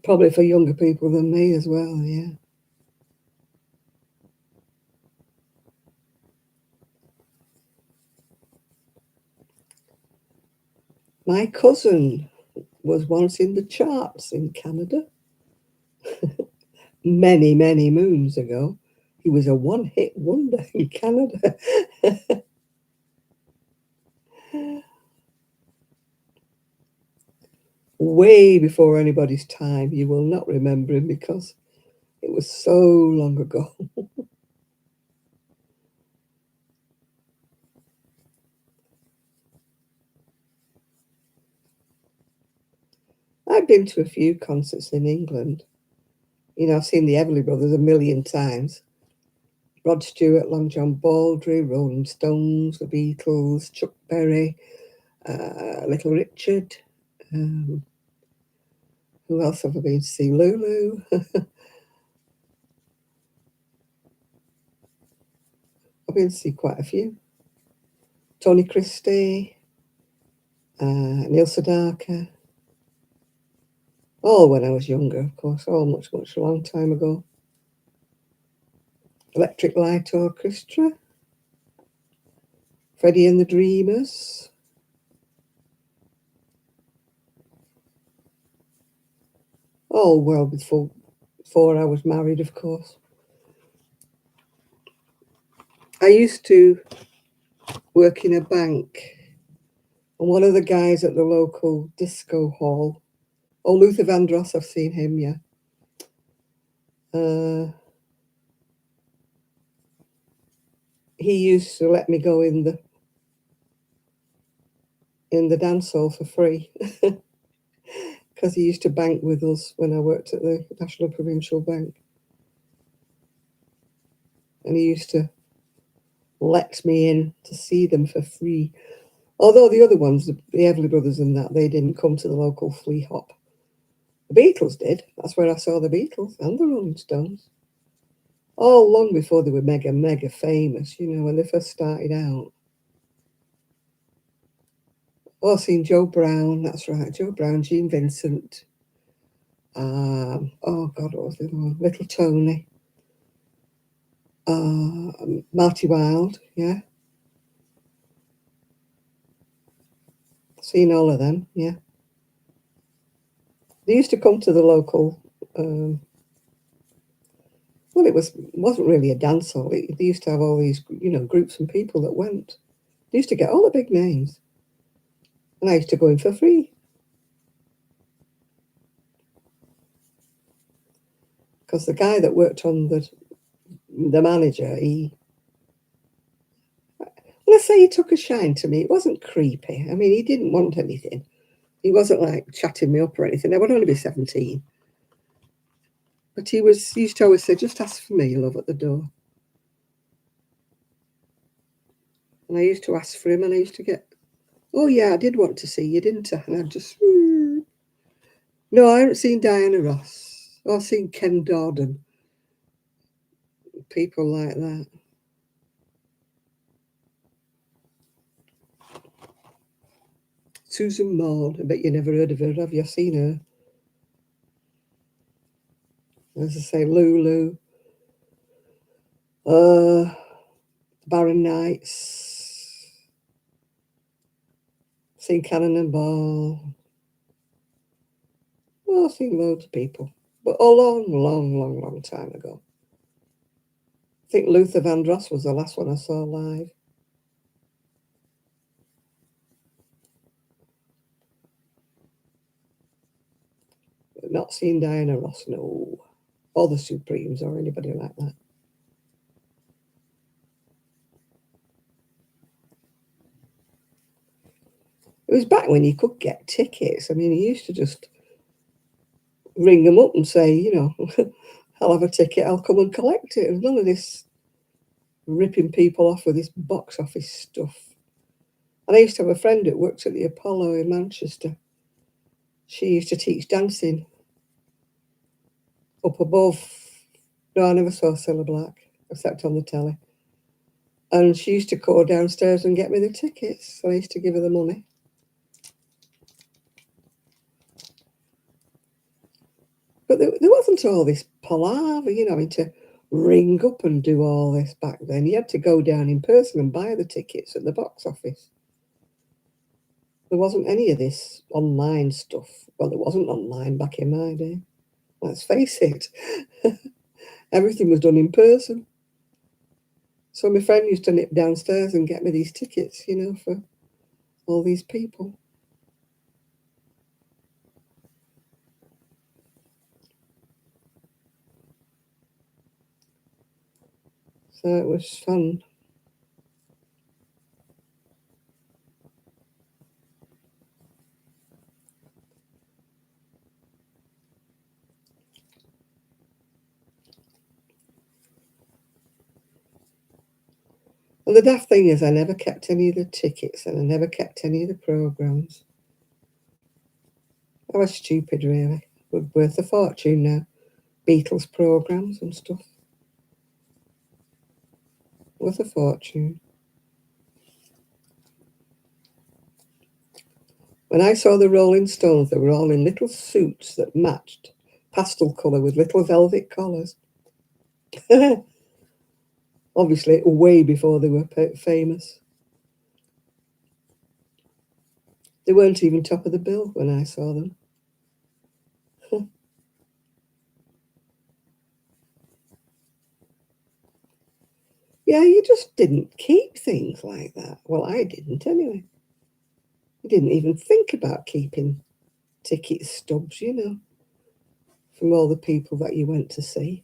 Probably for younger people than me as well, yeah. My cousin was once in the charts in Canada. Many, many moons ago. He was a one-hit wonder in Canada. Way before anybody's time. You will not remember him because it was so long ago. I've been to a few concerts in England. You know, I've seen the Everly Brothers a million times. Rod Stewart, Long John Baldry, Rolling Stones, the Beatles, Chuck Berry, Little Richard. Who else have I been to see? Lulu. I've been to see quite a few. Tony Christie, Neil Sedaka. All when I was younger, of course. All much, much a long time ago. Electric Light Orchestra. Freddie and the Dreamers. All well before I was married, of course. I used to work in a bank, and one of the guys at the local disco hall, oh, Luther Vandross, I've seen him, yeah. He used to let me go in the dance hall for free because he used to bank with us when I worked at the National Provincial Bank, and he used to let me in to see them for free. Although the other ones, the Everly Brothers and that, they didn't come to the local flea hop. The Beatles did. That's where I saw the Beatles and the Rolling Stones. All long before they were mega, mega famous, you know, when they first started out. Oh, I've seen Joe Brown, that's right, Joe Brown, Gene Vincent. Oh, God, what was the other one? Little Tony. Marty Wilde, yeah. Seen all of them, yeah. They used to come to the local, well, it wasn't really a dance hall. They used to have all these, you know, groups and people that went. They used to get all the big names. And I used to go in for free. Because the guy that worked on the manager, let's say he took a shine to me. It wasn't creepy. I mean, he didn't want anything. He wasn't like chatting me up or anything. I would only be 17. But he used to always say, just ask for me, love, at the door. And I used to ask for him, and I used to get, oh yeah, I did want to see you, didn't I? And I'd just, No, I haven't seen Diana Ross. I've seen Ken Dorden. People like that. Susan Maud. I bet you never heard of her. Have you seen her? As I say, Lulu. Baron Knights. Seen Cannon Ball. Well, I've seen loads of people. But a long time ago. I think Luther Vandross was the last one I saw live. But not seen Diana Ross, no. Or the Supremes or anybody like that. It was back when you could get tickets. I mean, you used to just ring them up and say, you know, I'll have a ticket, I'll come and collect it. There's none of this ripping people off with this box office stuff. And I used to have a friend that works at the Apollo in Manchester. She used to teach dancing up above. No, I never saw Cilla Black, except on the telly. And she used to go downstairs and get me the tickets. So I used to give her the money. But there wasn't all this palaver, you know, to ring up and do all this back then. You had to go down in person and buy the tickets at the box office. There wasn't any of this online stuff. Well, there wasn't online back in my day. Let's face it. Everything was done in person. So my friend used to nip downstairs and get me these tickets, you know, for all these people. So it was fun. And the daft thing is I never kept any of the tickets and I never kept any of the programmes. I was stupid, really. We're worth a fortune now. Beatles programmes and stuff. Worth a fortune. When I saw the Rolling Stones, they were all in little suits that matched, pastel colour with little velvet collars. Obviously, way before they were famous. They weren't even top of the bill when I saw them. Yeah, you just didn't keep things like that. Well, I didn't anyway. I didn't even think about keeping ticket stubs, you know, from all the people that you went to see.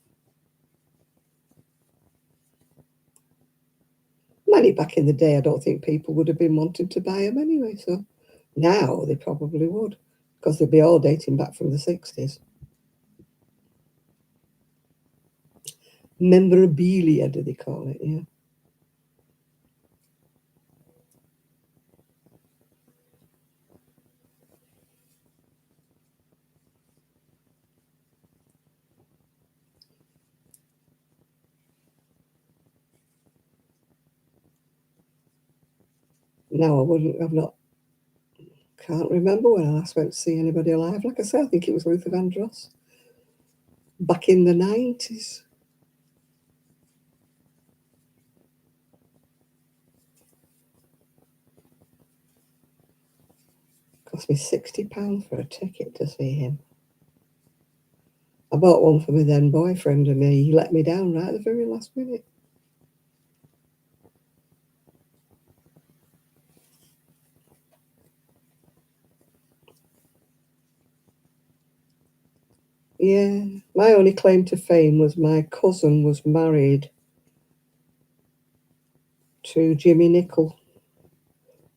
Many back in the day, I don't think people would have been wanting to buy them anyway. So now they probably would, because they'd be all dating back from the 60s. Memorabilia, do they call it? Yeah. No, I wouldn't. Can't remember when I last went to see anybody alive. Like I said, I think it was Luther Vandross. Back in the 90s. Cost me £60 for a ticket to see him. I bought one for my then boyfriend and he let me down right at the very last minute. Yeah, my only claim to fame was my cousin was married to Jimmy Nicol,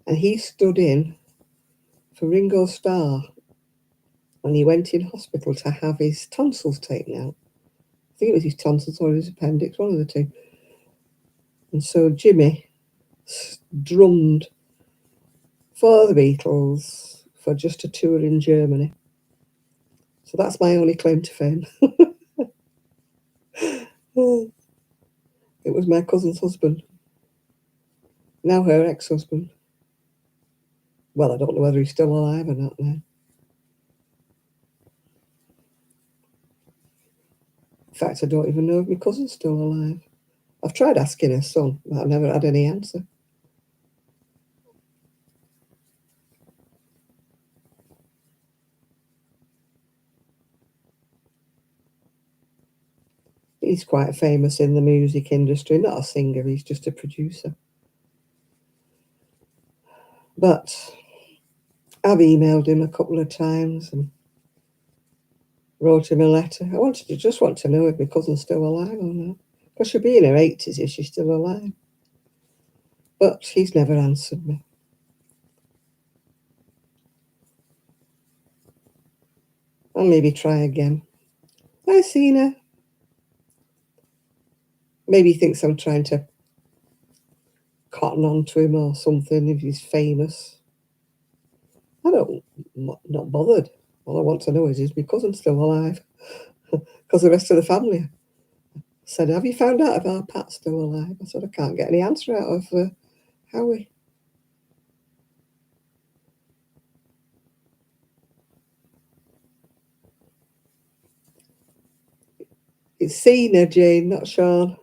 and he stood in for Ringo Starr when he went in hospital to have his tonsils taken out. I think it was his tonsils or his appendix, one of the two. And so Jimmy drummed for the Beatles for just a tour in Germany. So that's my only claim to fame. It was my cousin's husband, now her ex-husband. Well, I don't know whether he's still alive or not now. In fact, I don't even know if my cousin's still alive. I've tried asking her son, but I've never had any answer. He's quite famous in the music industry, not a singer, he's just a producer. But I've emailed him a couple of times and wrote him a letter. I just want to know if my cousin's still alive or not. Because she'll be in her 80s if she's still alive. But he's never answered me. I'll maybe try again. Hi, Sina. Maybe he thinks I'm trying to cotton on to him or something if he's famous. I don't, not bothered. All I want to know is my cousin still alive? Because the rest of the family said, have you found out if our Pat's still alive? I said, I can't get any answer out of Howie. It's Sina, Jane, not Sean.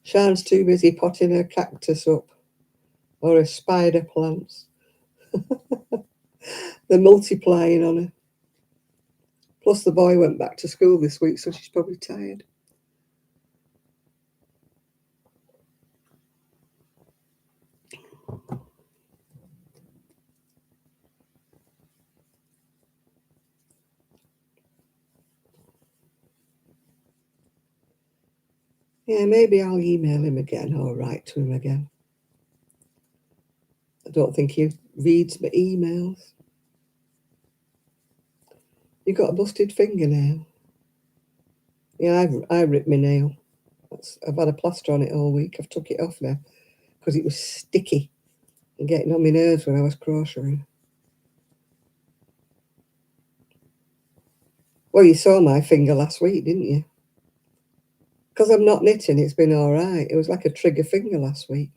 Sean's too busy potting her cactus up or her spider plants. They're multiplying on her. Plus the boy went back to school this week, so she's probably tired. Yeah, maybe I'll email him again or write to him again. I don't think he reads my emails. You got a busted fingernail? Yeah, I ripped my nail. I've had a plaster on it all week. I've took it off now because it was sticky and getting on my nerves when I was crocheting. Well, you saw my finger last week, didn't you? Because I'm not knitting, it's been all right. It was like a trigger finger last week.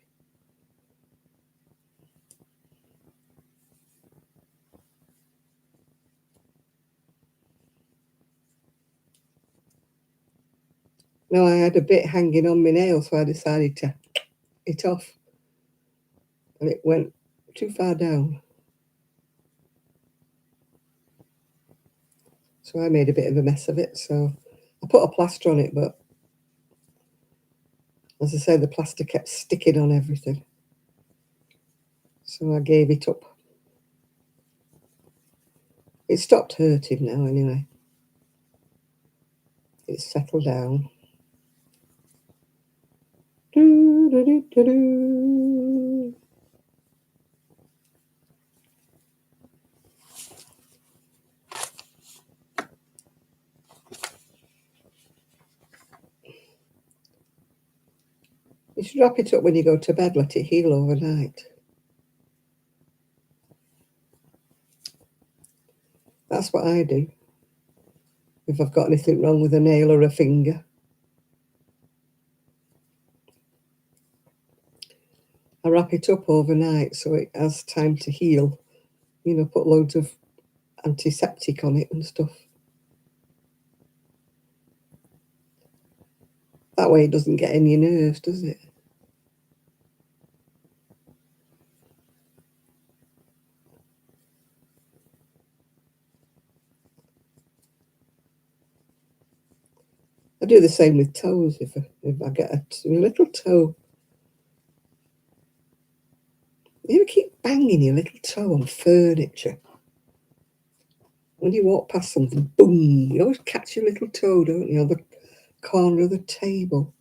No, I had a bit hanging on my nail, so I decided to it off. And it went too far down. So I made a bit of a mess of it. So I put a plaster on it, but as I said, the plaster kept sticking on everything. So I gave it up. It stopped hurting now anyway. It's settled down. Do, do, do, do, do. You should wrap it up when you go to bed, let it heal overnight. That's what I do. If I've got anything wrong with a nail or a finger, I wrap it up overnight so it has time to heal. You know, put loads of antiseptic on it and stuff. That way it doesn't get in your nerves, does it? I do the same with toes. If I get a little toe, you ever keep banging your little toe on furniture? When you walk past something, boom, you always catch your little toe, don't you, on the corner of the table.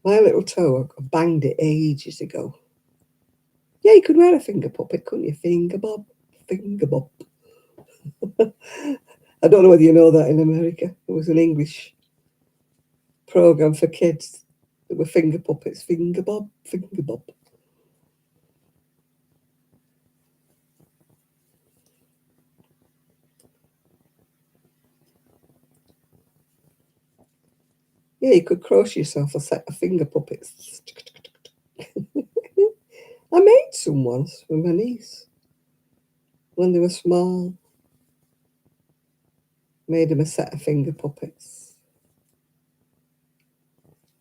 My little toe, I banged it ages ago. Yeah, you could wear a finger puppet, couldn't you? Finger bob, finger bob. I don't know whether you know that in America. It was an English program for kids that were finger puppets. Finger bob, finger bob. Yeah, you could crochet yourself a set of finger puppets. I made some once for my niece when they were small. Made them a set of finger puppets.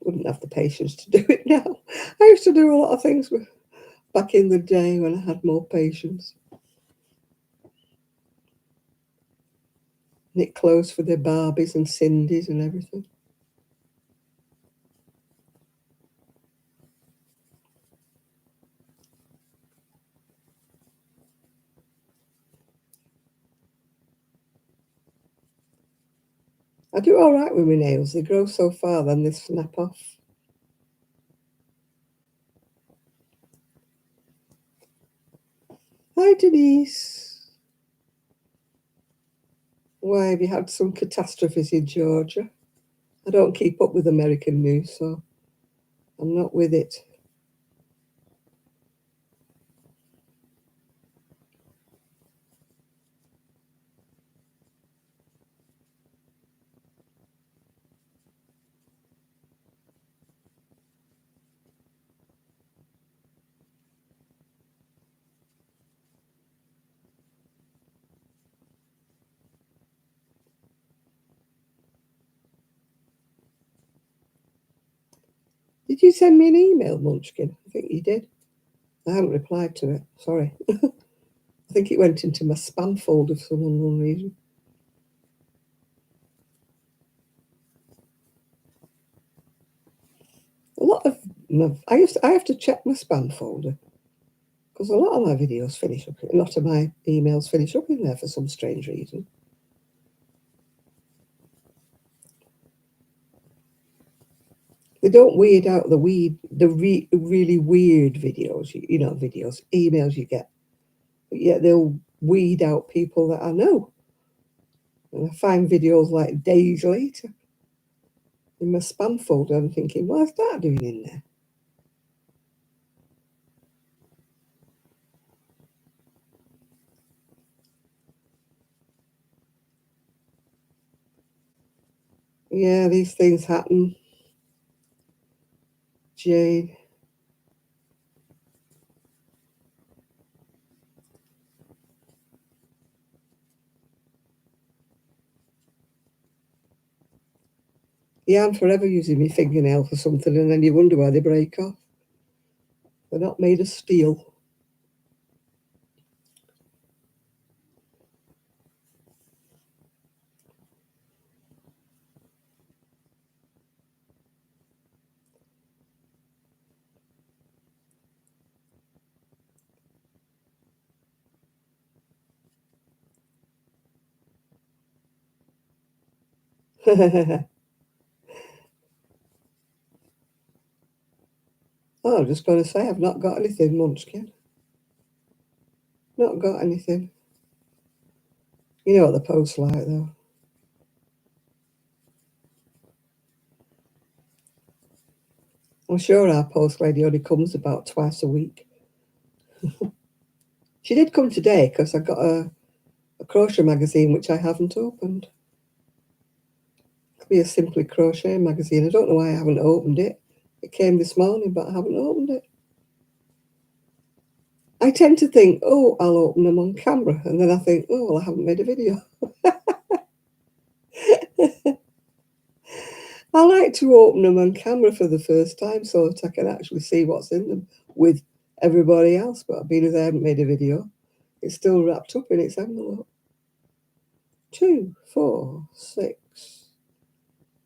Wouldn't have the patience to do it now. I used to do a lot of things back in the day when I had more patience. Knit clothes for their Barbies and Cindy's and everything. I do all right with my nails. They grow so far, then they snap off. Hi, Denise. Why, have you had some catastrophes in Georgia? I don't keep up with American news, so I'm not with it. Did you send me an email, Munchkin? I think you did. I haven't replied to it. Sorry. I think it went into my spam folder for some unknown reason. A lot of I have to check my spam folder because a lot of my videos finish up. A lot of my emails finish up in there for some strange reason. They don't weed out the really weird videos, videos, emails you get. But yet they'll weed out people that I know. And I find videos like days later in my spam folder. I'm thinking, what's that doing in there? Yeah, these things happen. Jane. Yeah, I'm forever using my fingernail for something, and then you wonder why they break off. They're not made of steel. Oh, I'm just going to say I've not got anything, Munchkin. Not got anything. You know what the post's like, though. I'm sure our post lady only comes about twice a week. She did come today because I got a crochet magazine which I haven't opened. It'll be a Simply Crochet magazine. I don't know why I haven't opened it. It came this morning, but I haven't opened it. I tend to think, oh, I'll open them on camera. And then I think, oh, well, I haven't made a video. I like to open them on camera for the first time so that I can actually see what's in them with everybody else. But being as I haven't made a video, it's still wrapped up in its envelope. 2, 4, 6,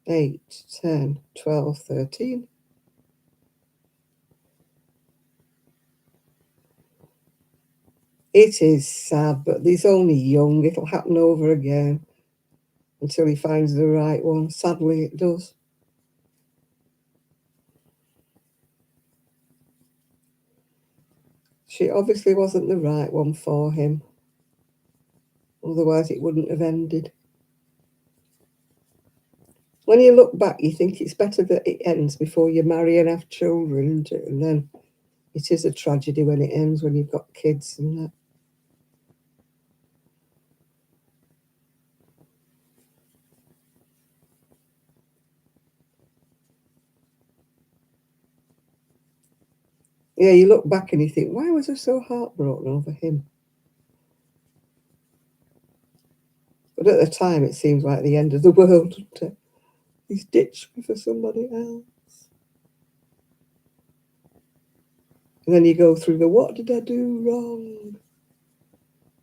8, 10, 12, 13. It is sad, but he's only young. It'll happen over again until he finds the right one. Sadly, it does. She obviously wasn't the right one for him. Otherwise, it wouldn't have ended. When you look back, you think it's better that it ends before you marry and have children, isn't it? And then it is a tragedy when it ends, when you've got kids and that. Yeah, you look back and you think, why was I so heartbroken over him? But at the time, it seems like the end of the world, doesn't it? He's ditched me for somebody else. And then you go through the, what did I do wrong?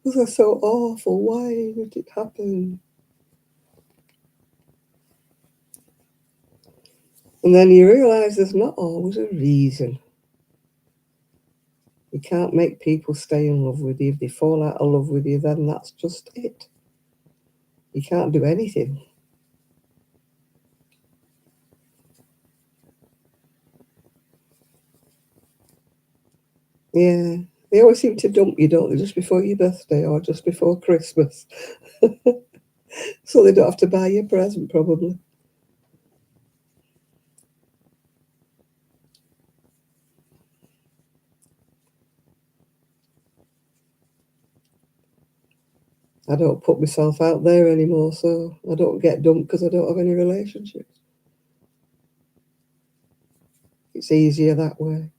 Was I so awful? Why did it happen? And then you realise there's not always a reason. You can't make people stay in love with you. If they fall out of love with you, then that's just it. You can't do anything. Yeah. They always seem to dump you, don't they, just before your birthday or just before Christmas. So they don't have to buy you a present, probably. I don't put myself out there anymore, so I don't get dumped because I don't have any relationships. It's easier that way.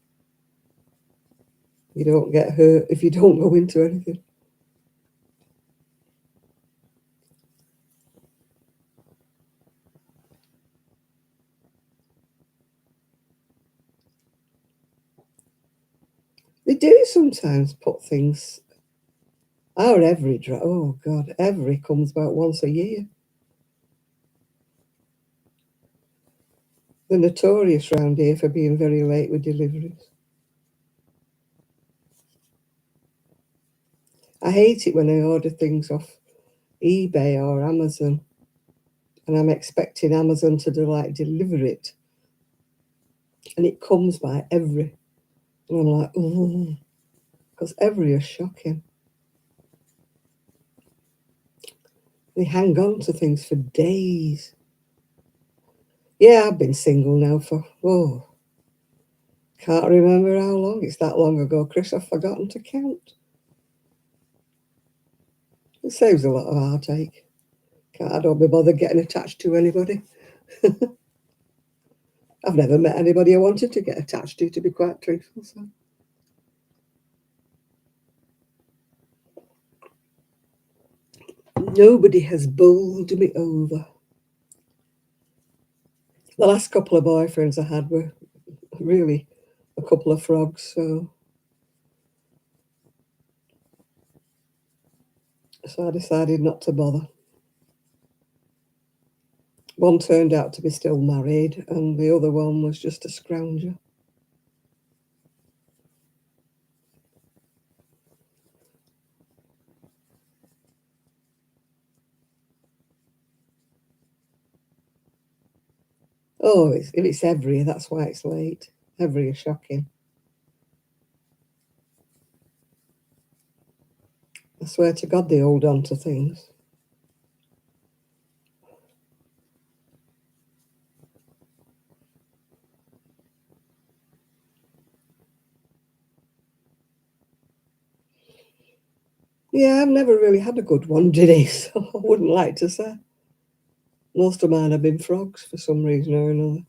You don't get hurt if you don't go into anything. They do sometimes put things. Our every oh God, every comes about once a year. They're notorious round here for being very late with deliveries. I hate it when I order things off eBay or Amazon and I'm expecting Amazon to deliver it, and it comes by every, and I'm like, oh, because every is shocking. They hang on to things for days. Yeah, I've been single now for, can't remember how long. It's that long ago, Chris, I've forgotten to count. It saves a lot of heartache. I don't be bothered getting attached to anybody. I've never met anybody I wanted to get attached to be quite truthful. So. Nobody has bowled me over. The last couple of boyfriends I had were really a couple of frogs, so I decided not to bother. One turned out to be still married, and the other one was just a scrounger. Oh, if it's every, that's why it's late. Every is shocking. I swear to God, they hold on to things. Yeah, I've never really had a good one, did he? So I wouldn't like to say. Most of mine have been frogs for some reason or another.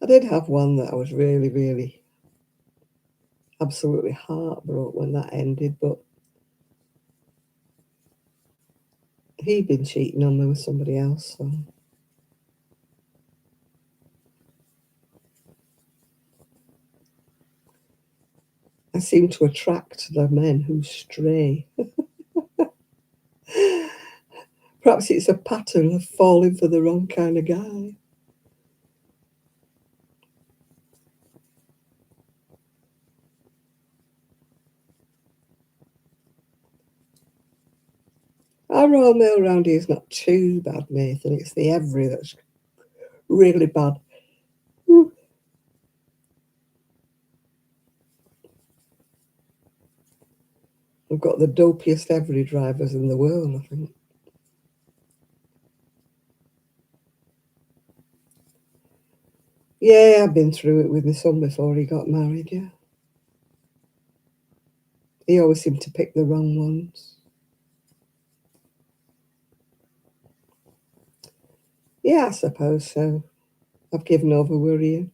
I did have one that I was really, really absolutely heartbroken when that ended, but he'd been cheating on me with somebody else. So. I seem to attract the men who stray. Perhaps it's a pattern of falling for the wrong kind of guy. Our Royal Mail round here is not too bad, Nathan. It's the every that's really bad. We've got the dopiest every drivers in the world, I think. Yeah, I've been through it with my son before he got married, yeah. He always seemed to pick the wrong ones. Yeah, I suppose so. I've given over worrying.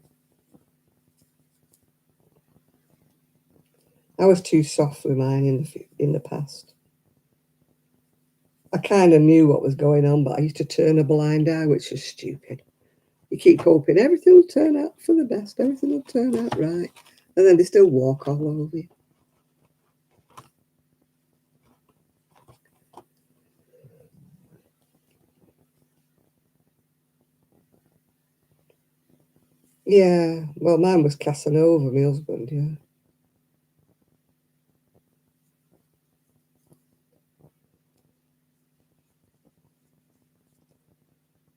I was too soft with mine in the past. I kind of knew what was going on, but I used to turn a blind eye, which is stupid. You keep hoping everything will turn out for the best, everything will turn out right, and then they still walk all over you. Yeah, well, mine was Casanova, my husband, yeah.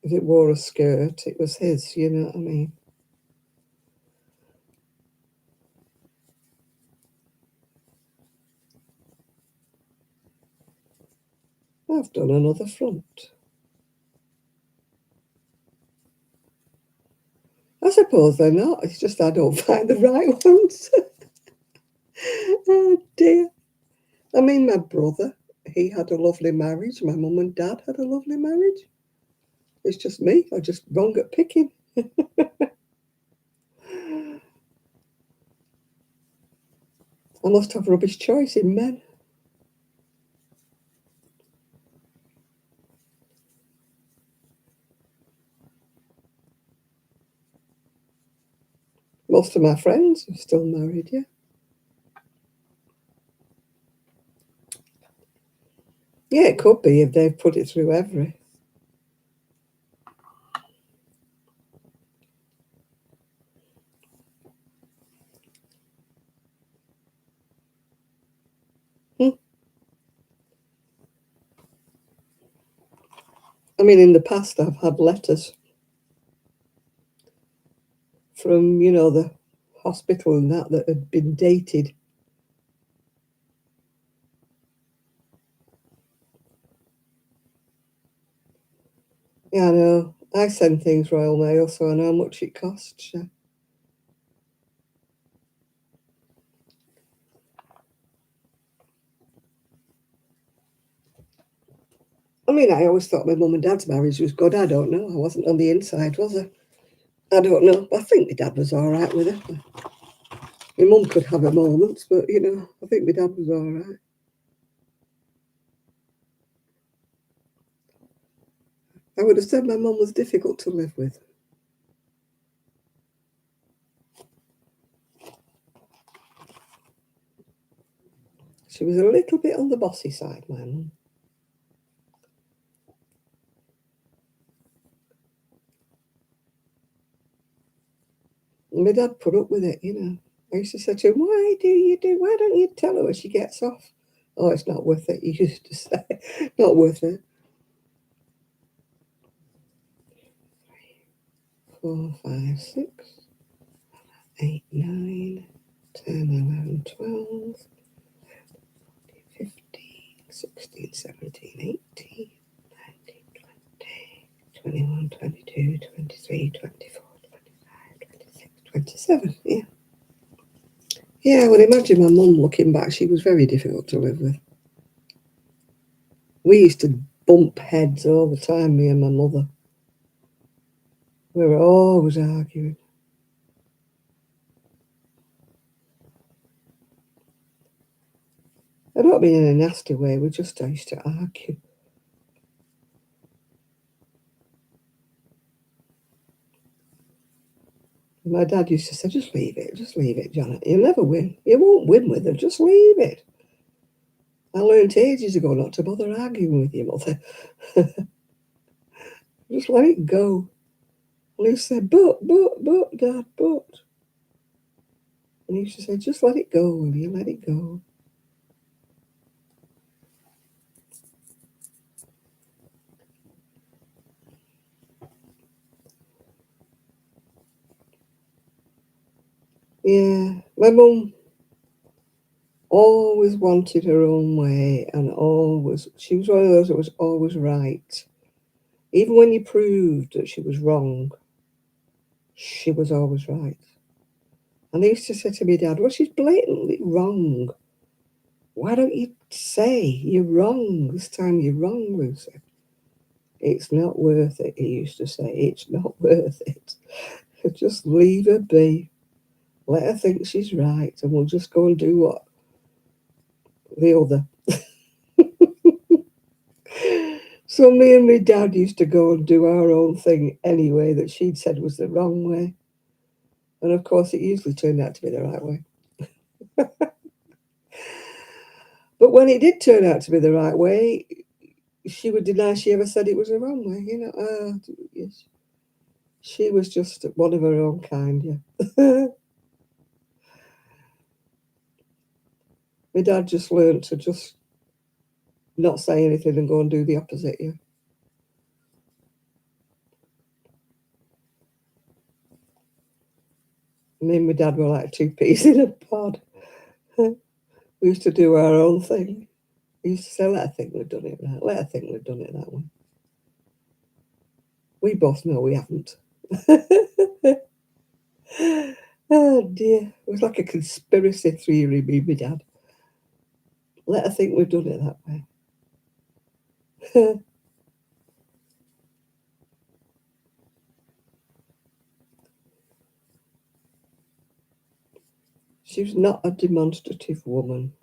If it wore a skirt, it was his, you know what I mean? I've done another front. I suppose they're not. It's just I don't find the right ones. Oh dear. I mean, my brother, he had a lovely marriage. My mum and dad had a lovely marriage. It's just me. I'm just wrong at picking. I must have rubbish choice in men. Most of my friends are still married, yeah. Yeah, it could be if they've put it through every. Hmm. I mean, in the past, I've had letters from, the hospital and that had been dated. Yeah, I know. I send things Royal Mail, so I know how much it costs. Yeah. I mean, I always thought my mum and dad's marriage was good. I don't know. I wasn't on the inside, was I? I don't know. I think my dad was all right with it. My mum could have her moments, but, I think my dad was all right. I would have said my mum was difficult to live with. She was a little bit on the bossy side, my mum. And my dad put up with it. I used to say to him, why don't you tell her when she gets off? Oh, it's not worth it, he used to say. Not worth it. 4, 5, 6, 8, 9, 10, 11, 12, 15, 16, 17, 18, 19, 20, 21, 22, 23, 24, 25, 26, 27. Yeah. Yeah, I would imagine my mum, looking back, she was very difficult to live with. We used to bump heads all the time, me and my mother. We were always arguing. I don't mean in a nasty way, we just used to argue. My dad used to say, just leave it, Janet. You'll never win. You won't win with her, just leave it. I learned ages ago not to bother arguing with your mother. Just let it go. And he used to say, but, Dad, but. And he used to say, just let it go, will you? Let it go. Yeah, my mum always always wanted her own way, and she was one of those that was always right. Even when you proved that she was wrong, she was always right. And I used to say to my dad, well, she's blatantly wrong. Why don't you say you're wrong? This time you're wrong, Lucy. It's not worth it, he used to say. It's not worth it. Just leave her be. Let her think she's right, and we'll just go and do what the other. So me and my dad used to go and do our own thing anyway that she'd said was the wrong way. And of course, it usually turned out to be the right way. But when it did turn out to be the right way, she would deny she ever said it was the wrong way. Yes. She was just one of her own kind, yeah. My dad just learned to just not say anything and go and do the opposite, yeah. Me and my dad were like two peas in a pod. We used to do our own thing. We used to say, let her think we've done it right. Let her think we've done it that way. We both know we haven't. Oh dear. It was like a conspiracy theory, me and my dad. Let her think we've done it that way. She was not a demonstrative woman.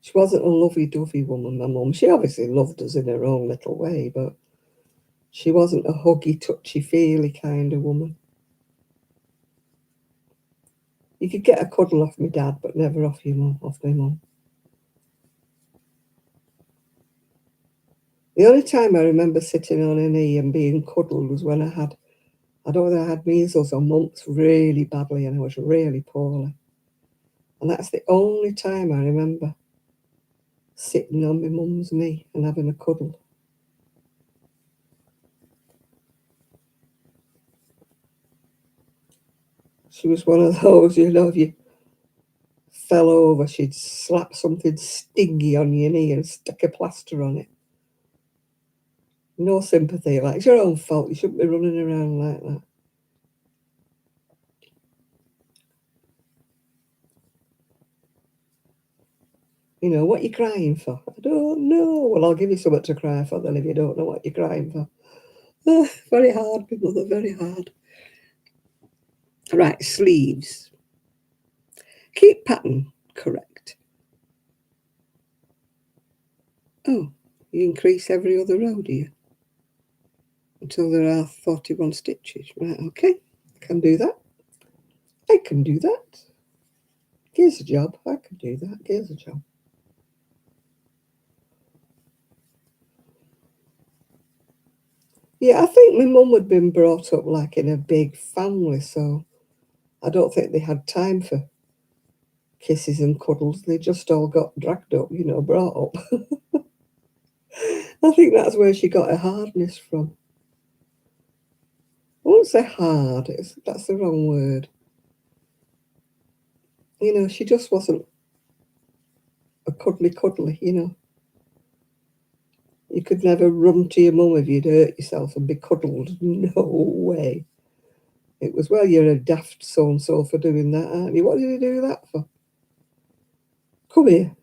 She wasn't a lovey-dovey woman, my mum. She obviously loved us in her own little way, but she wasn't a huggy, touchy-feely kind of woman. You could get a cuddle off my dad, but never off my mum. The only time I remember sitting on her knee and being cuddled was when I don't know whether I had measles or mumps really badly and I was really poorly. And that's the only time I remember sitting on my mum's knee and having a cuddle. She was one of those, if you fell over, she'd slap something stingy on your knee and stick a plaster on it. No sympathy, like, it's your own fault. You shouldn't be running around like that. What you crying for? I don't know. Well, I'll give you something to cry for then if you don't know what you're crying for. Very hard, my mother, very hard. Right, sleeves. Keep pattern correct. Oh, you increase every other row, do you? Until there are 41 stitches. Right, okay. Can do that. I can do that. Here's a job. I can do that. Here's a job. Yeah, I think my mum had been brought up like in a big family, so I don't think they had time for kisses and cuddles. They just all got dragged up, brought up. I think that's where she got her hardness from. I won't say hard, that's the wrong word. She just wasn't a cuddly, You could never run to your mum if you'd hurt yourself and be cuddled. No way. It was, well, you're a daft so-and-so for doing that, aren't you? What did you do that for? Come here.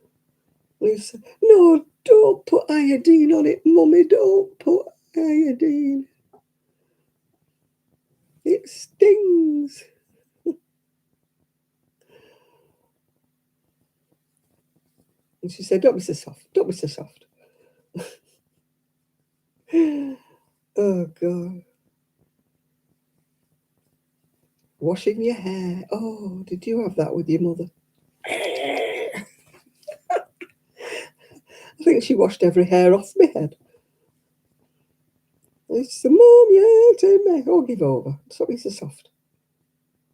Lisa. No, don't put iodine on it, Mummy. Don't put iodine. It stings. And she said, don't be so soft. Don't be so soft. Oh, God. Washing your hair. Oh, did you have that with your mother? I think she washed every hair off my head. It's the Mum, yeah, to me. Oh, give over. Stop being so soft.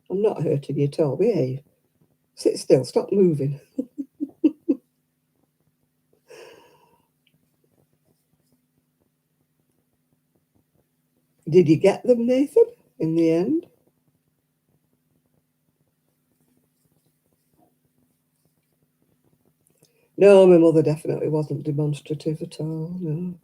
I'm not hurting you at all. Behave. Sit still. Stop moving. Did you get them, Nathan, in the end? No, my mother definitely wasn't demonstrative at all, no.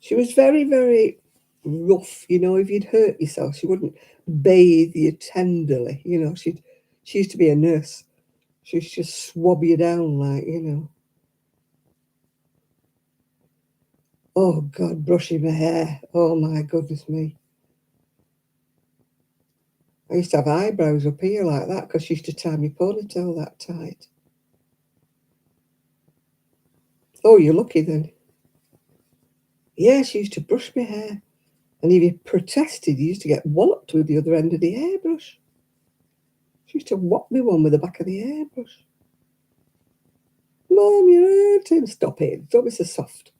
She was very, very rough, you know, if you'd hurt yourself, she wouldn't bathe you tenderly, you know, she used to be a nurse. She'd just swab you down like, you know. Oh God, brushing my hair. Oh my goodness me. I used to have eyebrows up here like that because she used to tie my ponytail that tight. Oh, you're lucky then. Yeah, she used to brush my hair. And if you protested, you used to get walloped with the other end of the hairbrush. She used to whop me one with the back of the hairbrush. Mom, you're hurting. Stop it. Don't be so soft.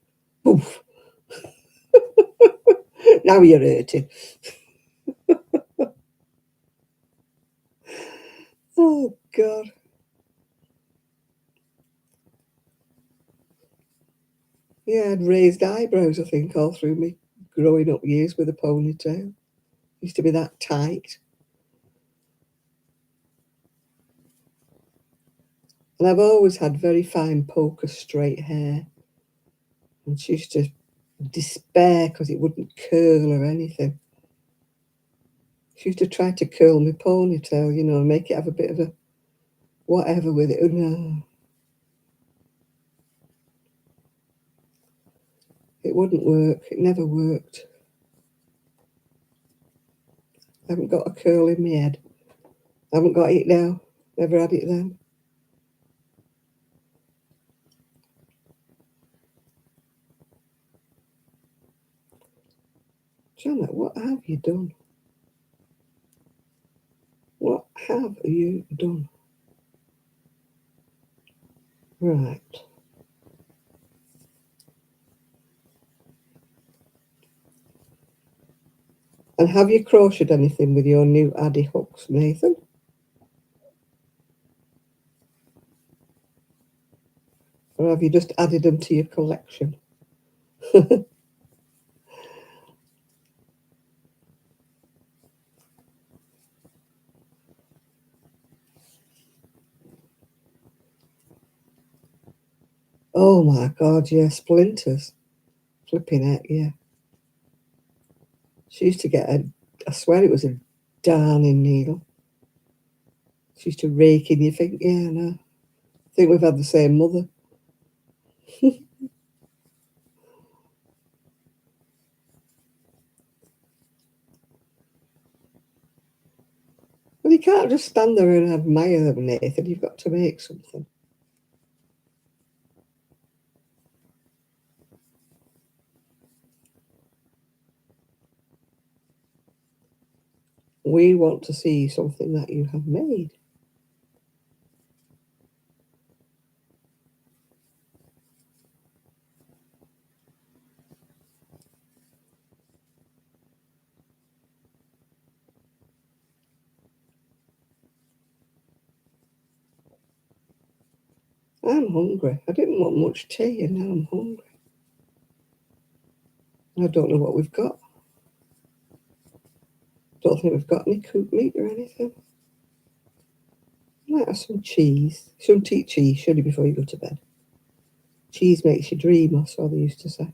Oof. Now you're hurting. Oh, God. Yeah, I had raised eyebrows, I think, all through me growing up years with a ponytail. Used to be that tight. And I've always had very fine poker straight hair. And she used to despair because it wouldn't curl or anything. She used to try to curl my ponytail, you know, and make it have a bit of a whatever with it. No, it wouldn't work. It never worked. I haven't got a curl in my head. I haven't got it now. Never had it then. Janet, what have you done? What have you done? Right. And have you crocheted anything with your new Addy hooks, Nathan? Or have you just added them to your collection? Oh my God, yeah, splinters. Flipping it, yeah. She used to get I swear it was a darning needle. She used to rake in, you think, yeah, no. I think we've had the same mother. Well, you can't just stand there and admire them, Nathan. You've got to make something. We want to see something that you have made. I'm hungry. I didn't want much tea and now I'm hungry. I don't know what we've got. Don't think we've got any cooked meat or anything. Might have some cheese. Shouldn't eat cheese, should you, before you go to bed? Cheese makes you dream, or so they used to say.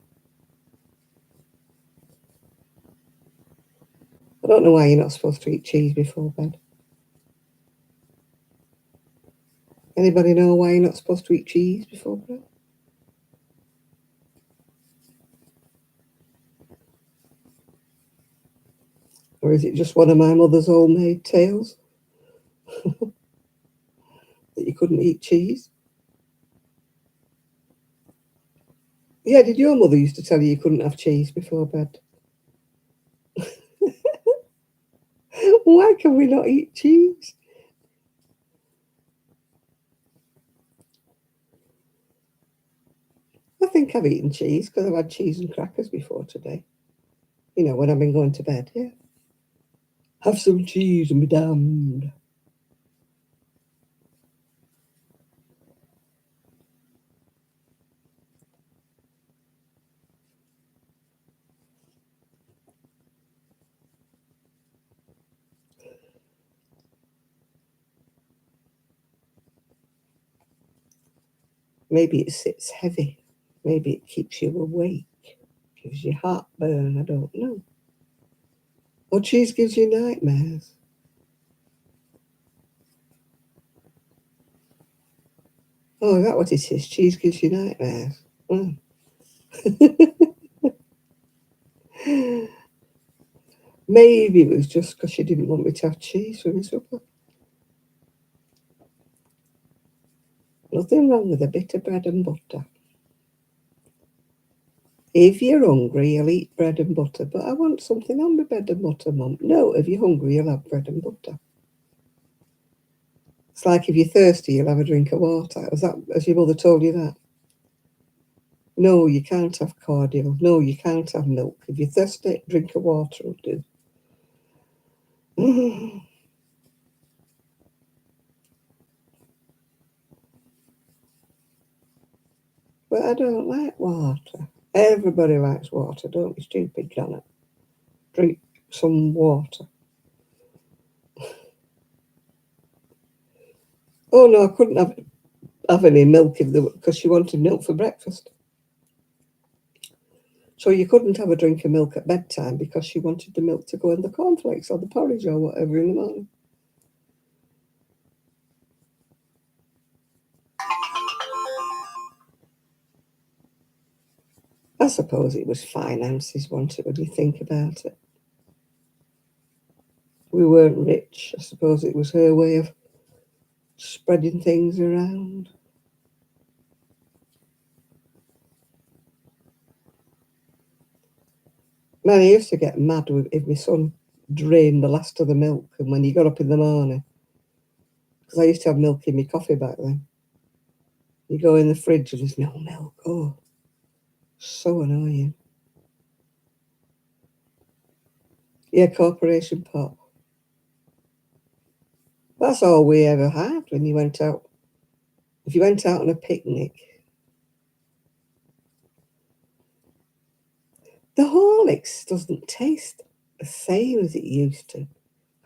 I don't know why you're not supposed to eat cheese before bed. Anybody know why you're not supposed to eat cheese before bed? Or is it just one of my mother's homemade tales that you couldn't eat cheese? Yeah, did your mother used to tell you you couldn't have cheese before bed? Why can we not eat cheese? I think I've eaten cheese because I've had cheese and crackers before today. You know, when I've been going to bed, yeah. Have some cheese and be damned. Maybe it sits heavy. Maybe it keeps you awake. Gives you heartburn, I don't know. Or cheese gives you nightmares. Oh, is that what it is? Cheese gives you nightmares. Mm. Maybe it was just because she didn't want me to have cheese for my supper. Nothing wrong with a bit of bread and butter. If you're hungry, you'll eat bread and butter. But I want something on my bread and butter, Mum. No, if you're hungry, you'll have bread and butter. It's like if you're thirsty, you'll have a drink of water. Has your mother told you that? No, you can't have cordial. No, you can't have milk. If you're thirsty, drink of water will do. But I don't like water. Everybody likes water. Don't be stupid, Janet. Drink some water. Oh no, I couldn't have any milk because she wanted milk for breakfast. So you couldn't have a drink of milk at bedtime because she wanted the milk to go in the cornflakes or the porridge or whatever in the morning. I suppose it was finances, wasn't it, when you think about it? We weren't rich. I suppose it was her way of spreading things around. Man, I used to get mad if my son drained the last of the milk, and when he got up in the morning, because I used to have milk in my coffee back then. You go in the fridge and there's no milk. Oh, so annoying. Yeah, Corporation Pot. That's all we ever had when you went out. If you went out on a picnic, the Horlicks doesn't taste the same as it used to.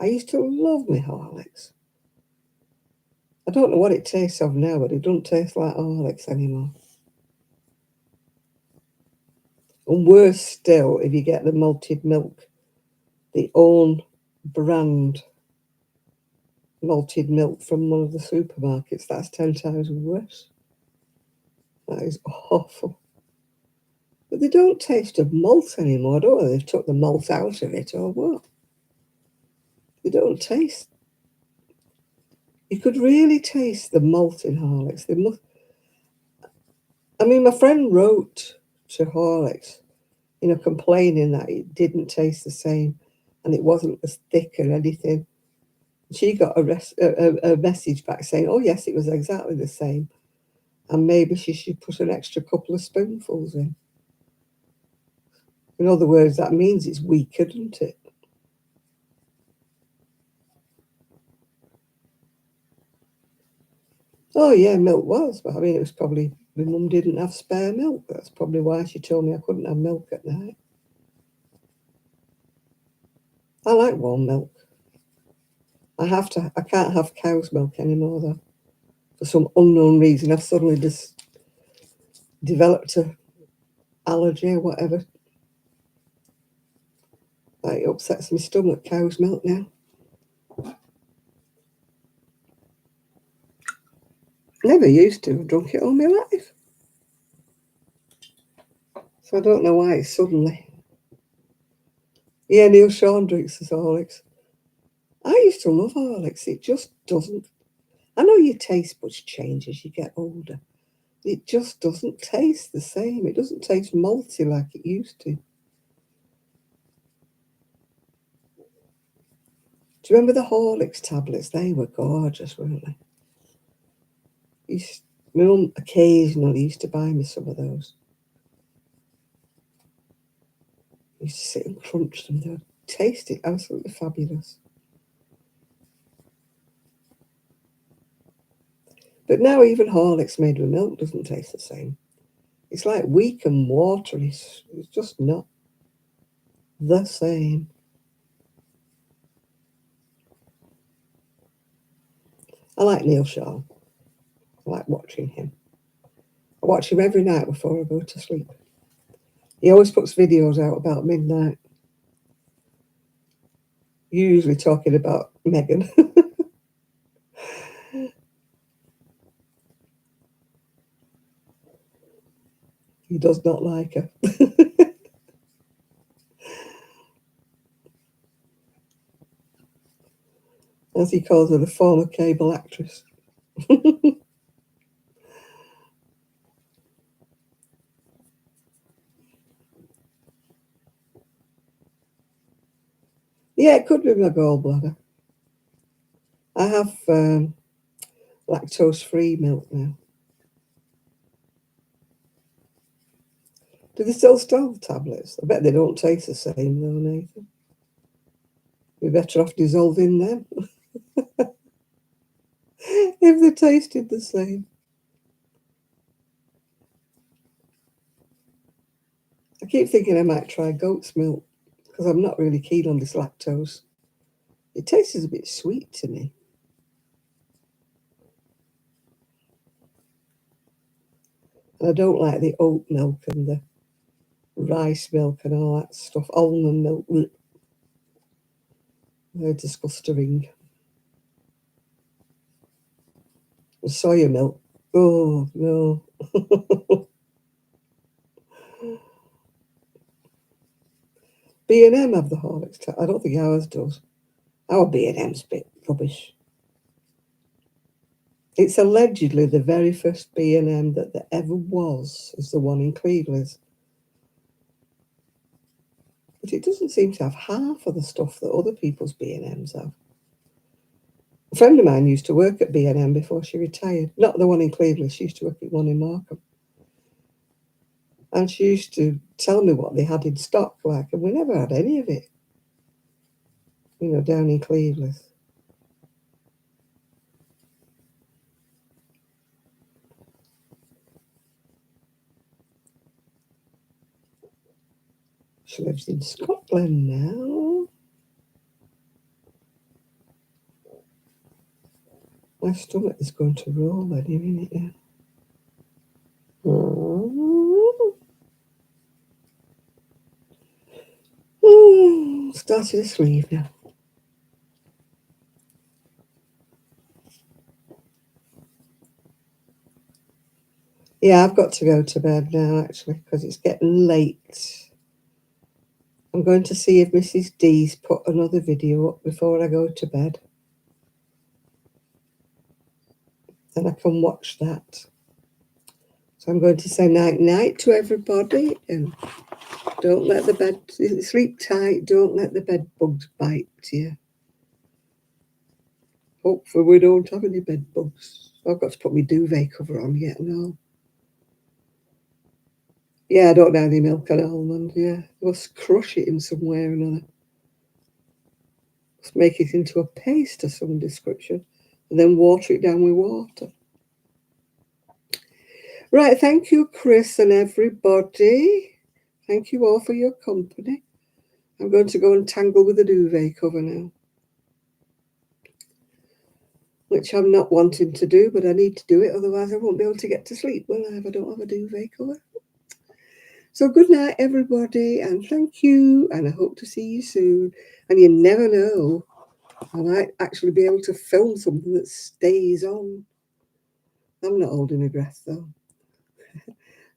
I used to love my Horlicks. I don't know what it tastes of now, but it doesn't taste like Horlicks anymore. And worse still, if you get the malted milk, the own brand malted milk from one of the supermarkets, that's 10 times worse. That is awful. But they don't taste of malt anymore. I don't know if they've took the malt out of it or what. They don't taste. You could really taste the malt in Horlicks. They must. I mean, my friend wrote to Horlicks, complaining that it didn't taste the same and it wasn't as thick or anything. She got a message back saying, oh, yes, it was exactly the same. And maybe she should put an extra couple of spoonfuls in. In other words, that means it's weaker, doesn't it? Oh, yeah, milk was. But I mean, it was probably my mum didn't have spare milk. That's probably why she told me I couldn't have milk at night. I like warm milk. I can't have cow's milk anymore, though. For some unknown reason, I've suddenly just developed a allergy or whatever. Like, it upsets my stomach, cow's milk now. Never used to have drunk it all my life. So I don't know why it's suddenly. Yeah, Neil Sean drinks his Horlicks. I used to love Horlicks. It just doesn't. I know your taste buds change as you get older. It just doesn't taste the same. It doesn't taste malty like it used to. Do you remember the Horlicks tablets? They were gorgeous, weren't they? My mum occasionally used to buy me some of those. I used to sit and crunch them. They were tasty, absolutely fabulous. But now even Horlicks made with milk doesn't taste the same. It's like weak and watery. It's just not the same. I like Neil Shaw. I like watching him. watch him every night before I go to sleep. He always puts videos out about midnight. Usually talking about Megan. He does not like her. As he calls her, the former cable actress. Yeah, it could be my gallbladder. I have lactose-free milk now. Do they still sell tablets? I bet they don't taste the same though, Nathan. We're better off dissolving them if they tasted the same. I keep thinking I might try goat's milk because I'm not really keen on this lactose. It tastes a bit sweet to me. And I don't like the oat milk and the rice milk and all that stuff. Almond milk. They're disgusting. And soya milk. Oh, no. B&M have the Horlicks. I don't think ours does. Our B&M's a bit rubbish. It's allegedly the very first B&M that there ever was is the one in Cleveland. But it doesn't seem to have half of the stuff that other people's B&Ms have. A friend of mine used to work at B&M before she retired. Not the one in Cleveland, she used to work at one in Markham. And she used to tell me what they had in stock, like, and we never had any of it, down in Cleveland. She lives in Scotland now. My stomach is going to roll any minute now. Starting to sleep now. Yeah, I've got to go to bed now, actually, because it's getting late. I'm going to see if Mrs. D's put another video up before I go to bed. Then I can watch that. So I'm going to say night-night to everybody, and don't let the bed, sleep tight, don't let the bed bugs bite you. Hopefully we don't have any bed bugs. I've got to put my duvet cover on yet, no. Yeah, I don't know any milk and almond, yeah. I must crush it in some way or another. Must make it into a paste of some description, and then water it down with water. Right, thank you, Chris and everybody. Thank you all for your company. I'm going to go and tangle with the duvet cover now, which I'm not wanting to do, but I need to do it, otherwise I won't be able to get to sleep, will I, if I don't have a duvet cover? So good night, everybody, and thank you, and I hope to see you soon. And you never know, I might actually be able to film something that stays on. I'm not holding my breath, though.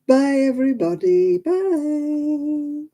Bye, everybody. Bye.